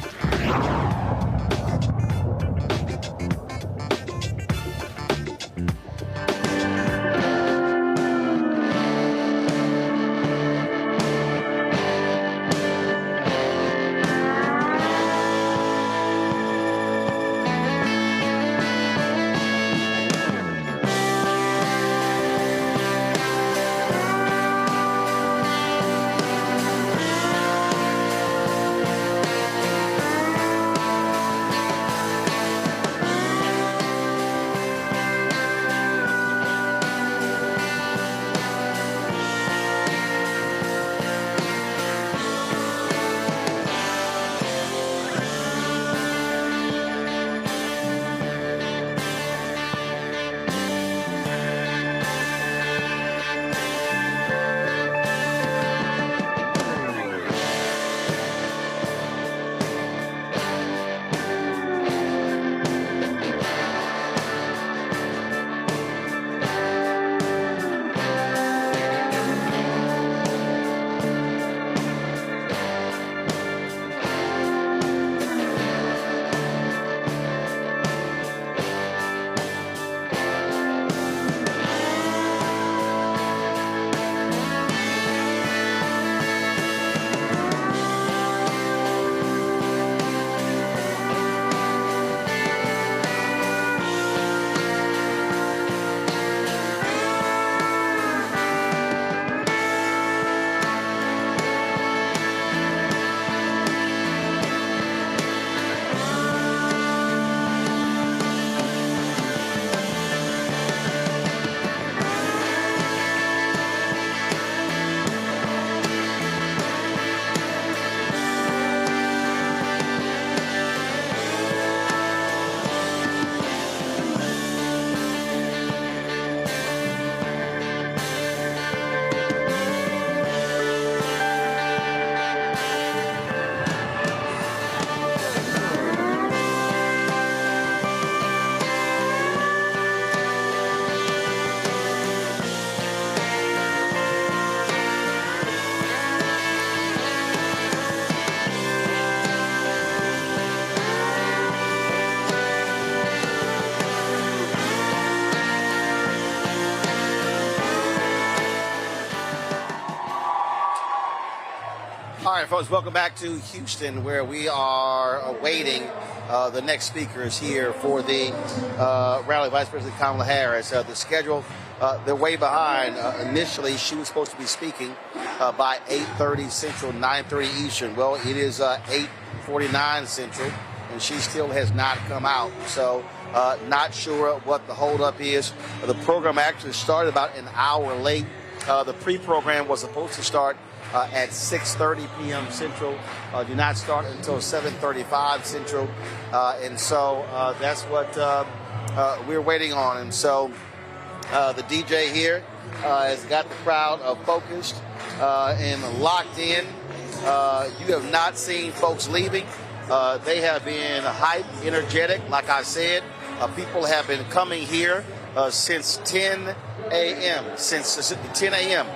All right, folks, welcome back to Houston, where we are awaiting the next speakers here for the rally, Vice President Kamala Harris. The schedule, they're way behind. Initially, she was supposed to be speaking by 8:30 Central, 9:30 Eastern. Well, it is 8:49 Central, and she still has not come out. So not sure what the holdup is. The program actually started about an hour late. The pre-program was supposed to start at 6:30 p.m. Central. Do not start until 7:35 Central. And so that's what we're waiting on. And so the DJ here has got the crowd focused and locked in. You have not seen folks leaving. They have been hype, energetic. Like I said, people have been coming here since 10 a.m. Since 10 a.m.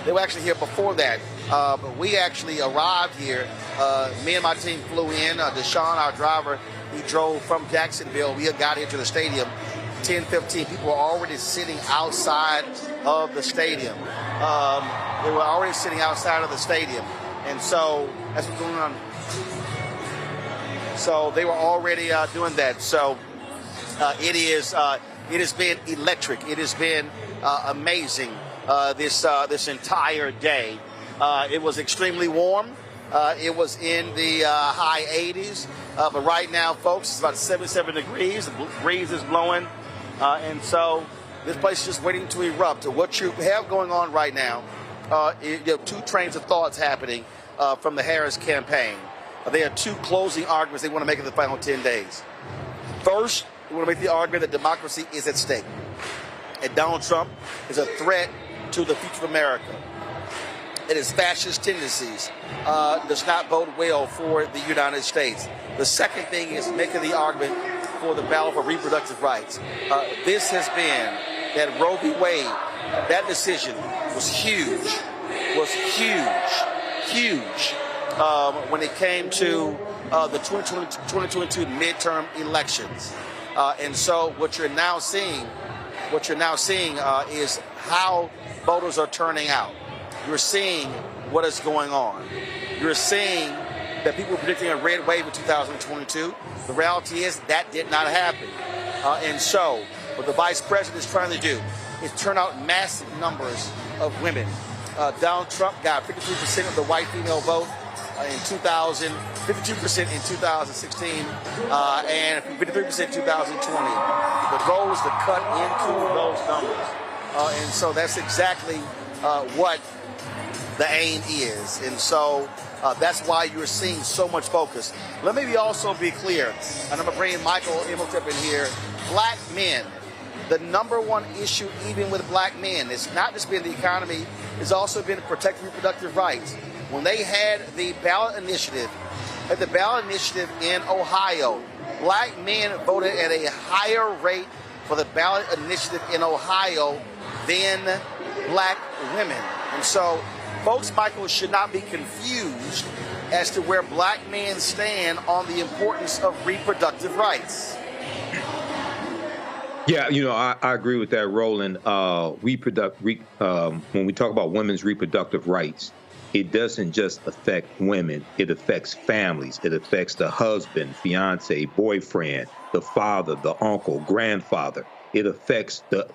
They were actually here before that. But we actually arrived here. Me and my team flew in. Deshaun, our driver, he drove from Jacksonville. We got here to the stadium 10:15. People were already sitting outside of the stadium. They were already sitting outside of the stadium. And so that's what's going on. So they were already doing that. So it has been electric. It has been amazing this entire day. It was extremely warm. It was in the high 80s. But right now, folks, it's about 77 degrees. The breeze is blowing. And so this place is just waiting to erupt. What you have going on right now, you have two trains of thoughts happening from the Harris campaign. There are two closing arguments they want to make in the final 10 days. First, they want to make the argument that democracy is at stake. And Donald Trump is a threat to the future of America. It is fascist tendencies, does not bode well for the United States. The second thing is making the argument for the battle for reproductive rights. This has been that Roe v. Wade, that decision was huge when it came to the 2022 midterm elections. And so what you're now seeing is how voters are turning out. You're seeing what is going on. You're seeing that people were predicting a red wave in 2022. The reality is that did not happen. And so what the vice president is trying to do is turn out massive numbers of women. Donald Trump got 53% of the white female vote in 2000, 52% in 2016, and 53% in 2020. The goal is to cut into those numbers. And so that's exactly what the aim is. And so that's why you're seeing so much focus. Let me also be clear, and I'm going to bring Michael Imhotep in here. Black men, the number one issue even with black men, it's not just been the economy, it's also been protecting reproductive rights. When they had the ballot initiative, in Ohio, black men voted at a higher rate for the ballot initiative in Ohio than black women. And so folks, Michael, should not be confused as to where black men stand on the importance of reproductive rights. Yeah, I agree with that, Roland. When we talk about women's reproductive rights, it doesn't just affect women. It affects families. It affects the husband, fiance, boyfriend, the father, the uncle, grandfather. It affects the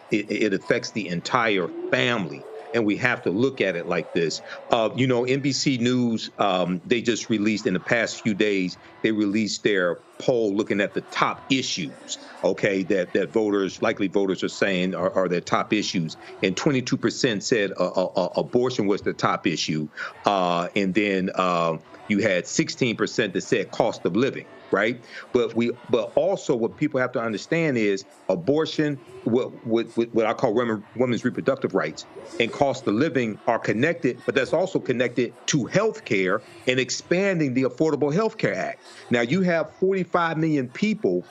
entire family. And we have to look at it like this. NBC News, they just released in the past few days, they released their poll looking at the top issues, okay, that likely voters are saying are their top issues. And 22% said abortion was the top issue. And then you had 16% that said cost of living. Right. But also what people have to understand is abortion, what I call women's reproductive rights and cost of living are connected. But that's also connected to health care and expanding the Affordable Health Care Act. Now, you have 45 million people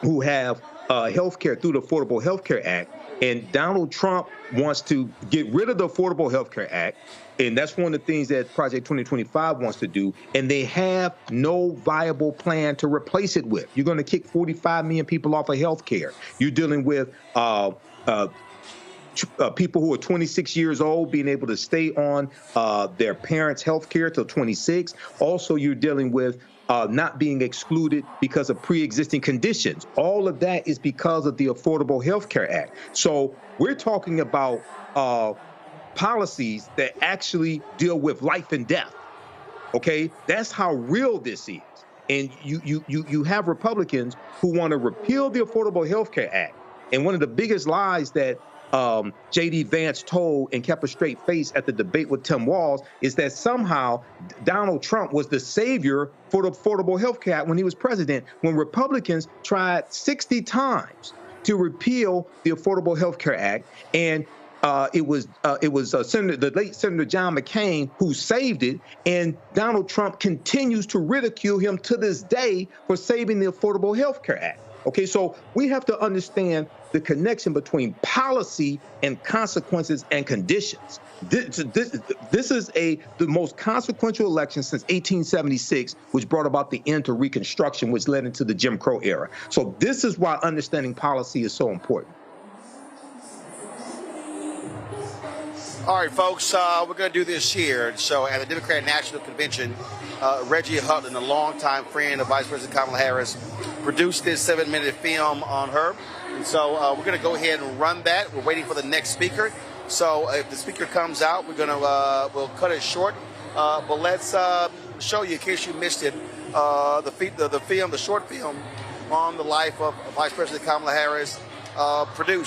who have health care through the Affordable Health Care Act. And Donald Trump wants to get rid of the Affordable Health Care Act. And that's one of the things that Project 2025 wants to do. And they have no viable plan to replace it with. You're going to kick 45 million people off of health care. You're dealing with people who are 26 years old being able to stay on their parents' health care till 26. Also, you're dealing with not being excluded because of pre-existing conditions. All of that is because of the Affordable Health Care Act. So we're talking about policies that actually deal with life and death. Okay, that's how real this is. And you have Republicans who want to repeal the Affordable Health Care Act. And one of the biggest lies that J.D. Vance told and kept a straight face at the debate with Tim Walz is that somehow Donald Trump was the savior for the Affordable Health Care Act when he was president, when Republicans tried 60 times to repeal the Affordable Health Care Act, and it was the late Senator John McCain who saved it, and Donald Trump continues to ridicule him to this day for saving the Affordable Health Care Act. Okay, so we have to understand the connection between policy and consequences and conditions. This is the most consequential election since 1876, which brought about the end to Reconstruction, which led into the Jim Crow era. So this is why understanding policy is so important. All right, folks, we're going to do this here. So at the Democratic National Convention, Reggie Hutton, a longtime friend of Vice President Kamala Harris, produced this 7-minute film on her. And so we're going to go ahead and run that. We're waiting for the next speaker. So if the speaker comes out, we'll cut it short. But let's show you, in case you missed it, the short film on the life of Vice President Kamala Harris,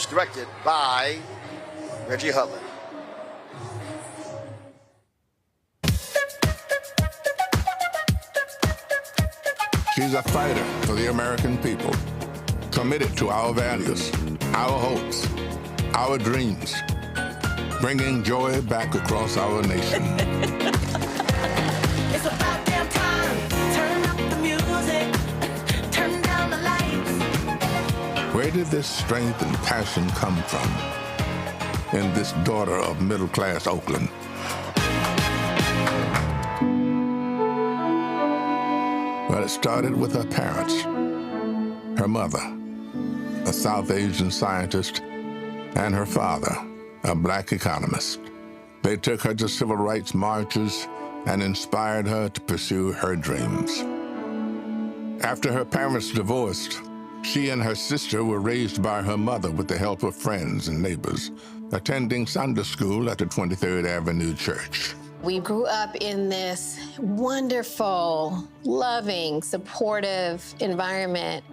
directed by Reggie Hutton. She's a fighter for the American people, committed to our values, our hopes, our dreams, bringing joy back across our nation. It's about damn time. Turn up the music. Turn down the lights. Where did this strength and passion come from in this daughter of middle-class Oakland? Well, it started with her parents, her mother, a South Asian scientist, and her father, a black economist. They took her to civil rights marches and inspired her to pursue her dreams. After her parents divorced, she and her sister were raised by her mother with the help of friends and neighbors, attending Sunday school at the 23rd Avenue Church. We grew up in this wonderful, loving, supportive environment.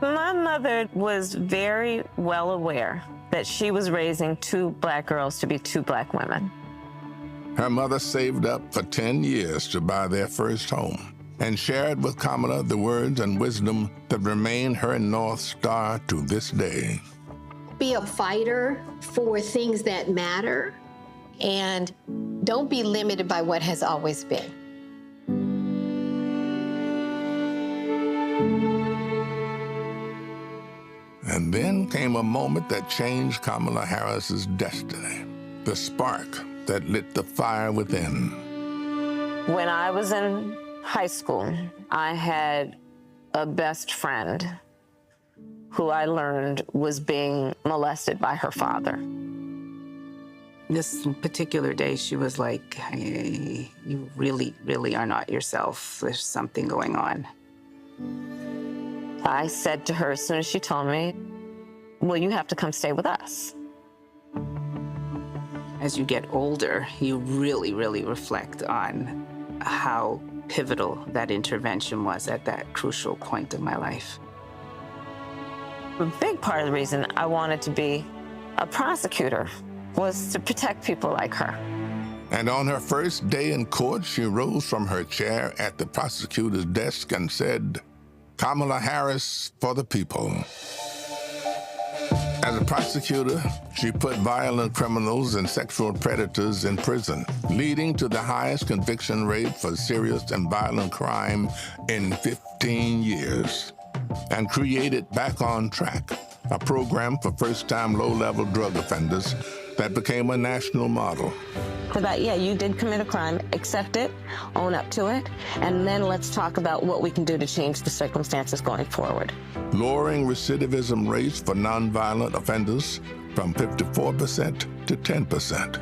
My mother was very well aware that she was raising 2 black girls to be 2 black women. Her mother saved up for 10 years to buy their first home and shared with Kamala the words and wisdom that remain her North Star to this day. Be a fighter for things that matter, and don't be limited by what has always been. And then came a moment that changed Kamala Harris's destiny, the spark that lit the fire within. When I was in high school, I had a best friend who I learned was being molested by her father. This particular day, she was like, hey, you really, really are not yourself. There's something going on. I said to her as soon as she told me, well, you have to come stay with us. As you get older, you really, really reflect on how pivotal that intervention was at that crucial point of my life. A big part of the reason I wanted to be a prosecutor was to protect people like her. And on her first day in court, she rose from her chair at the prosecutor's desk and said, Kamala Harris for the people. As a prosecutor, she put violent criminals and sexual predators in prison, leading to the highest conviction rate for serious and violent crime in 15 years, and created Back on Track, a program for first-time low-level drug offenders that became a national model. So that, yeah, you did commit a crime, accept it, own up to it, and then let's talk about what we can do to change the circumstances going forward. Lowering recidivism rates for nonviolent offenders from 54% to 10%,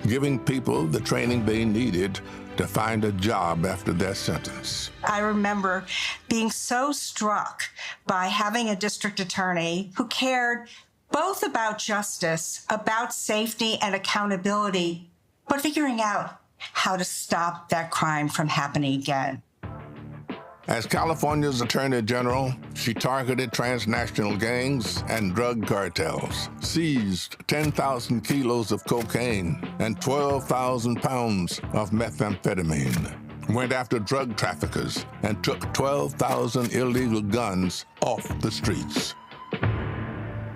giving people the training they needed to find a job after their sentence. I remember being so struck by having a district attorney who cared both about justice, about safety and accountability, but figuring out how to stop that crime from happening again. As California's Attorney General, she targeted transnational gangs and drug cartels, seized 10,000 kilos of cocaine and 12,000 pounds of methamphetamine, went after drug traffickers, and took 12,000 illegal guns off the streets.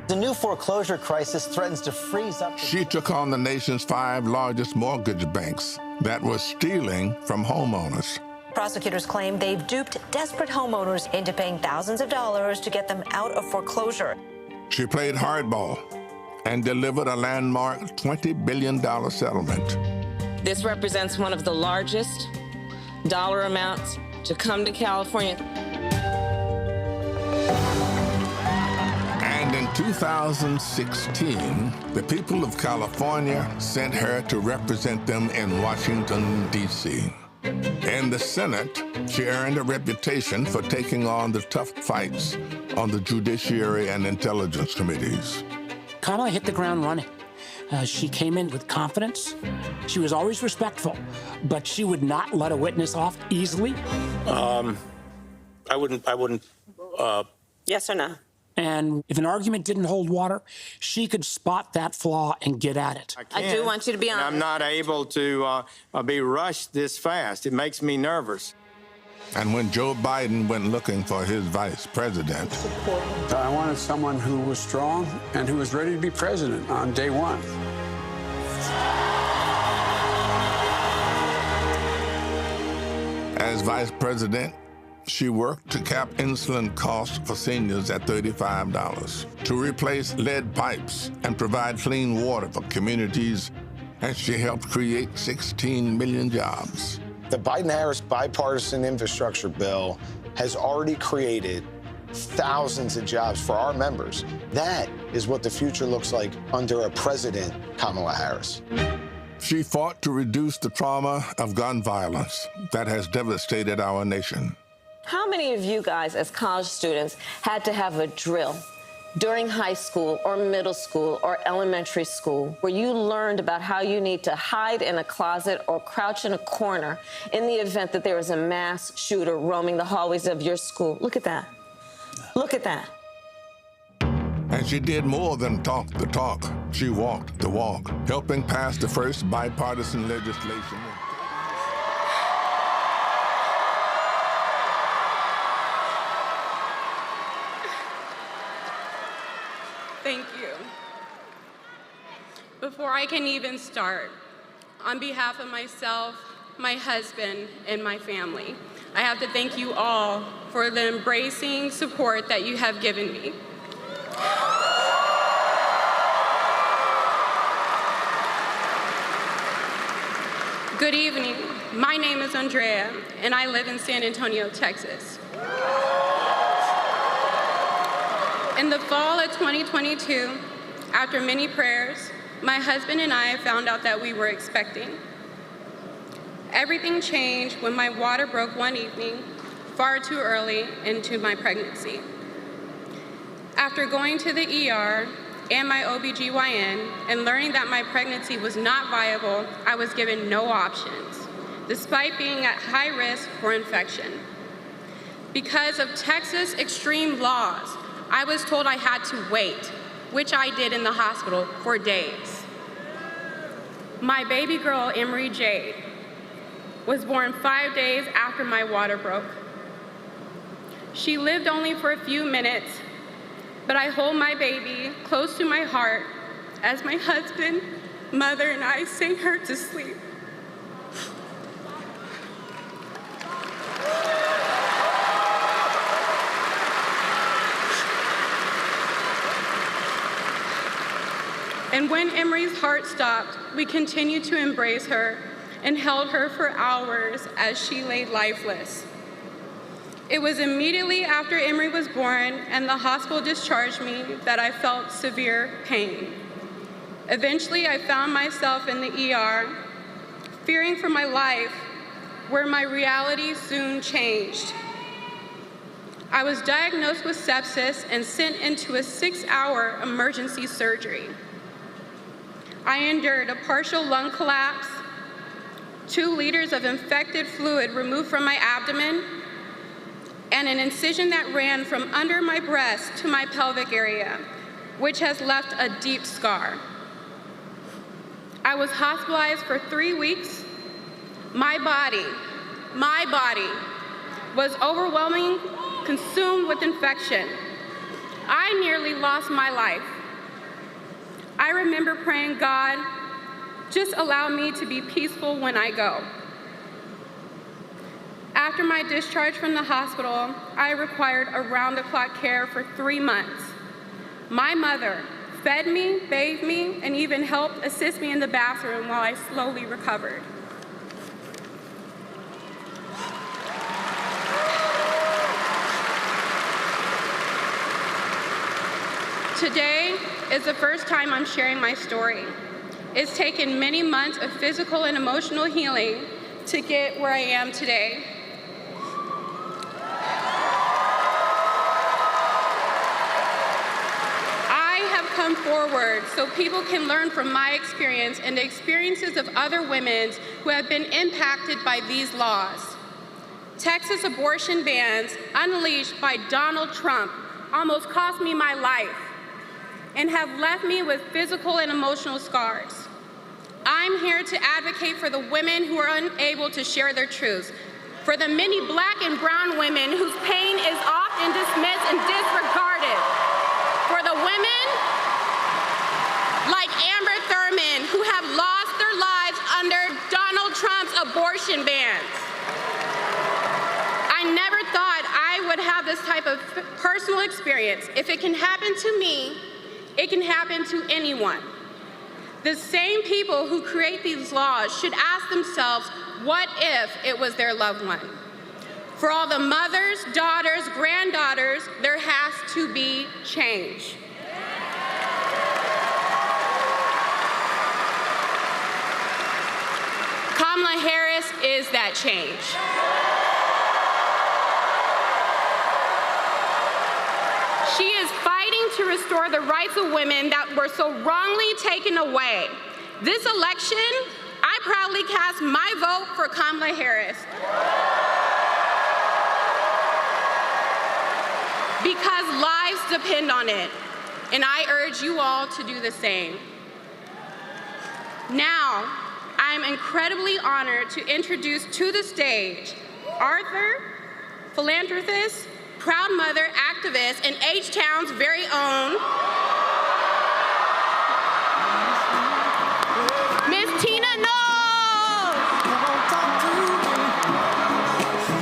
The new foreclosure crisis threatens to freeze up. She took on the nation's 5 largest mortgage banks that were stealing from homeowners. Prosecutors claim they've duped desperate homeowners into paying thousands of dollars to get them out of foreclosure. She played hardball and delivered a landmark $20 billion settlement. This represents one of the largest dollar amounts to come to California. And in 2016, the people of California sent her to represent them in Washington, D.C. In the Senate, she earned a reputation for taking on the tough fights on the Judiciary and Intelligence Committees. Kamala hit the ground running. She came in with confidence. She was always respectful, but she would not let a witness off easily. I wouldn't. Yes or no? And if an argument didn't hold water, she could spot that flaw and get at it. I do want you to be honest. I'm not able to be rushed this fast. It makes me nervous. And when Joe Biden went looking for his vice president, I wanted someone who was strong and who was ready to be president on day one. as vice president, she worked to cap insulin costs for seniors at $35, to replace lead pipes and provide clean water for communities, and she helped create 16 million jobs. The Biden-Harris bipartisan infrastructure bill has already created thousands of jobs for our members. That is what the future looks like under a President Kamala Harris. She fought to reduce the trauma of gun violence that has devastated our nation. How many of you guys, as college students, had to have a drill during high school or middle school or elementary school where you learned about how you need to hide in a closet or crouch in a corner in the event that there is a mass shooter roaming the hallways of your school? Look at that. Look at that. And she did more than talk the talk. She walked the walk, helping pass the first bipartisan legislation. Thank you. Before I can even start, on behalf of myself, my husband, and my family, I have to thank you all for the embracing support that you have given me. Good evening. My name is Andrea, and I live in San Antonio, Texas. In the fall of 2022, after many prayers, my husband and I found out that we were expecting. Everything changed when my water broke one evening, far too early into my pregnancy. After going to the ER and my OBGYN and learning that my pregnancy was not viable, I was given no options, despite being at high risk for infection. Because of Texas extreme laws, I was told I had to wait, which I did in the hospital for days. My baby girl, Emery Jade, was born 5 days after my water broke. She lived only for a few minutes, but I hold my baby close to my heart as my husband, mother, and I sing her to sleep. And when Emery's heart stopped, we continued to embrace her and held her for hours as she lay lifeless. It was immediately after Emery was born and the hospital discharged me that I felt severe pain. Eventually, I found myself in the ER, fearing for my life, where my reality soon changed. I was diagnosed with sepsis and sent into a 6-hour emergency surgery. I endured a partial lung collapse, 2 liters of infected fluid removed from my abdomen, and an incision that ran from under my breast to my pelvic area, which has left a deep scar. I was hospitalized for 3 weeks. My body was overwhelmingly consumed with infection. I nearly lost my life. I remember praying, God, just allow me to be peaceful when I go. After my discharge from the hospital, I required around-the-clock care for 3 months. My mother fed me, bathed me, and even helped assist me in the bathroom while I slowly recovered. Today is the first time I'm sharing my story. It's taken many months of physical and emotional healing to get where I am today. I have come forward so people can learn from my experience and the experiences of other women who have been impacted by these laws. Texas abortion bans unleashed by Donald Trump almost cost me my life and have left me with physical and emotional scars. I'm here to advocate for the women who are unable to share their truths, for the many Black and brown women whose pain is often dismissed and disregarded, for the women like Amber Thurman who have lost their lives under Donald Trump's abortion bans. I never thought I would have this type of personal experience. If it can happen to me, it can happen to anyone. The same people who create these laws should ask themselves, what if it was their loved one? For all the mothers, daughters, granddaughters, there has to be change. Kamala Harris is that change. She is fighting to restore the rights of women that were so wrongly taken away. This election, I proudly cast my vote for Kamala Harris because lives depend on it, and I urge you all to do the same. Now, I'm incredibly honored to introduce to the stage Arthur, philanthropist, proud mother, activist, and H-Town's very own Miss Tina Knowles.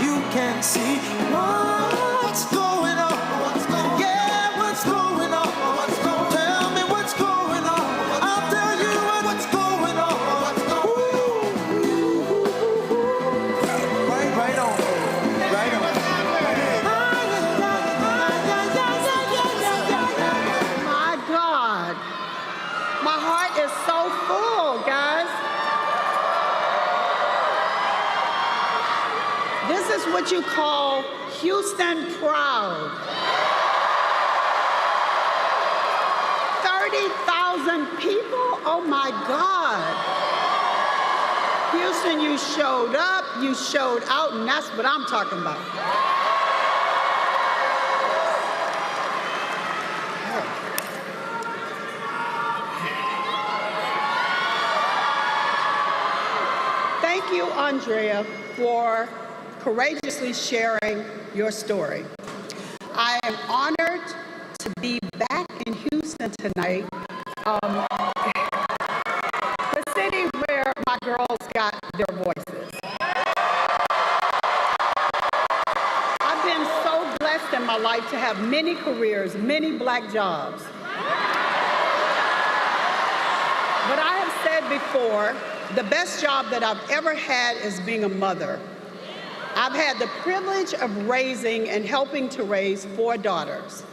You can see what's going on. Yeah, what's going on? Tell me what's going on. I'll tell you what's going on. Right on. Right on. My God. My heart is so full, guys. This is what you call Houston proud. 30,000 people? Oh my God. Houston, you showed up, you showed out, and that's what I'm talking about. Thank you, Andrea, for courageously sharing your story. I am honored to be back in Houston tonight, the city where my girls got their voices. I've been so blessed in my life to have many careers, many Black jobs. But I have said before, the best job that I've ever had is being a mother. I've had the privilege of raising and helping to raise 4 daughters.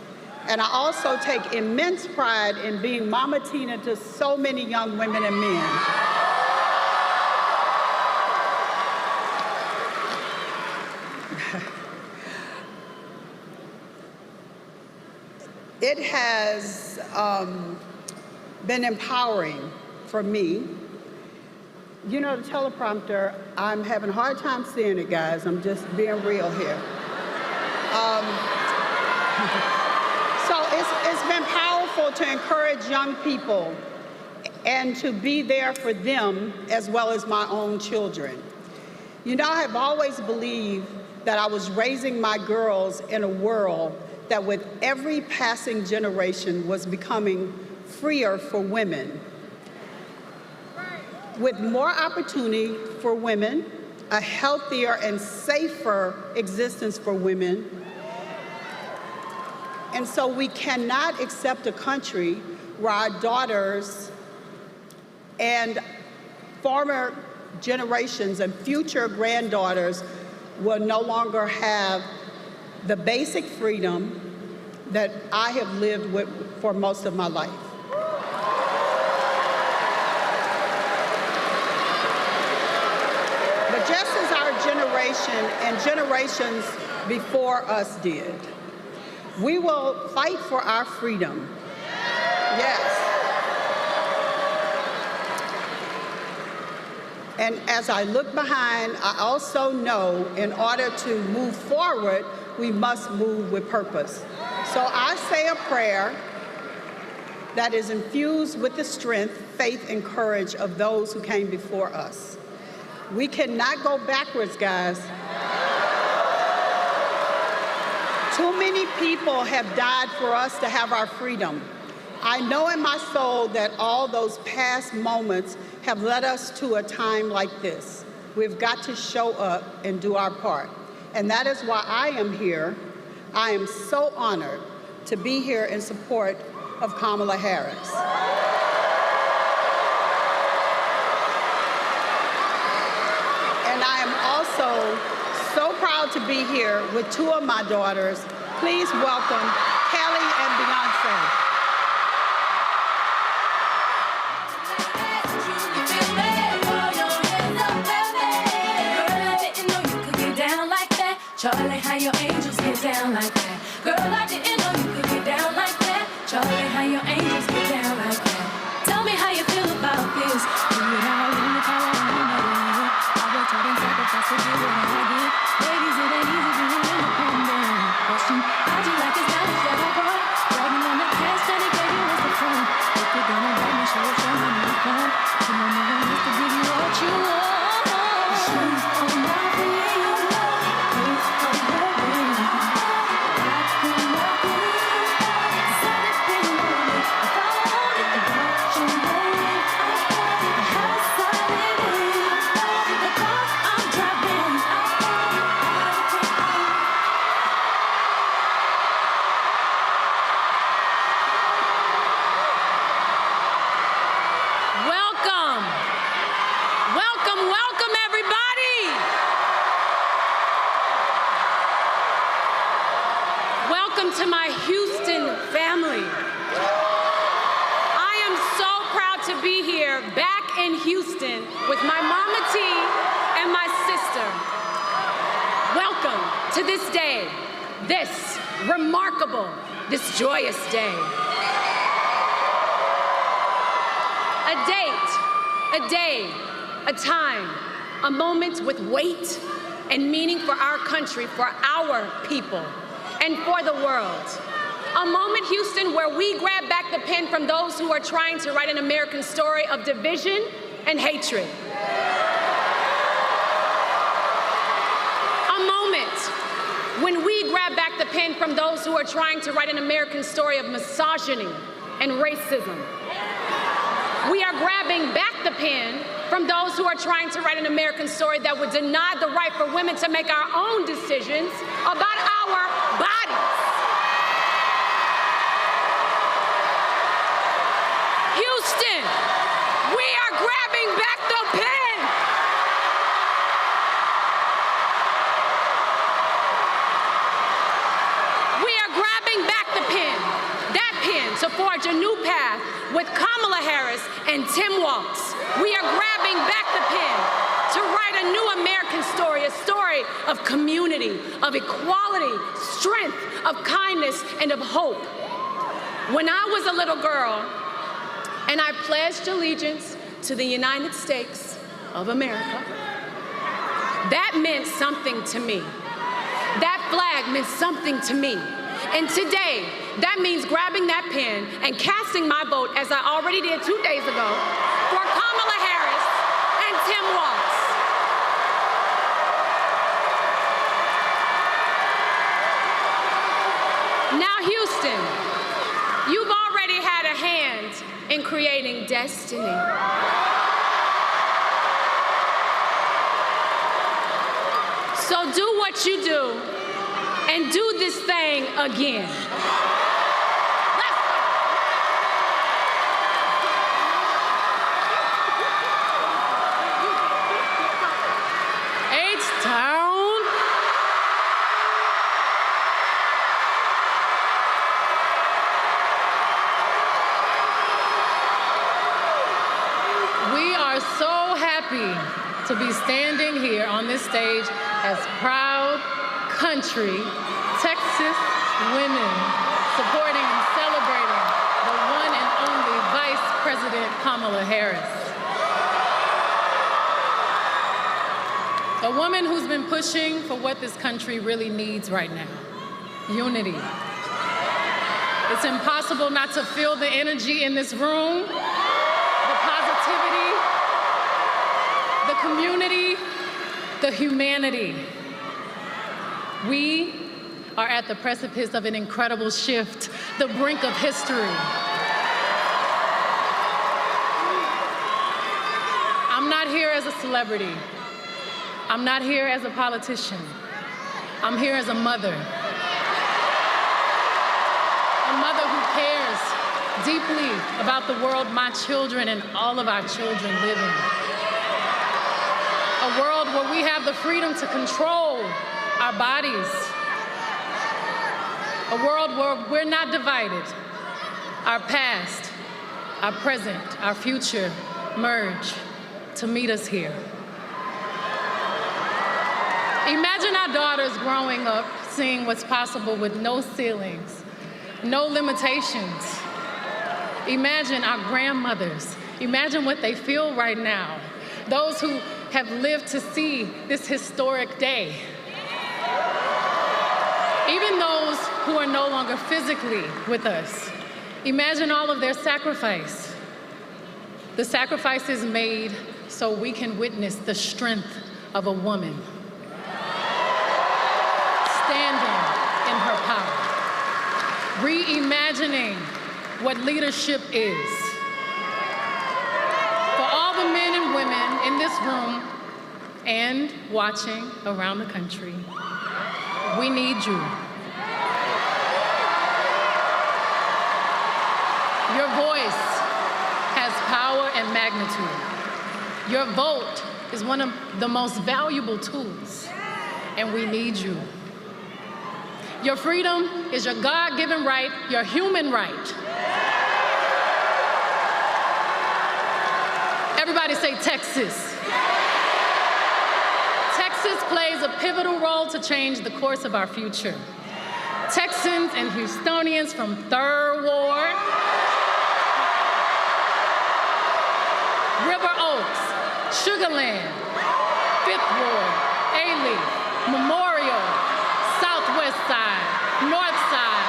And I also take immense pride in being Mama Tina to so many young women and men. It has been empowering for me. You know, the teleprompter, I'm having a hard time seeing it, guys. I'm just being real here. So it's been powerful to encourage young people and to be there for them as well as my own children. You know, I have always believed that I was raising my girls in a world that with every passing generation was becoming freer for women. With more opportunity for women, a healthier and safer existence for women. And so we cannot accept a country where our daughters and former generations and future granddaughters will no longer have the basic freedom that I have lived with for most of my life. But just as our generation and generations before us did, we will fight for our freedom. Yes. And as I look behind, I also know in order to move forward, we must move with purpose. So I say a prayer that is infused with the strength, faith, and courage of those who came before us. We cannot go backwards, guys. Too many people have died for us to have our freedom. I know in my soul that all those past moments have led us to a time like this. We've got to show up and do our part. And that is why I am here. I am so honored to be here in support of Kamala Harris. And I am also so proud to be here with two of my daughters. Please welcome Kelly and Beyonce. Charlie, how your angels get down like that? Girl, I didn't know you could get down like that. Charlie, how your angels get down like that? Tell me how you feel about this. Do it all in the power of another. I worked hard and sacrificed to do what I did. Ladies, it ain't easy being independent. Question, how'd you like this knowledge that I brought? Writing on the cash that it gave you was the fun. If you're gonna let me show it, show me no fun. You know no one has to give you what you want. Shoes on my feet. To my Houston family. I am so proud to be here back in Houston with my mama T and my sister. Welcome to this day, this remarkable, this joyous day. A date, a day, a time, a moment with weight and meaning for our country, for our people, and for the world. A moment, Houston, where we grab back the pen from those who are trying to write an American story of division and hatred. A moment when we grab back the pen from those who are trying to write an American story of misogyny and racism. We are grabbing back the pen from those who are trying to write an American story that would deny the right for women to make our own decisions about our bodies. Houston, we are grabbing back the pen. We are grabbing back the pen, that pen, to forge a new path with Kamala Harris and Tim Walz. We are grabbing back the pen to write a new American story, a story of community, of equality, strength, of kindness, and of hope. When I was a little girl and I pledged allegiance to the United States of America, that meant something to me. that flag meant something to me. And today, that means grabbing that pen and casting my vote, as I already did 2 days ago, for Kamala Harris and Tim Walz. Now, Houston, you've already had a hand in creating destiny. So do what you do and do this thing again. H-Town. We are so happy to be standing here on this stage as proud country Texas women supporting and celebrating the one and only Vice President Kamala Harris. A woman who's been pushing for what this country really needs right now: unity. It's impossible not to feel the energy in this room, the positivity, the community, the humanity. We are at the precipice of an incredible shift, the brink of history. I'm not here as a celebrity. I'm not here as a politician. I'm here as a mother. A mother who cares deeply about the world my children and all of our children live in. A world where we have the freedom to control our bodies. A world where we're not divided. Our past, our present, our future merge to meet us here. Imagine our daughters growing up seeing what's possible with no ceilings, no limitations. Imagine our grandmothers. Imagine what they feel right now. Those who have lived to see this historic day. Even those who are no longer physically with us. Imagine all of their sacrifice. The sacrifices made so we can witness the strength of a woman standing in her power, reimagining what leadership is. For all the men and women in this room and watching around the country, we need you. Your voice has power and magnitude. Your vote is one of the most valuable tools, and we need you. Your freedom is your God-given right, your human right. Everybody say Texas. Texas plays a pivotal role to change the course of our future. Texans and Houstonians from 3rd Ward, River Oaks, Sugarland, 5th Ward, Ailey, Memorial, Southwest Side, North Side,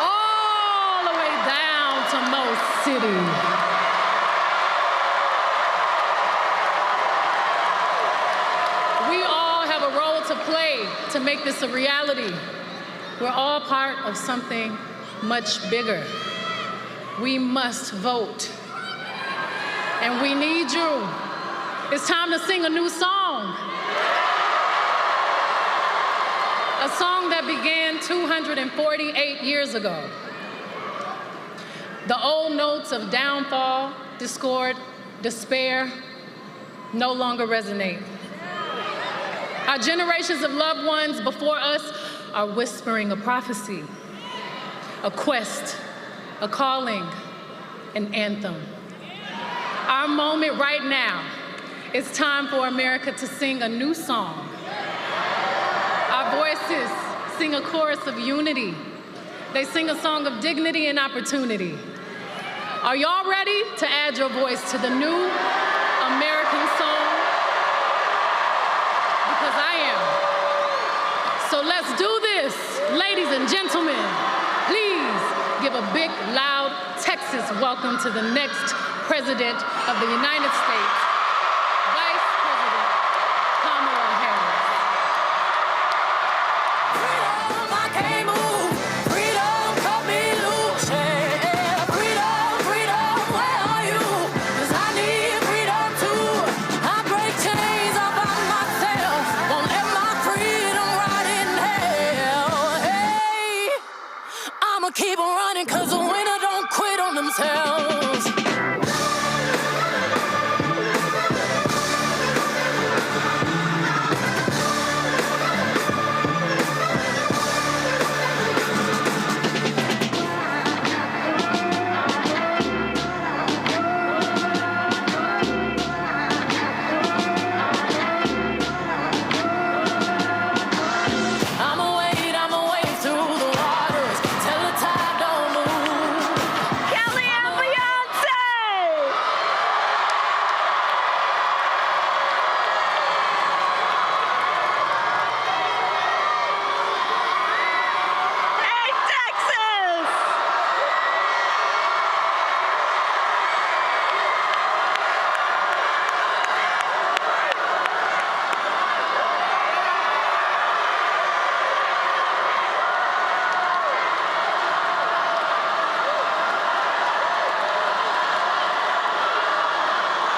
all the way down to Most City. We all have a role to play to make this a reality. We're all part of something much bigger. We must vote. And we need you. It's time to sing a new song. A song that began 248 years ago. The old notes of downfall, discord, despair no longer resonate. Our generations of loved ones before us are whispering a prophecy, a quest, a calling, an anthem. Our moment right now, it's time for America to sing a new song. Our voices sing a chorus of unity. They sing a song of dignity and opportunity. Are y'all ready to add your voice to the new American song? Because I am. So let's do this, ladies and gentlemen. Please give a big, loud Texas welcome to the next President of the United States, Vice President Kamala Harris. Freedom, I can't move. Freedom, cut me loose. Yeah. Freedom, freedom, where are you? 'Cause I need freedom too. I break chains all by myself. Won't let my freedom rot in hell. Hey, I'ma keep on running 'cause the winner don't quit on themselves. I'ma wade through the waters till the tide don't move. Kelly and Beyonce! Hey, Texas!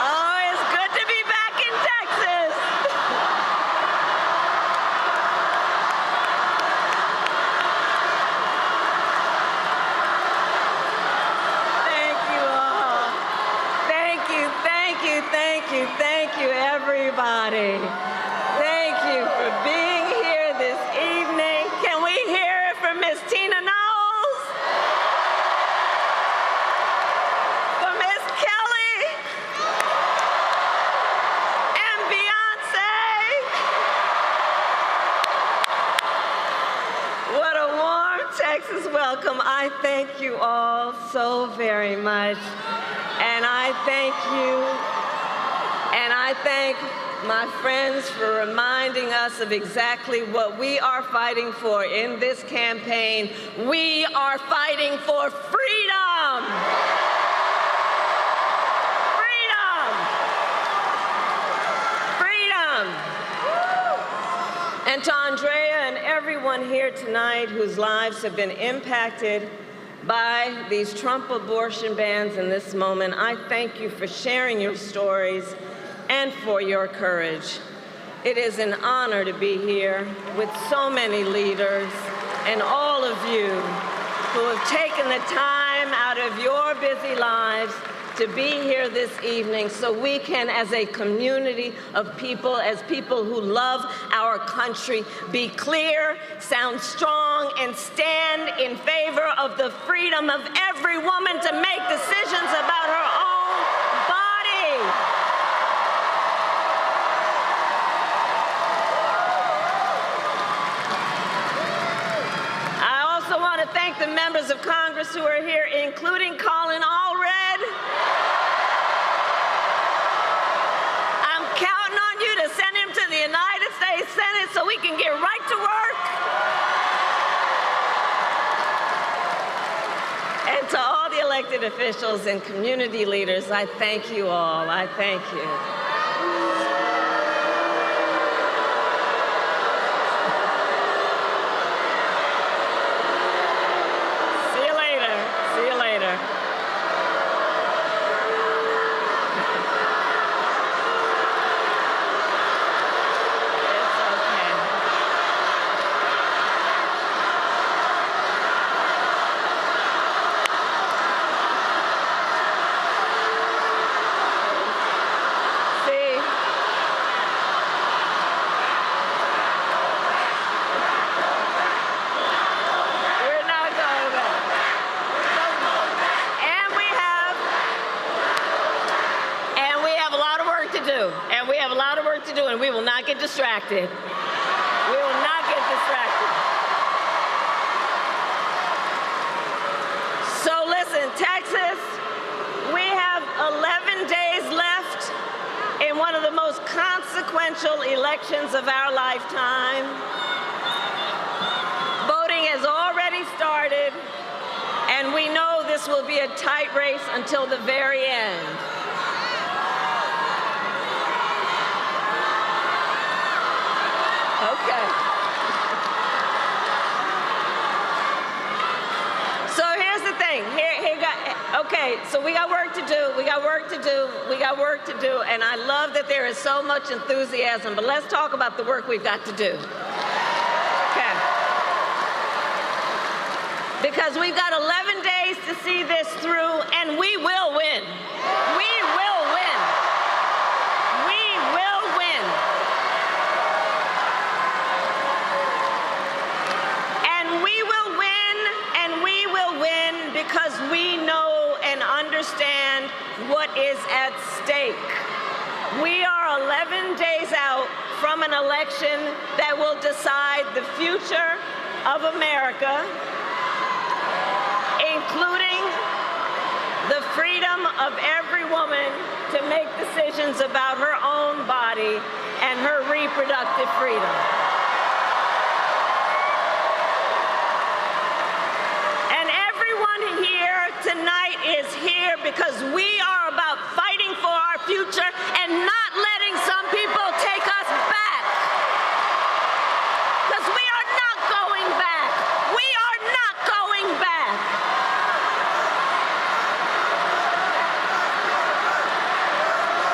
Oh, it's good to be back in Texas. Thank you all. Thank you, thank you, thank you, thank you, everybody. Thank you for being here this evening. Can we hear it from Miss Tina Knowles? For Miss Kelly? And Beyonce? What a warm Texas welcome. I thank you all so very much. And I thank you. And I thank my friends for reminding us of exactly what we are fighting for in this campaign. We are fighting for freedom. Freedom. Freedom. And to Andrea and everyone here tonight whose lives have been impacted by these Trump abortion bans in this moment, I thank you for sharing your stories and for your courage. It is an honor to be here with so many leaders and all of you who have taken the time out of your busy lives to be here this evening so we can, as a community of people, as people who love our country, be clear, sound strong, and stand in favor of the freedom of every woman to make decisions about her own body. I also want to thank the members of Congress who are here, including Colin Allred. I'm counting on you to send him to the United States Senate so we can get right to work. And to all the elected officials and community leaders, I thank you all. I thank you. See you later. See you later. It's okay. See? We're not going back. And we have a lot of work to do. And we have a lot of work to do, and we will not get distracted. We will not get distracted. So listen, Texas, we have 11 days left in one of the most consequential elections of our lifetime. And we know this will be a tight race until the very end. Okay. So here's the thing. Okay, so we got work to do. We got work to do. We got work to do. And I love that there is so much enthusiasm. But let's talk about the work we've got to do. Okay. Because we've got 11 days to see this through, and we will win. We will win. We will win. And we will win, and we will win because we know and understand what is at stake. We are 11 days out from an election that will decide the future of America, including the freedom of every woman to make decisions about her own body and her reproductive freedom. And everyone here tonight is here because we are about fighting for our future and not letting some people take us back. Because we are not going back. We are not going back.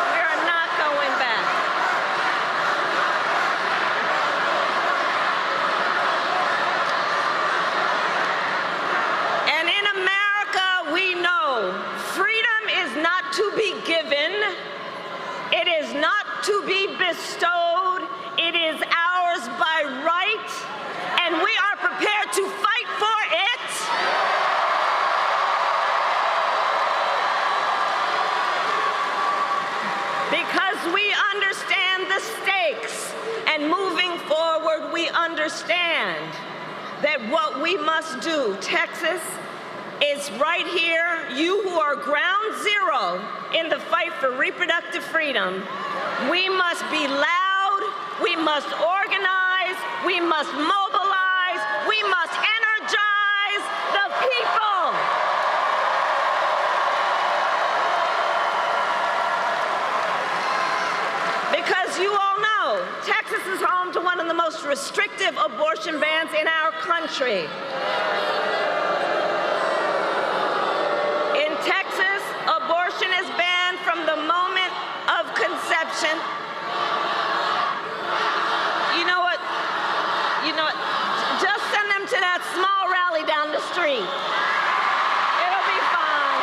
We are not going back. And in America, we know freedom is not to be given. It is not to be bestowed. It is ours by right, and we are prepared to fight for it. Because we understand the stakes, and moving forward, we understand that what we must do, Texas is right here. You who are ground zero in the fight for reproductive freedom, we must be loud, we must organize, we must mobilize, we must energize the people. Because you all know, Texas is home to one of the most restrictive abortion bans in our country. In Texas, abortion is banned from the moment of conception. You know what? Just send them to that small rally down the street. It'll be fine.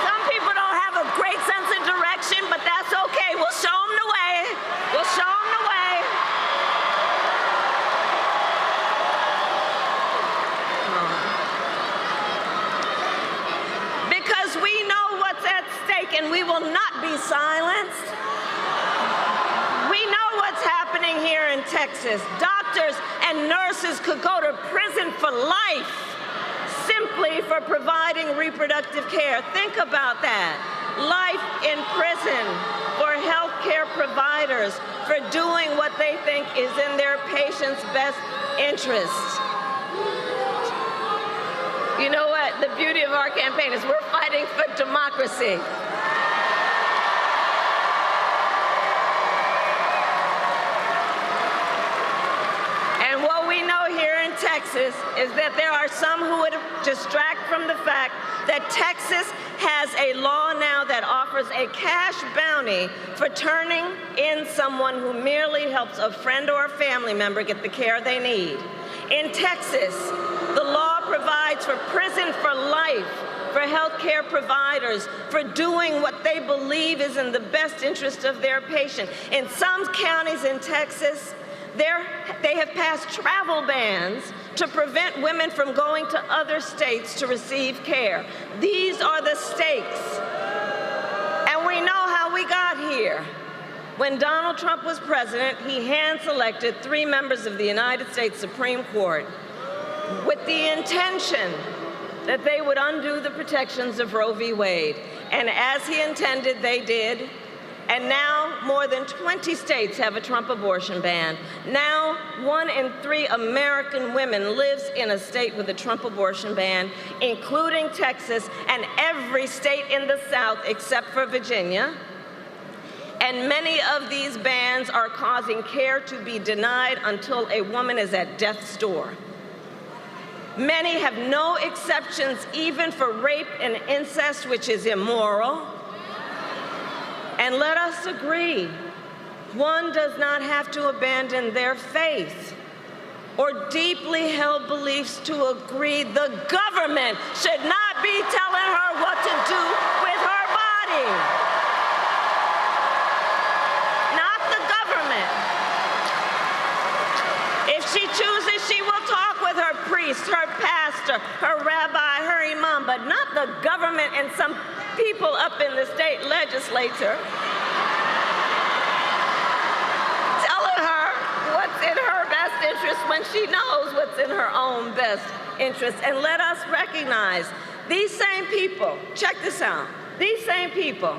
Some people don't have a great sense of direction, but that's okay. We'll show them the way. We'll show them the way. Because we know what's at stake, and we will not be silenced. We know what's happening here in Texas. Doctors and nurses could go to prison for life simply for providing reproductive care. Think about that. Life in prison for healthcare providers for doing what they think is in their patients' best interest. You know what? The beauty of our campaign is we're fighting for democracy. And what we know here in Texas is that there are some who would distract from the fact that Texas has a law now that offers a cash bounty for turning in someone who merely helps a friend or a family member get the care they need. In Texas, the law provides for prison for life for healthcare providers for doing what they believe is in the best interest of their patient. In some counties in Texas, they have passed travel bans to prevent women from going to other states to receive care. These are the stakes. And we know how we got here. When Donald Trump was president, he hand-selected 3 members of the United States Supreme Court with the intention that they would undo the protections of Roe v. Wade. And as he intended, they did. And now more than 20 states have a Trump abortion ban. Now 1 in 3 American women lives in a state with a Trump abortion ban, including Texas and every state in the South except for Virginia. And many of these bans are causing care to be denied until a woman is at death's door. Many have no exceptions even for rape and incest, which is immoral. And let us agree, one does not have to abandon their faith or deeply held beliefs to agree the government should not be telling her what to do with her body. Not the government. If she chooses, she will talk with her priest, her pastor, her rabbi, her imam, but not the government and some people up in the state legislature telling her what's in her best interest when she knows what's in her own best interest. And let us recognize these same people, check this out, these same people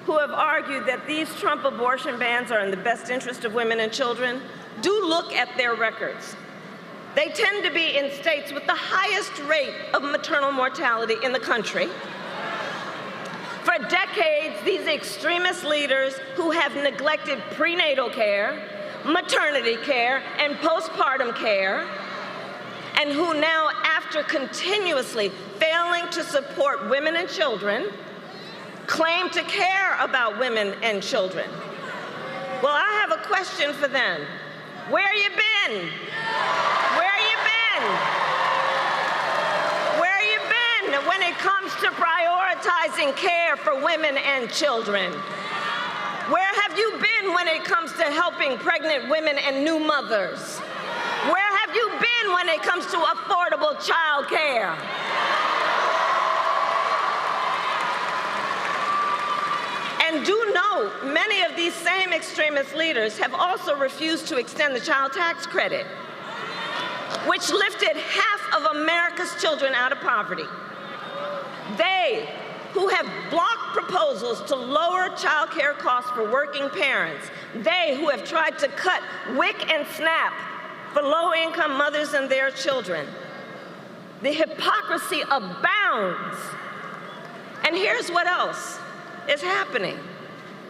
who have argued that these Trump abortion bans are in the best interest of women and children, do look at their records. They tend to be in states with the highest rate of maternal mortality in the country. For decades, these extremist leaders who have neglected prenatal care, maternity care, and postpartum care, and who now, after continuously failing to support women and children, claim to care about women and children. Well, I have a question for them. Where you been? Where you been? Where you been when it comes to prioritizing care for women and children? Where have you been when it comes to helping pregnant women and new mothers? Where have you been when it comes to affordable child care? And do note, many of these same extremist leaders have also refused to extend the child tax credit, which lifted half of America's children out of poverty. They, who have blocked proposals to lower child care costs for working parents, they who have tried to cut WIC and SNAP for low-income mothers and their children. The hypocrisy abounds. And here's what else is happening.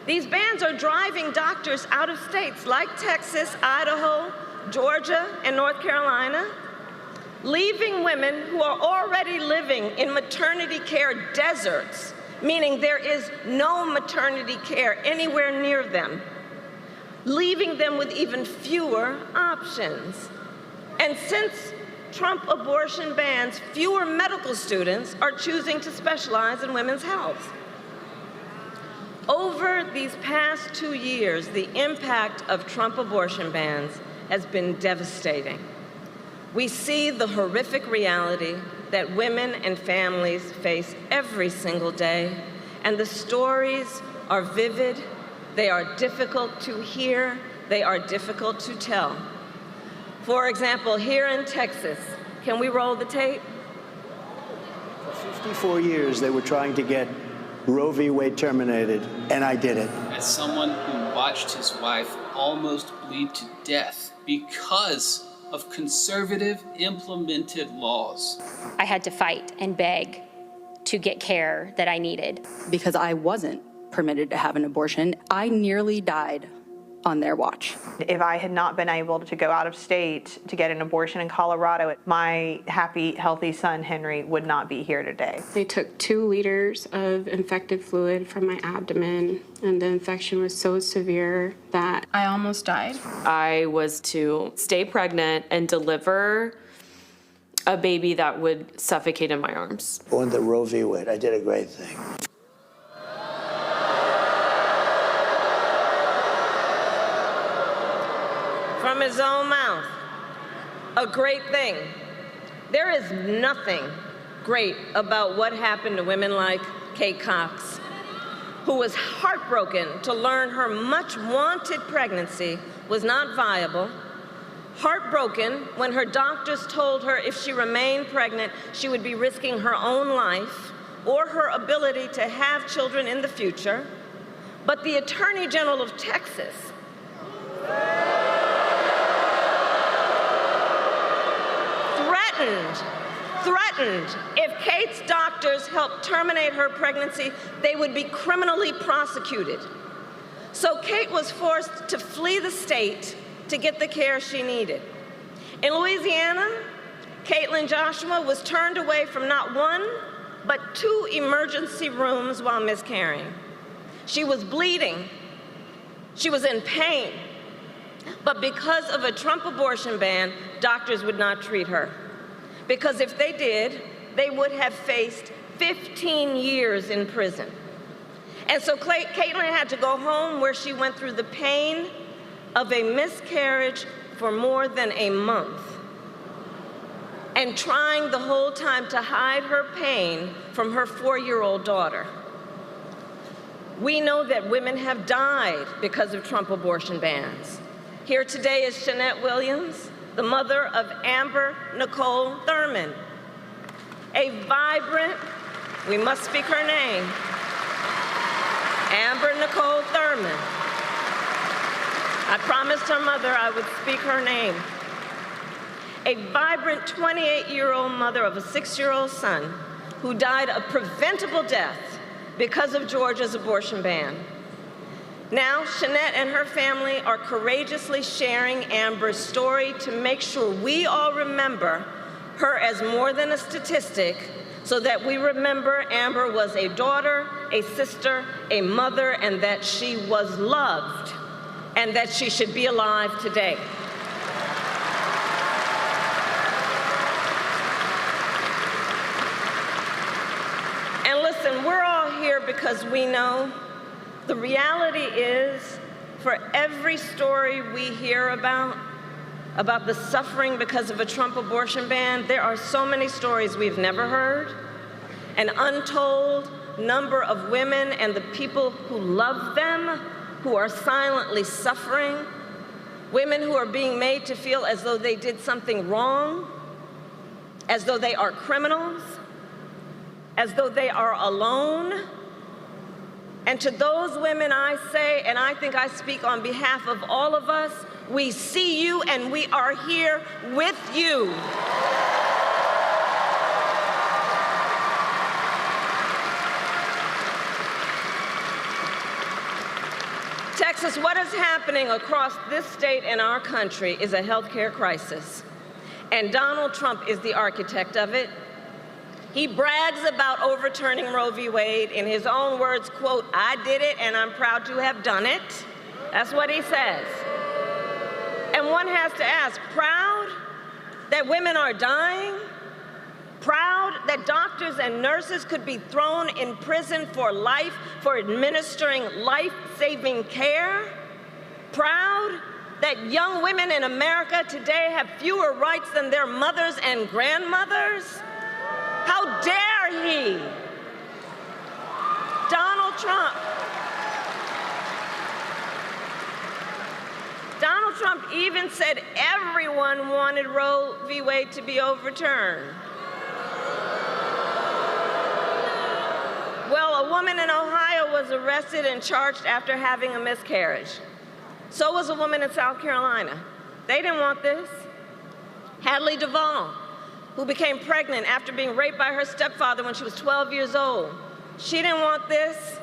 These bans are driving doctors out of states like Texas, Idaho, Georgia, and North Carolina, leaving women who are already living in maternity care deserts, meaning there is no maternity care anywhere near them, leaving them with even fewer options. And since Trump abortion bans, fewer medical students are choosing to specialize in women's health. Over these past 2 years, the impact of Trump abortion bans has been devastating. We see the horrific reality that women and families face every single day, and the stories are vivid, they are difficult to hear, they are difficult to tell. For example, here in Texas, can we roll the tape? For 54 years, they were trying to get Roe v. Wade terminated, and I did it. As someone who watched his wife almost bleed to death because of conservative implemented laws. I had to fight and beg to get care that I needed. Because I wasn't permitted to have an abortion, I nearly died on their watch. If I had not been able to go out of state to get an abortion in Colorado, my happy, healthy son, Henry, would not be here today. They took 2 liters of infected fluid from my abdomen, and the infection was so severe that I almost died. I was to stay pregnant and deliver a baby that would suffocate in my arms. On the Roe v. Wade, I did a great thing. From his own mouth, a great thing. There is nothing great about what happened to women like Kate Cox, who was heartbroken to learn her much wanted pregnancy was not viable, heartbroken when her doctors told her if she remained pregnant, she would be risking her own life or her ability to have children in the future, But the Attorney General of Texas threatened if Kate's doctors helped terminate her pregnancy, they would be criminally prosecuted. So Kate was forced to flee the state to get the care she needed. In Louisiana, Caitlin Joshua was turned away from not one, but 2 emergency rooms while miscarrying. She was bleeding. She was in pain. But because of a Trump abortion ban, doctors would not treat her. Because if they did, they would have faced 15 years in prison. And so Caitlin had to go home where she went through the pain of a miscarriage for more than a month, and trying the whole time to hide her pain from her 4-year-old daughter. We know that women have died because of Trump abortion bans. Here today is Shanette Williams, the mother of Amber Nicole Thurman, a vibrant, we must speak her name, Amber Nicole Thurman. I promised her mother I would speak her name. A vibrant 28-year-old mother of a 6-year-old son who died a preventable death because of Georgia's abortion ban. Now, Shanette and her family are courageously sharing Amber's story to make sure we all remember her as more than a statistic, so that we remember Amber was a daughter, a sister, a mother, and that she was loved, and that she should be alive today. And listen, we're all here because we know the reality is, for every story we hear about the suffering because of a Trump abortion ban, there are so many stories we've never heard, an untold number of women and the people who love them who are silently suffering, women who are being made to feel as though they did something wrong, as though they are criminals, as though they are alone. And to those women I say, and I think I speak on behalf of all of us, we see you and we are here with you. Texas, what is happening across this state and our country is a healthcare crisis. And Donald Trump is the architect of it. He brags about overturning Roe v. Wade. In his own words, quote, "I did it and I'm proud to have done it." That's what he says. And one has to ask, proud that women are dying? Proud that doctors and nurses could be thrown in prison for life for administering life-saving care? Proud that young women in America today have fewer rights than their mothers and grandmothers? How dare he? Donald Trump even said everyone wanted Roe v. Wade to be overturned. Well, a woman in Ohio was arrested and charged after having a miscarriage. So was a woman in South Carolina. They didn't want this. Hadley Duvall, who became pregnant after being raped by her stepfather when she was 12 years old. She didn't want this.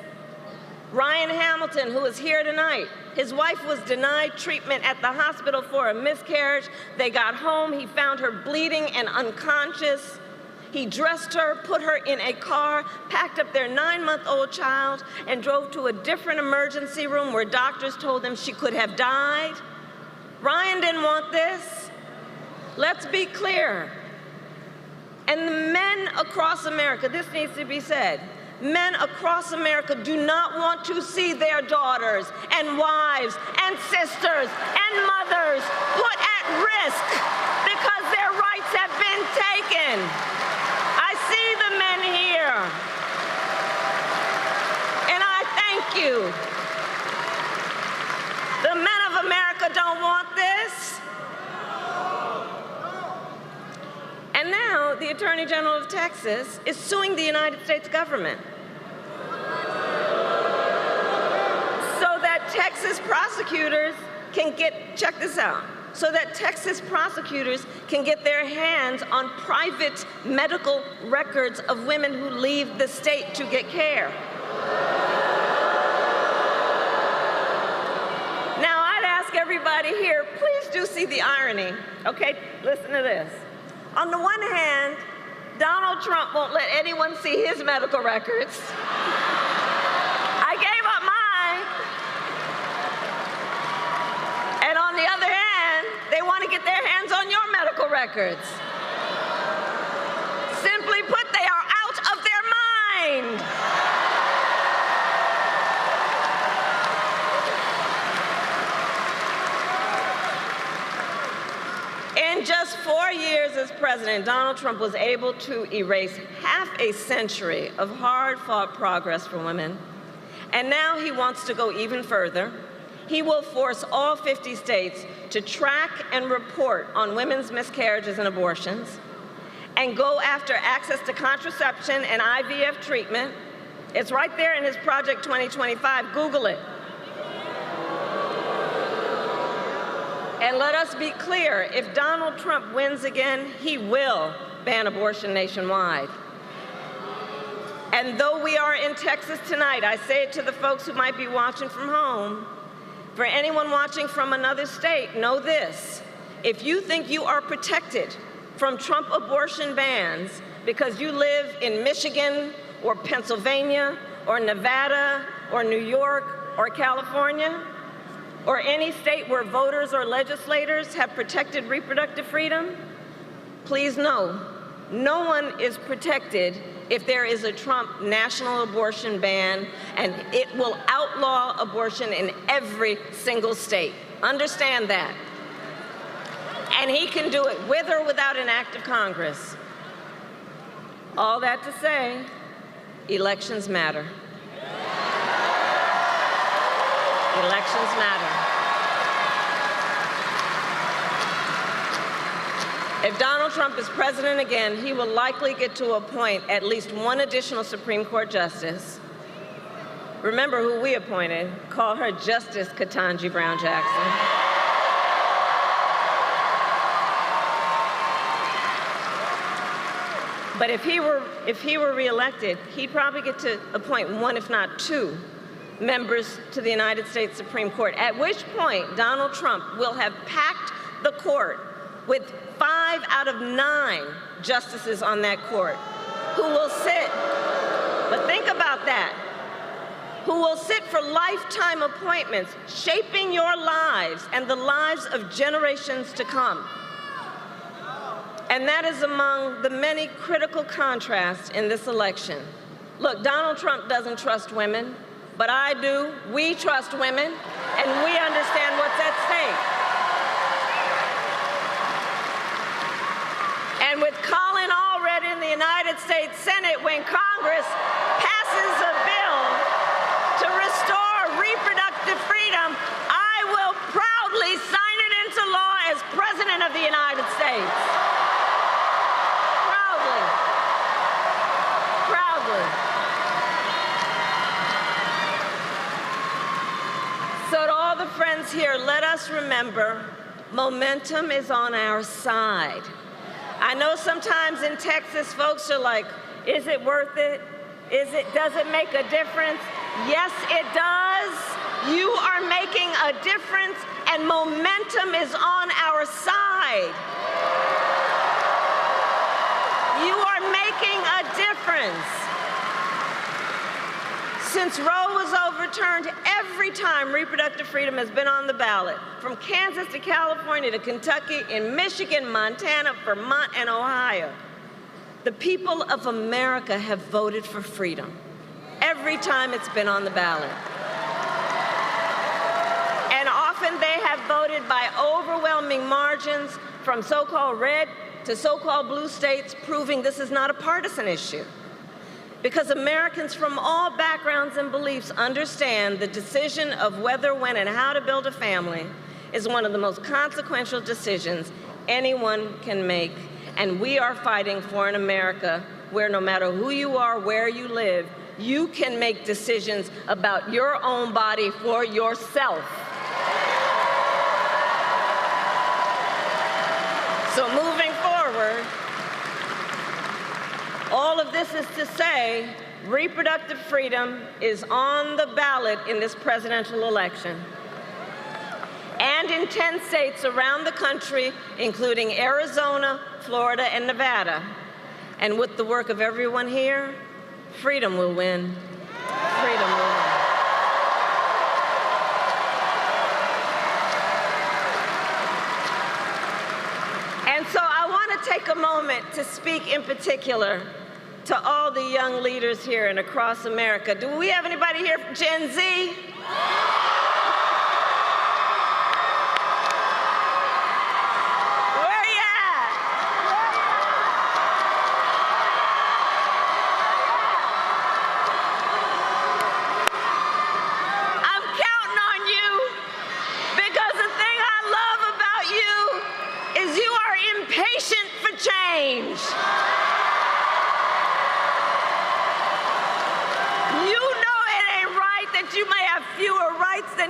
Ryan Hamilton, who is here tonight, his wife was denied treatment at the hospital for a miscarriage. They got home, he found her bleeding and unconscious. He dressed her, put her in a car, packed up their 9-month-old child, and drove to a different emergency room where doctors told them she could have died. Ryan didn't want this. Let's be clear. And the men across America, this needs to be said, men across America do not want to see their daughters and wives and sisters and mothers put at risk because their rights have been taken. I see the men here, and I thank you. The men of America don't want this. And now the Attorney General of Texas is suing the United States government Texas prosecutors can check this out, so that Texas prosecutors can get their hands on private medical records of women who leave the state to get care. Now, I'd ask everybody here, please do see the irony, okay? Listen to this. On the one hand, Donald Trump won't let anyone see his medical records. I gave up mine. And on the other hand, they want to get their hands on your medical records. Simply put, they are out of their mind. In just 4 years as president, Donald Trump was able to erase half a century of hard-fought progress for women. And now he wants to go even further. He will force all 50 states to track and report on women's miscarriages and abortions, and go after access to contraception and IVF treatment. It's right there in his Project 2025. Google it. And let us be clear, if Donald Trump wins again, he will ban abortion nationwide. And though we are in Texas tonight, I say it to the folks who might be watching from home, for anyone watching from another state, know this: if you think you are protected from Trump abortion bans because you live in Michigan or Pennsylvania or Nevada or New York or California, or any state where voters or legislators have protected reproductive freedom, please know, no one is protected if there is a Trump national abortion ban, and it will outlaw abortion in every single state. Understand that. And he can do it with or without an act of Congress. All that to say, elections matter. Elections matter. If Donald Trump is president again, he will likely get to appoint at least one additional Supreme Court justice. Remember who we appointed. Call her Justice Ketanji Brown Jackson. But if he were reelected, he'd probably get to appoint one, if not two, members to the United States Supreme Court, at which point Donald Trump will have packed the court with 5 out of 9 justices on that court who will sit, but think about that, who will sit for lifetime appointments, shaping your lives and the lives of generations to come. And that is among the many critical contrasts in this election. Look, Donald Trump doesn't trust women, but I do. We trust women, and we understand what's at stake. And with Colin Allred in the United States Senate, when Congress passes a bill to restore reproductive freedom, I will proudly sign it into law as President of the United States. Proudly. Proudly. So to all the friends here, let us remember, momentum is on our side. I know sometimes in Texas, folks are like, is it worth it? Does it make a difference? Yes, it does. You are making a difference, and momentum is on our side. You are making a difference. Since Roe was overturned, every time reproductive freedom has been on the ballot, from Kansas to California to Kentucky, in Michigan, Montana, Vermont, and Ohio, the people of America have voted for freedom every time it's been on the ballot. And often they have voted by overwhelming margins from so-called red to so-called blue states, proving this is not a partisan issue. Because Americans from all backgrounds and beliefs understand the decision of whether, when, and how to build a family is one of the most consequential decisions anyone can make. And we are fighting for an America where no matter who you are, where you live, you can make decisions about your own body for yourself. So moving forward, all of this is to say, reproductive freedom is on the ballot in this presidential election. And in 10 states around the country, including Arizona, Florida, and Nevada. And with the work of everyone here, freedom will win. Freedom will win. And so I want to take a moment to speak in particular to all the young leaders here and across America. Do we have anybody here from Gen Z?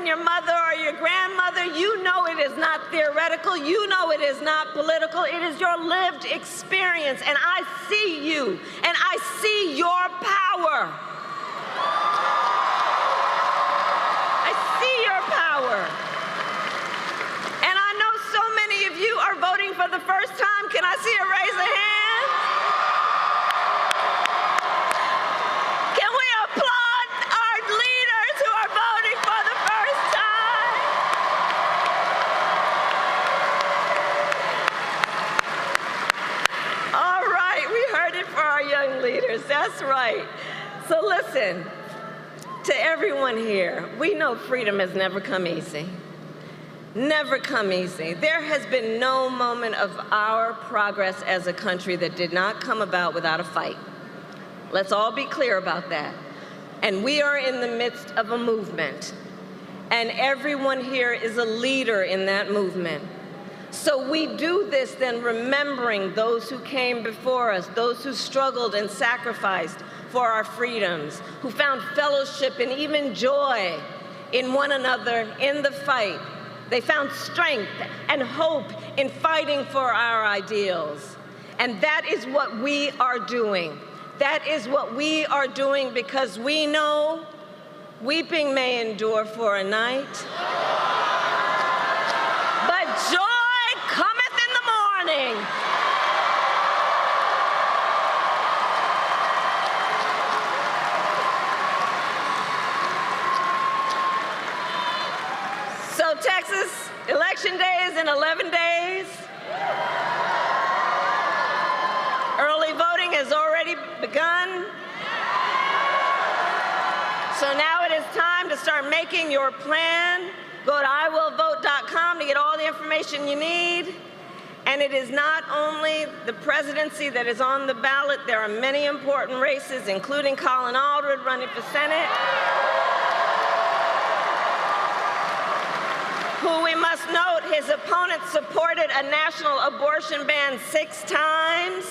Your mother or your grandmother, you know it is not theoretical, you know it is not political, it is your lived experience, and I see you, and I see your power. I see your power. And I know so many of you are voting for the first time. Can I see a raise of hands? That's right. So listen, to everyone here, we know freedom has never come easy. Never come easy. There has been no moment of our progress as a country that did not come about without a fight. Let's all be clear about that. And we are in the midst of a movement. And everyone here is a leader in that movement. So we do this then remembering those who came before us, those who struggled and sacrificed for our freedoms, who found fellowship and even joy in one another in the fight. They found strength and hope in fighting for our ideals. And that is what we are doing. That is what we are doing because we know weeping may endure for a night, but joy cometh in the morning. So Texas, election day is in 11 days. Early voting has already begun. So now it is time to start making your plan. Go to iwillvote.com to get all the information you need. And it is not only the presidency that is on the ballot. There are many important races, including Colin Allred running for Senate, who we must note his opponent supported a national abortion ban 6 times.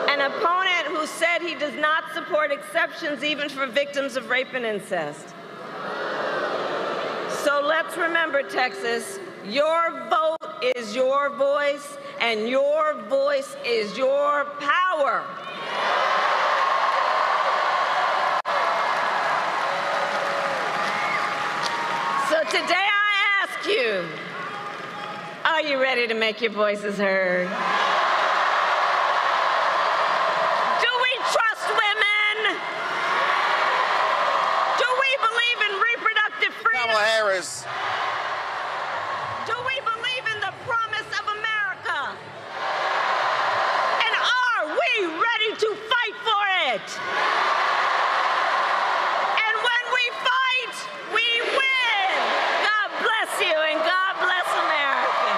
An opponent who said he does not support exceptions even for victims of rape and incest. So let's remember, Texas, your vote is your voice, and your voice is your power. So today I ask you, are you ready to make your voices heard? Do we trust women? Do we believe in reproductive freedom? Kamala Harris. Do we believe in the promise of America? And are we ready to fight for it? And when we fight, we win. God bless you and God bless America.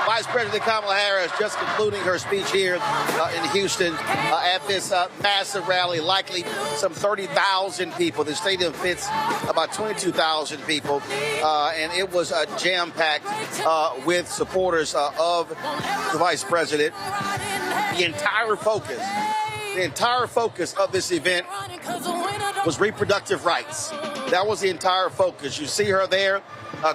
Vice President President Kamala Harris just concluding her speech here in Houston at this massive rally, likely some 30,000 people. The stadium fits about 22,000 people, and it was jam-packed with supporters of the Vice President. The entire focus of this event was reproductive rights. That was the entire focus. You see her there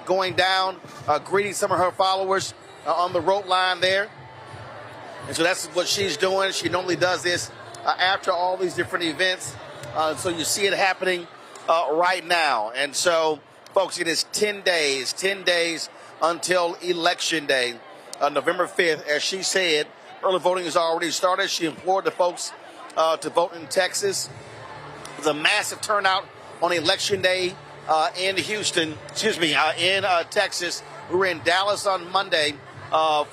going down, greeting some of her followers on the rope line there. And so that's what she's doing. She normally does this after all these different events. So you see it happening right now. And so, folks, it is 10 days until Election Day, November 5th. As she said, early voting has already started. She implored the folks to vote in Texas. There's a massive turnout on Election Day in Texas. We were in Dallas on Monday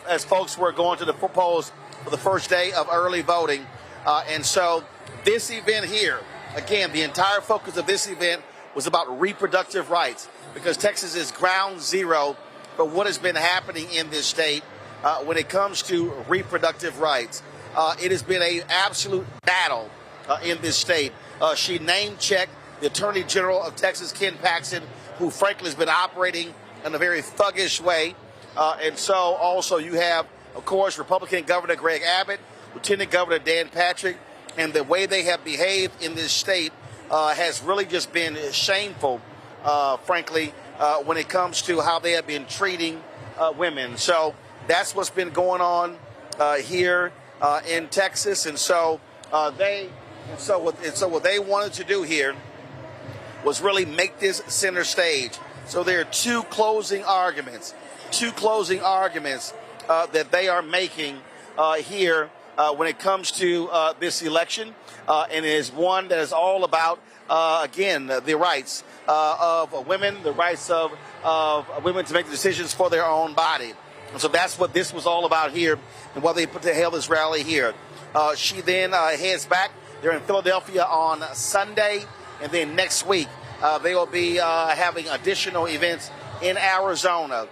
as folks were going to the polls for the first day of early voting. And so this event here, again, the entire focus of this event was about reproductive rights, because Texas is ground zero for what has been happening in this state when it comes to reproductive rights. It has been an absolute battle in this state. She name-checked the Attorney General of Texas, Ken Paxton, who frankly has been operating in a very thuggish way. And so also you have, of course, Republican Governor Greg Abbott, Lieutenant Governor Dan Patrick, and the way they have behaved in this state has really just been shameful, frankly, when it comes to how they have been treating women. So that's what's been going on here in Texas. And so what they wanted to do here was really make this center stage. So there are two closing arguments that they are making here when it comes to this election. And it is one that is all about, again, the rights of women, the rights of women to make decisions for their own body. And so that's what this was all about here, and why they put to hell this rally here. She then heads back. They're in Philadelphia on Sunday, and then next week they will be having additional events in Arizona,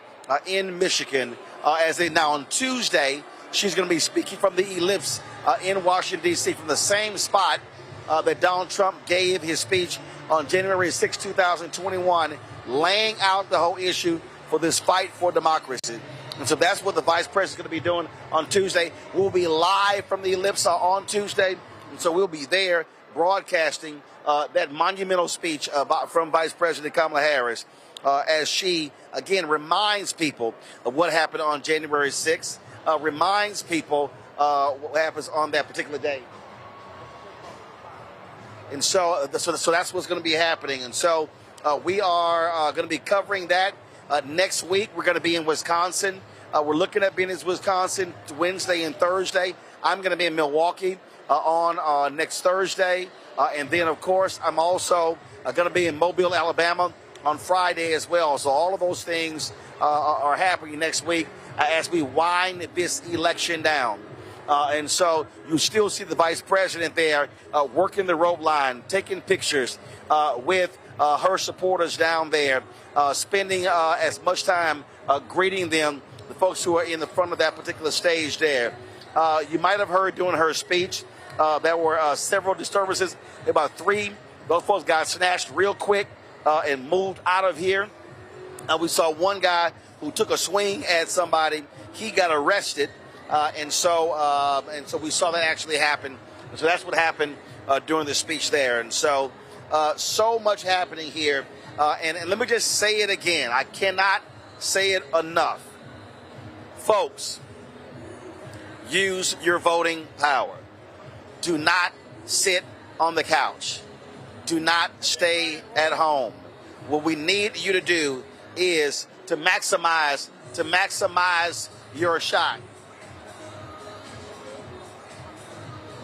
in Michigan. Now on Tuesday, she's going to be speaking from the Ellipse in Washington, D.C., from the same spot that Donald Trump gave his speech on January 6, 2021, laying out the whole issue for this fight for democracy. And so that's what the Vice President is going to be doing on Tuesday. We'll be live from the Ellipse on Tuesday, and so we'll be there broadcasting that monumental speech from Vice President Kamala Harris as she, again, reminds people of what happened on January 6th, reminds people what happens on that particular day. And so that's what's going to be happening. And so we are going to be covering that next week. We're going to be in Wisconsin. We're looking at being in Wisconsin Wednesday and Thursday. I'm going to be in Milwaukee on next Thursday. And then, of course, I'm also going to be in Mobile, Alabama on Friday as well. So all of those things are happening next week as we wind this election down. And so you still see the Vice President there working the rope line, taking pictures with her supporters down there, spending as much time greeting them, the folks who are in the front of that particular stage there. You might have heard during her speech there were several disturbances. About three, those folks got snatched real quick and moved out of here. We saw one guy who took a swing at somebody. He got arrested. And so we saw that actually happen. And so that's what happened during the speech there. And so much happening here. And let me just say it again. I cannot say it enough. Folks, use your voting power. Do not sit on the couch. Do not stay at home. What we need you to do is to maximize your shot.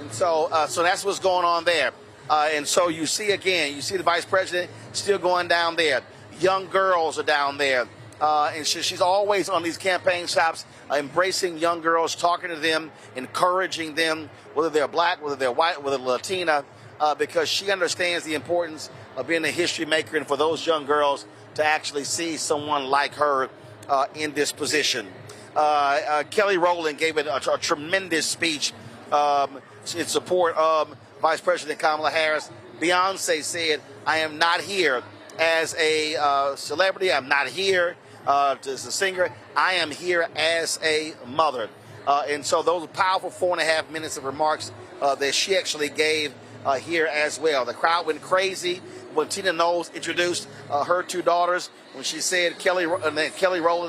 And so that's what's going on there. And so you see the Vice President still going down there. Young girls are down there. And she's always on these campaign stops, embracing young girls, talking to them, encouraging them, whether they're black, whether they're white, whether they're Latina, because she understands the importance of being a history maker, and for those young girls to actually see someone like her in this position. Kelly Roland gave a tremendous speech in support of Vice President Kamala Harris. Beyonce said, I am not here as a celebrity. I'm not here as a singer. I am here as a mother. And so those are powerful 4.5 minutes of remarks that she actually gave here as well. The crowd went crazy when Tina Knowles introduced her two daughters, when she said Kelly Rowland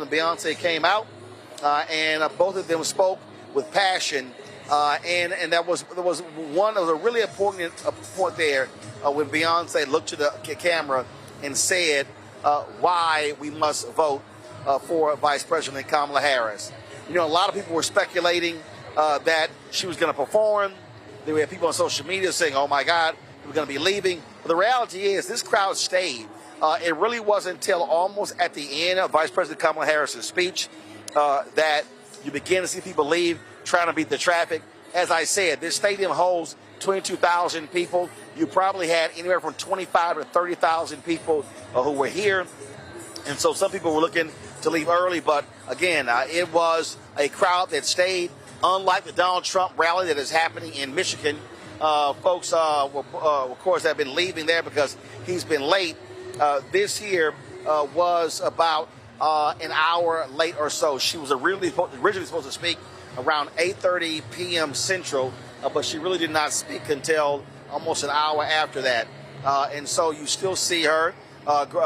and Beyonce came out, and both of them spoke with passion. And there was a really important point there when Beyonce looked to the camera and said why we must vote for Vice President Kamala Harris. You know, a lot of people were speculating that she was going to perform. There were people on social media saying, oh my God, we're going to be leaving. But the reality is this crowd stayed. It really wasn't until almost at the end of Vice President Kamala Harris's speech that you begin to see people leave, trying to beat the traffic. As I said, this stadium holds 22,000 people. You probably had anywhere from 25 to 30,000 people who were here. And so some people were looking to leave early, but again, it was a crowd that stayed. Unlike the Donald Trump rally that is happening in Michigan, folks, of course, have been leaving there because he's been late. This here was about an hour late or so. She was originally supposed to speak around 8:30 p.m. Central, but she really did not speak until almost an hour after that. And so you still see her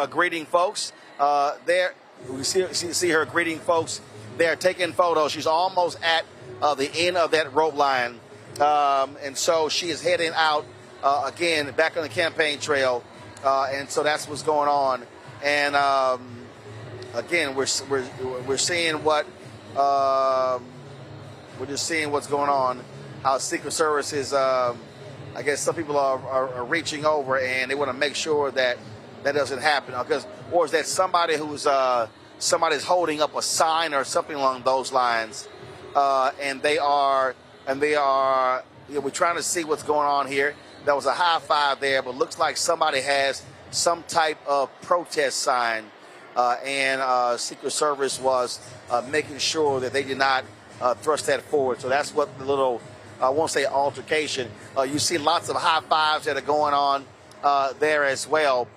greeting folks there. We see her greeting folks there, taking photos. She's almost at the end of that rope line. And so she is heading out again, back on the campaign trail. And so that's what's going on. And again, we're seeing what we're just seeing what's going on. How Secret Service is, I guess some people are reaching over and they want to make sure that that doesn't happen. Or is that somebody who's somebody's holding up a sign or something along those lines, and they are, you know, we're trying to see what's going on here. There was a high five there, but looks like somebody has some type of protest sign, and Secret Service was making sure that they did not thrust that forward. So that's what the little, I won't say altercation. You see lots of high fives that are going on there as well.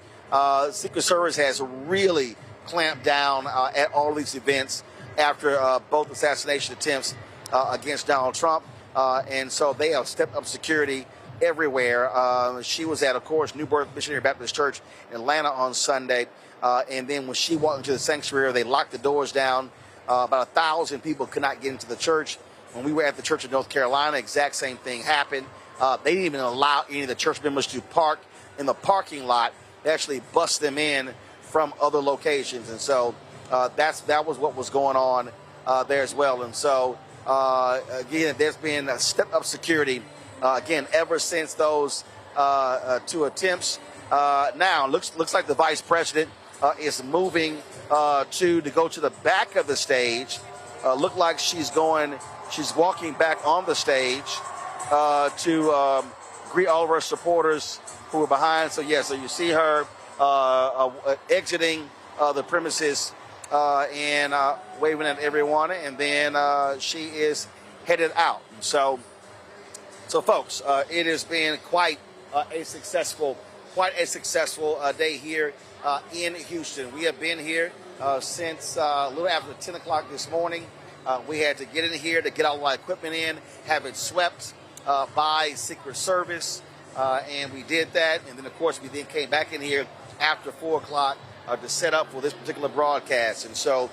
Secret Service has really clamped down at all these events after both assassination attempts against Donald Trump. And so they have stepped up security everywhere. She was at, of course, New Birth Missionary Baptist Church in Atlanta on Sunday. And then when she walked into the sanctuary, they locked the doors down. About 1,000 people could not get into the church. When we were at the church in North Carolina, exact same thing happened. They didn't even allow any of the church members to park in the parking lot. They actually bust them in from other locations. And so that was what was going on there as well. And so, again, there's been a step-up security, again, ever since those two attempts. Now, looks like the vice president is moving to go to the back of the stage. Look like she's walking back on the stage to greet all of her supporters who are behind. So, yeah, so you see her exiting the premises and waving at everyone, and then she is headed out. So folks, it has been quite a successful day here in Houston. We have been here since a little after 10 o'clock this morning. We had to get in here to get all our equipment in, have it swept by Secret Service, and we did that. And then, of course, we then came back in here after 4 o'clock to set up for this particular broadcast. And so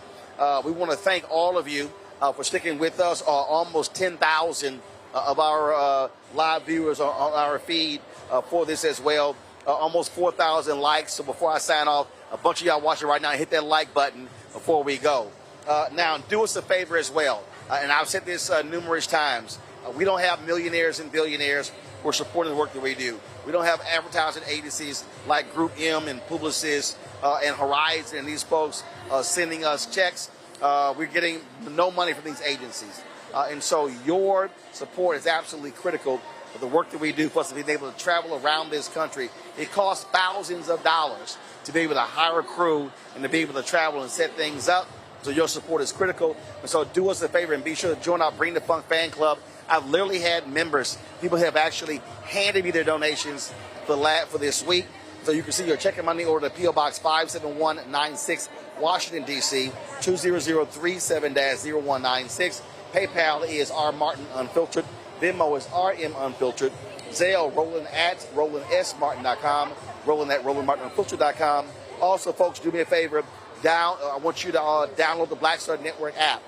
we want to thank all of you for sticking with us. Almost 10,000 of our live viewers on our feed for this as well. Almost 4,000 likes. So before I sign off, a bunch of y'all watching right now, hit that like button before we go. Now, do us a favor as well. And I've said this numerous times. We don't have millionaires and billionaires who are supporting the work that we do. We don't have advertising agencies like Group M and Publicis and Horizon and these folks sending us checks. We're getting no money from these agencies. And so your support is absolutely critical for the work that we do for us to be able to travel around this country. It costs thousands of dollars to be able to hire a crew and to be able to travel and set things up. So your support is critical. And so do us a favor and be sure to join our Bring the Funk fan club. I've literally had members, people have actually handed me their donations for this week. So you can see your check and money order to P.O. Box 57196, Washington, D.C., 20037-0196. PayPal is rmartinunfiltered. Venmo is rmunfiltered. Zelle, Roland at RolandSMartin.com. Roland at RolandMartinUnfiltered.com. Also, folks, do me a favor. I want you to download the Black Star Network app.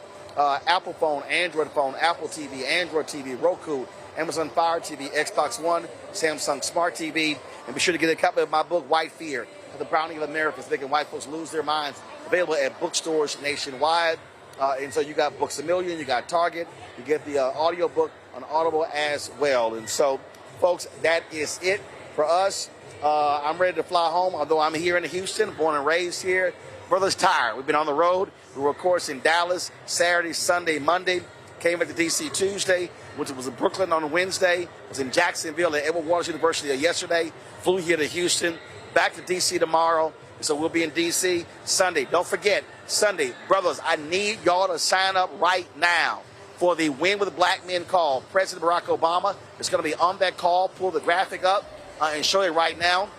Apple phone, Android phone, Apple TV, Android TV, Roku, Amazon Fire TV, Xbox One, Samsung Smart TV. And be sure to get a copy of my book, White Fear, The Browning of America, making white folks lose their minds. Available at bookstores nationwide. And so you got Books A Million, you got Target, you get the audio book on Audible as well. And so, folks, that is it for us. I'm ready to fly home, although I'm here in Houston, born and raised here. Brother's tired. We've been on the road. We were, of course, in Dallas Saturday, Sunday, Monday. Came back to D.C. Tuesday, which was in Brooklyn on Wednesday. Was in Jacksonville at Edward Waters University yesterday. Flew here to Houston. Back to D.C. tomorrow. So we'll be in D.C. Sunday. Don't forget, Sunday, brothers, I need y'all to sign up right now for the Win with Black Men call. President Barack Obama is going to be on that call. Pull the graphic up and show it right now.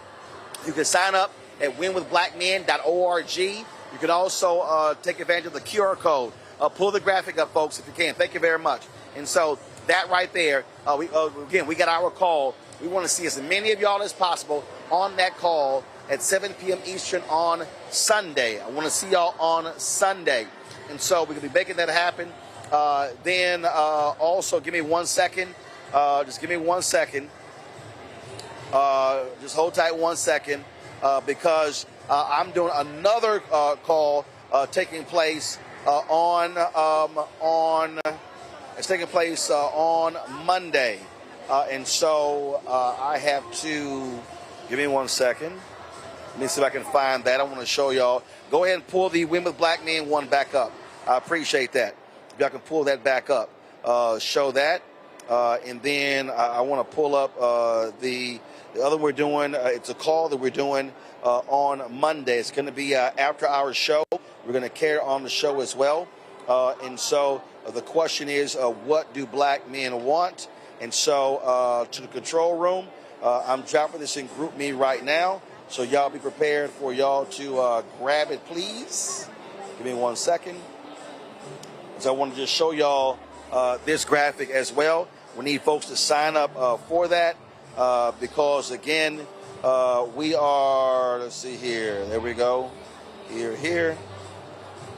You can sign up at winwithblackmen.org. You can also take advantage of the QR code. Pull the graphic up, folks, if you can. Thank you very much. And so that right there, we got our call. We want to see as many of y'all as possible on that call at 7 p.m. Eastern on Sunday. I want to see y'all on Sunday. And so we're going to be making that happen. Then also, give me 1 second. Just give me 1 second. Just hold tight 1 second because I'm doing another call taking place on Monday. And so I have to, give me 1 second. Let me see if I can find that. I want to show y'all. Go ahead and pull the Win with Black Men one back up. I appreciate that. If y'all can pull that back up. Show that. And then I want to pull up the other we're doing. It's a call that we're doing on Monday. It's going to be after our show. We're going to carry on the show as well. And so the question is, what do black men want? And so to the control room, I'm dropping this in Group Me right now. So y'all be prepared for y'all to grab it, please. Give me 1 second. So I want to just show y'all this graphic as well. We need folks to sign up for that because, again, we are, let's see here. There we go. Here.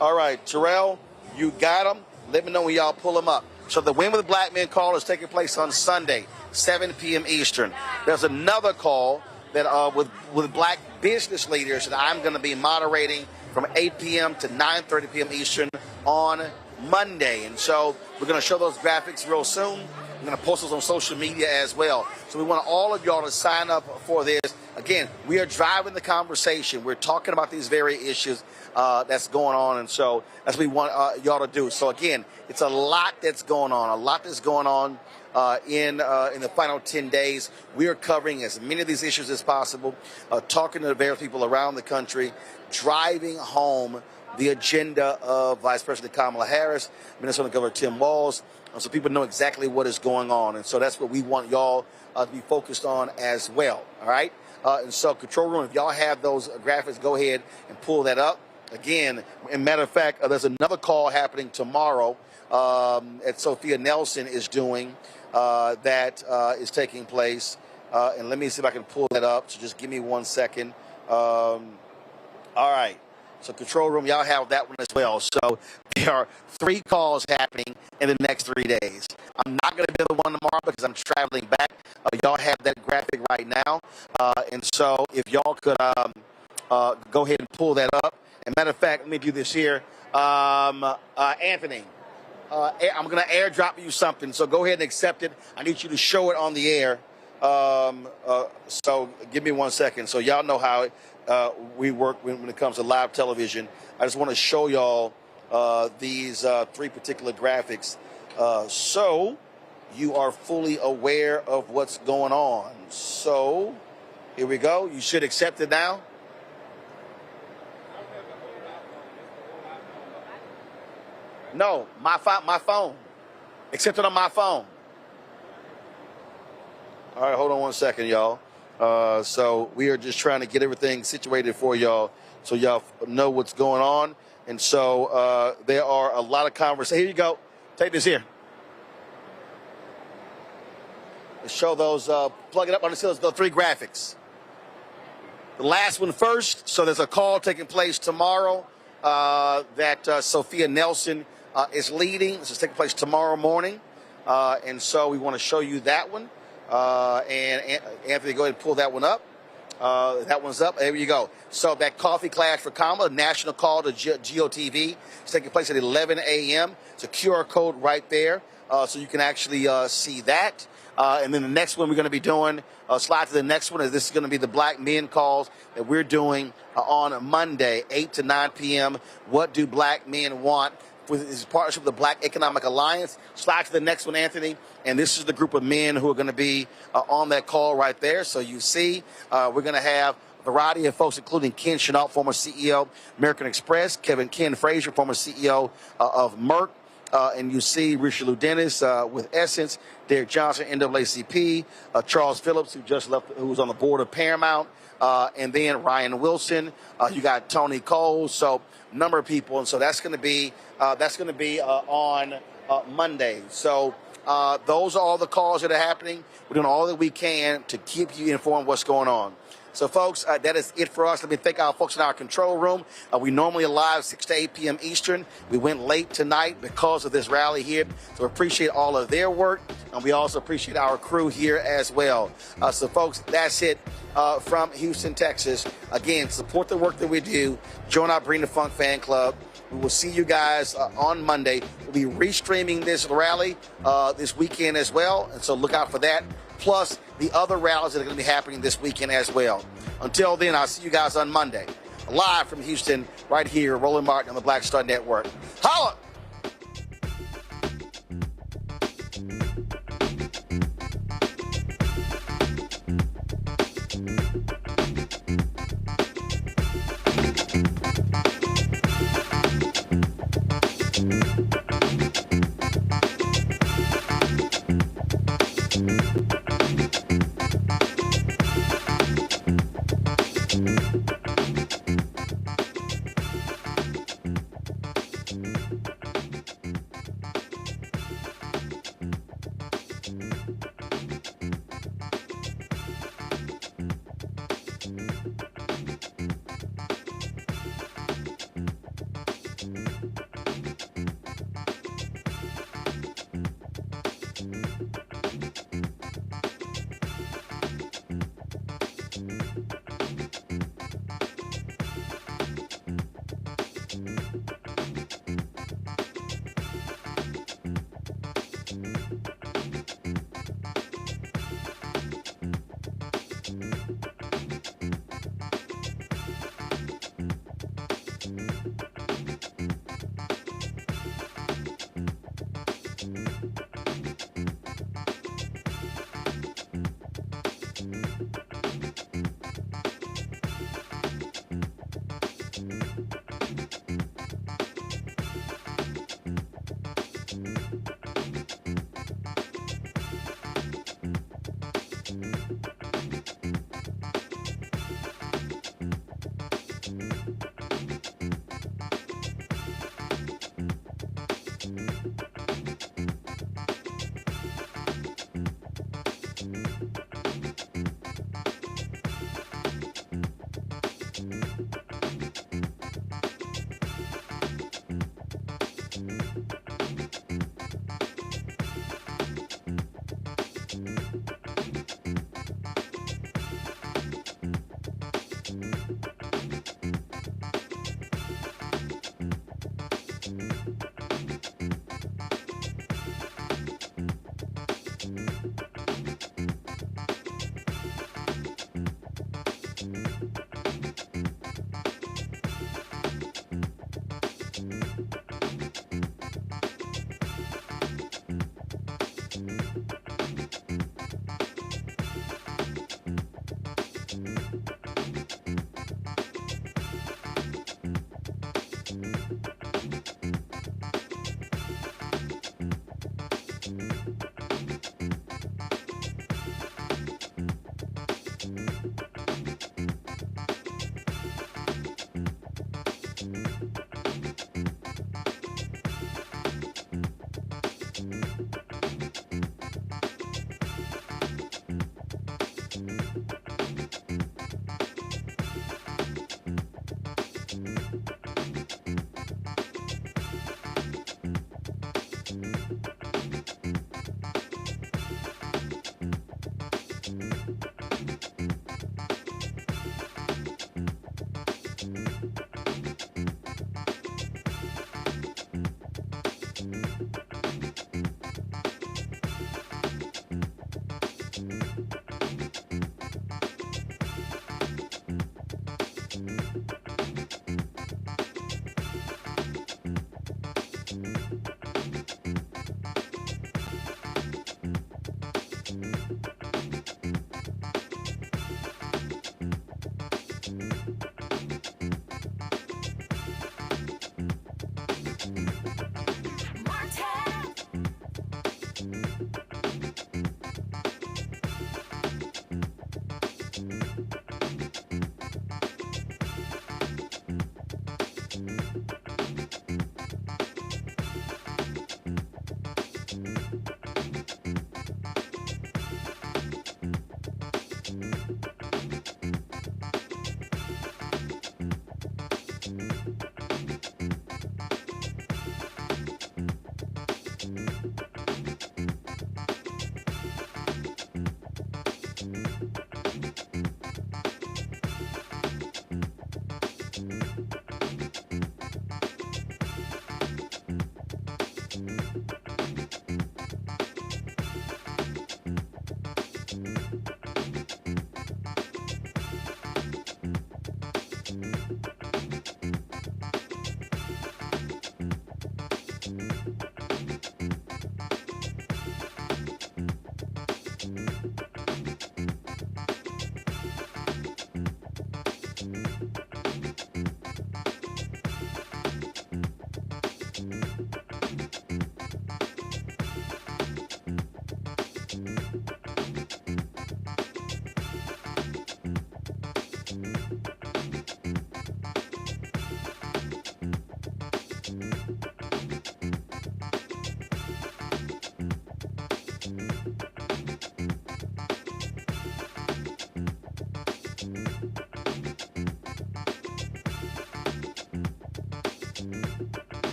All right, Terrell, you got them. Let me know when y'all pull them up. So the Win with Black Men call is taking place on Sunday, 7 p.m. Eastern. There's another call that with black business leaders that I'm going to be moderating from 8 p.m. to 9:30 p.m. Eastern on Monday. And so we're going to show those graphics real soon. We're going to post those on social media as well. So we want all of y'all to sign up for this. Again, we are driving the conversation. We're talking about these very issues that's going on. And so that's what we want y'all to do. So again, it's a lot that's going on. In the final 10 days. We are covering as many of these issues as possible, talking to the various people around the country, driving home the agenda of Vice President Kamala Harris, Minnesota Governor Tim Walz, so people know exactly what is going on. And so that's what we want y'all to be focused on as well, all right? And so control room, if y'all have those graphics, go ahead and pull that up. Again, as a matter of fact, there's another call happening tomorrow at Sophia Nelson is doing that is taking place. And let me see if I can pull that up. So just give me 1 second. All right. So control room, y'all have that one as well. So there are 3 calls happening in the next 3 days. I'm not going to be the one tomorrow because I'm traveling back. Y'all have that graphic right now. And so if y'all could go ahead and pull that up. And matter of fact, let me do this here. Anthony, I'm going to airdrop you something. So go ahead and accept it. I need you to show it on the air. So give me 1 second. So y'all know how we work when it comes to live television. I just want to show y'all these 3 particular graphics so you are fully aware of what's going on. So here we go. You should accept it now. No, my phone. Accept it on my phone. All right, hold on one second, y'all. So we are just trying to get everything situated for y'all so y'all know what's going on. And so there are a lot of conversations. Here you go. Take this here. Let's show those, plug it up on those 3 graphics. The last one first. So there's a call taking place tomorrow that Sophia Nelson is leading. This is taking place tomorrow morning. And so we want to show you that one. And Anthony, go ahead and pull that one up. That one's up. There you go. So that coffee class for Kamala, national call to GOTV. It's taking place at 11 a.m. It's a QR code right there. So you can actually see that. And then the next one we're going to be doing, slide to the next one, is this is going to be the Black Men calls that we're doing on Monday, 8 to 9 p.m. What do black men want? With his partnership with the Black Economic Alliance. Slide to the next one, Anthony. And this is the group of men who are going to be on that call right there. So you see, we're going to have a variety of folks, including Ken Chenault, former CEO, American Express, Ken Frazier, former CEO of Merck. And you see Richelieu Dennis with Essence, Derek Johnson, NAACP, Charles Phillips, who just left, who was on the board of Paramount, and then Ryan Wilson. You got Tony Cole. So number of people, and so that's going to be on Monday. So those are all the calls that are happening. We're doing all that we can to keep you informed what's going on. So, folks, that is it for us. Let me thank our folks in our control room. We normally are live 6 to 8 p.m. Eastern. We went late tonight because of this rally here. So we appreciate all of their work, and we also appreciate our crew here as well. So, folks, that's it from Houston, Texas. Again, support the work that we do. Join our Bring the Funk fan club. We will see you guys on Monday. We'll be restreaming this rally this weekend as well, and so look out for that. Plus the other rallies that are going to be happening this weekend as well. Until then, I'll see you guys on Monday. Live from Houston, right here, Roland Martin on the Black Star Network. Holla!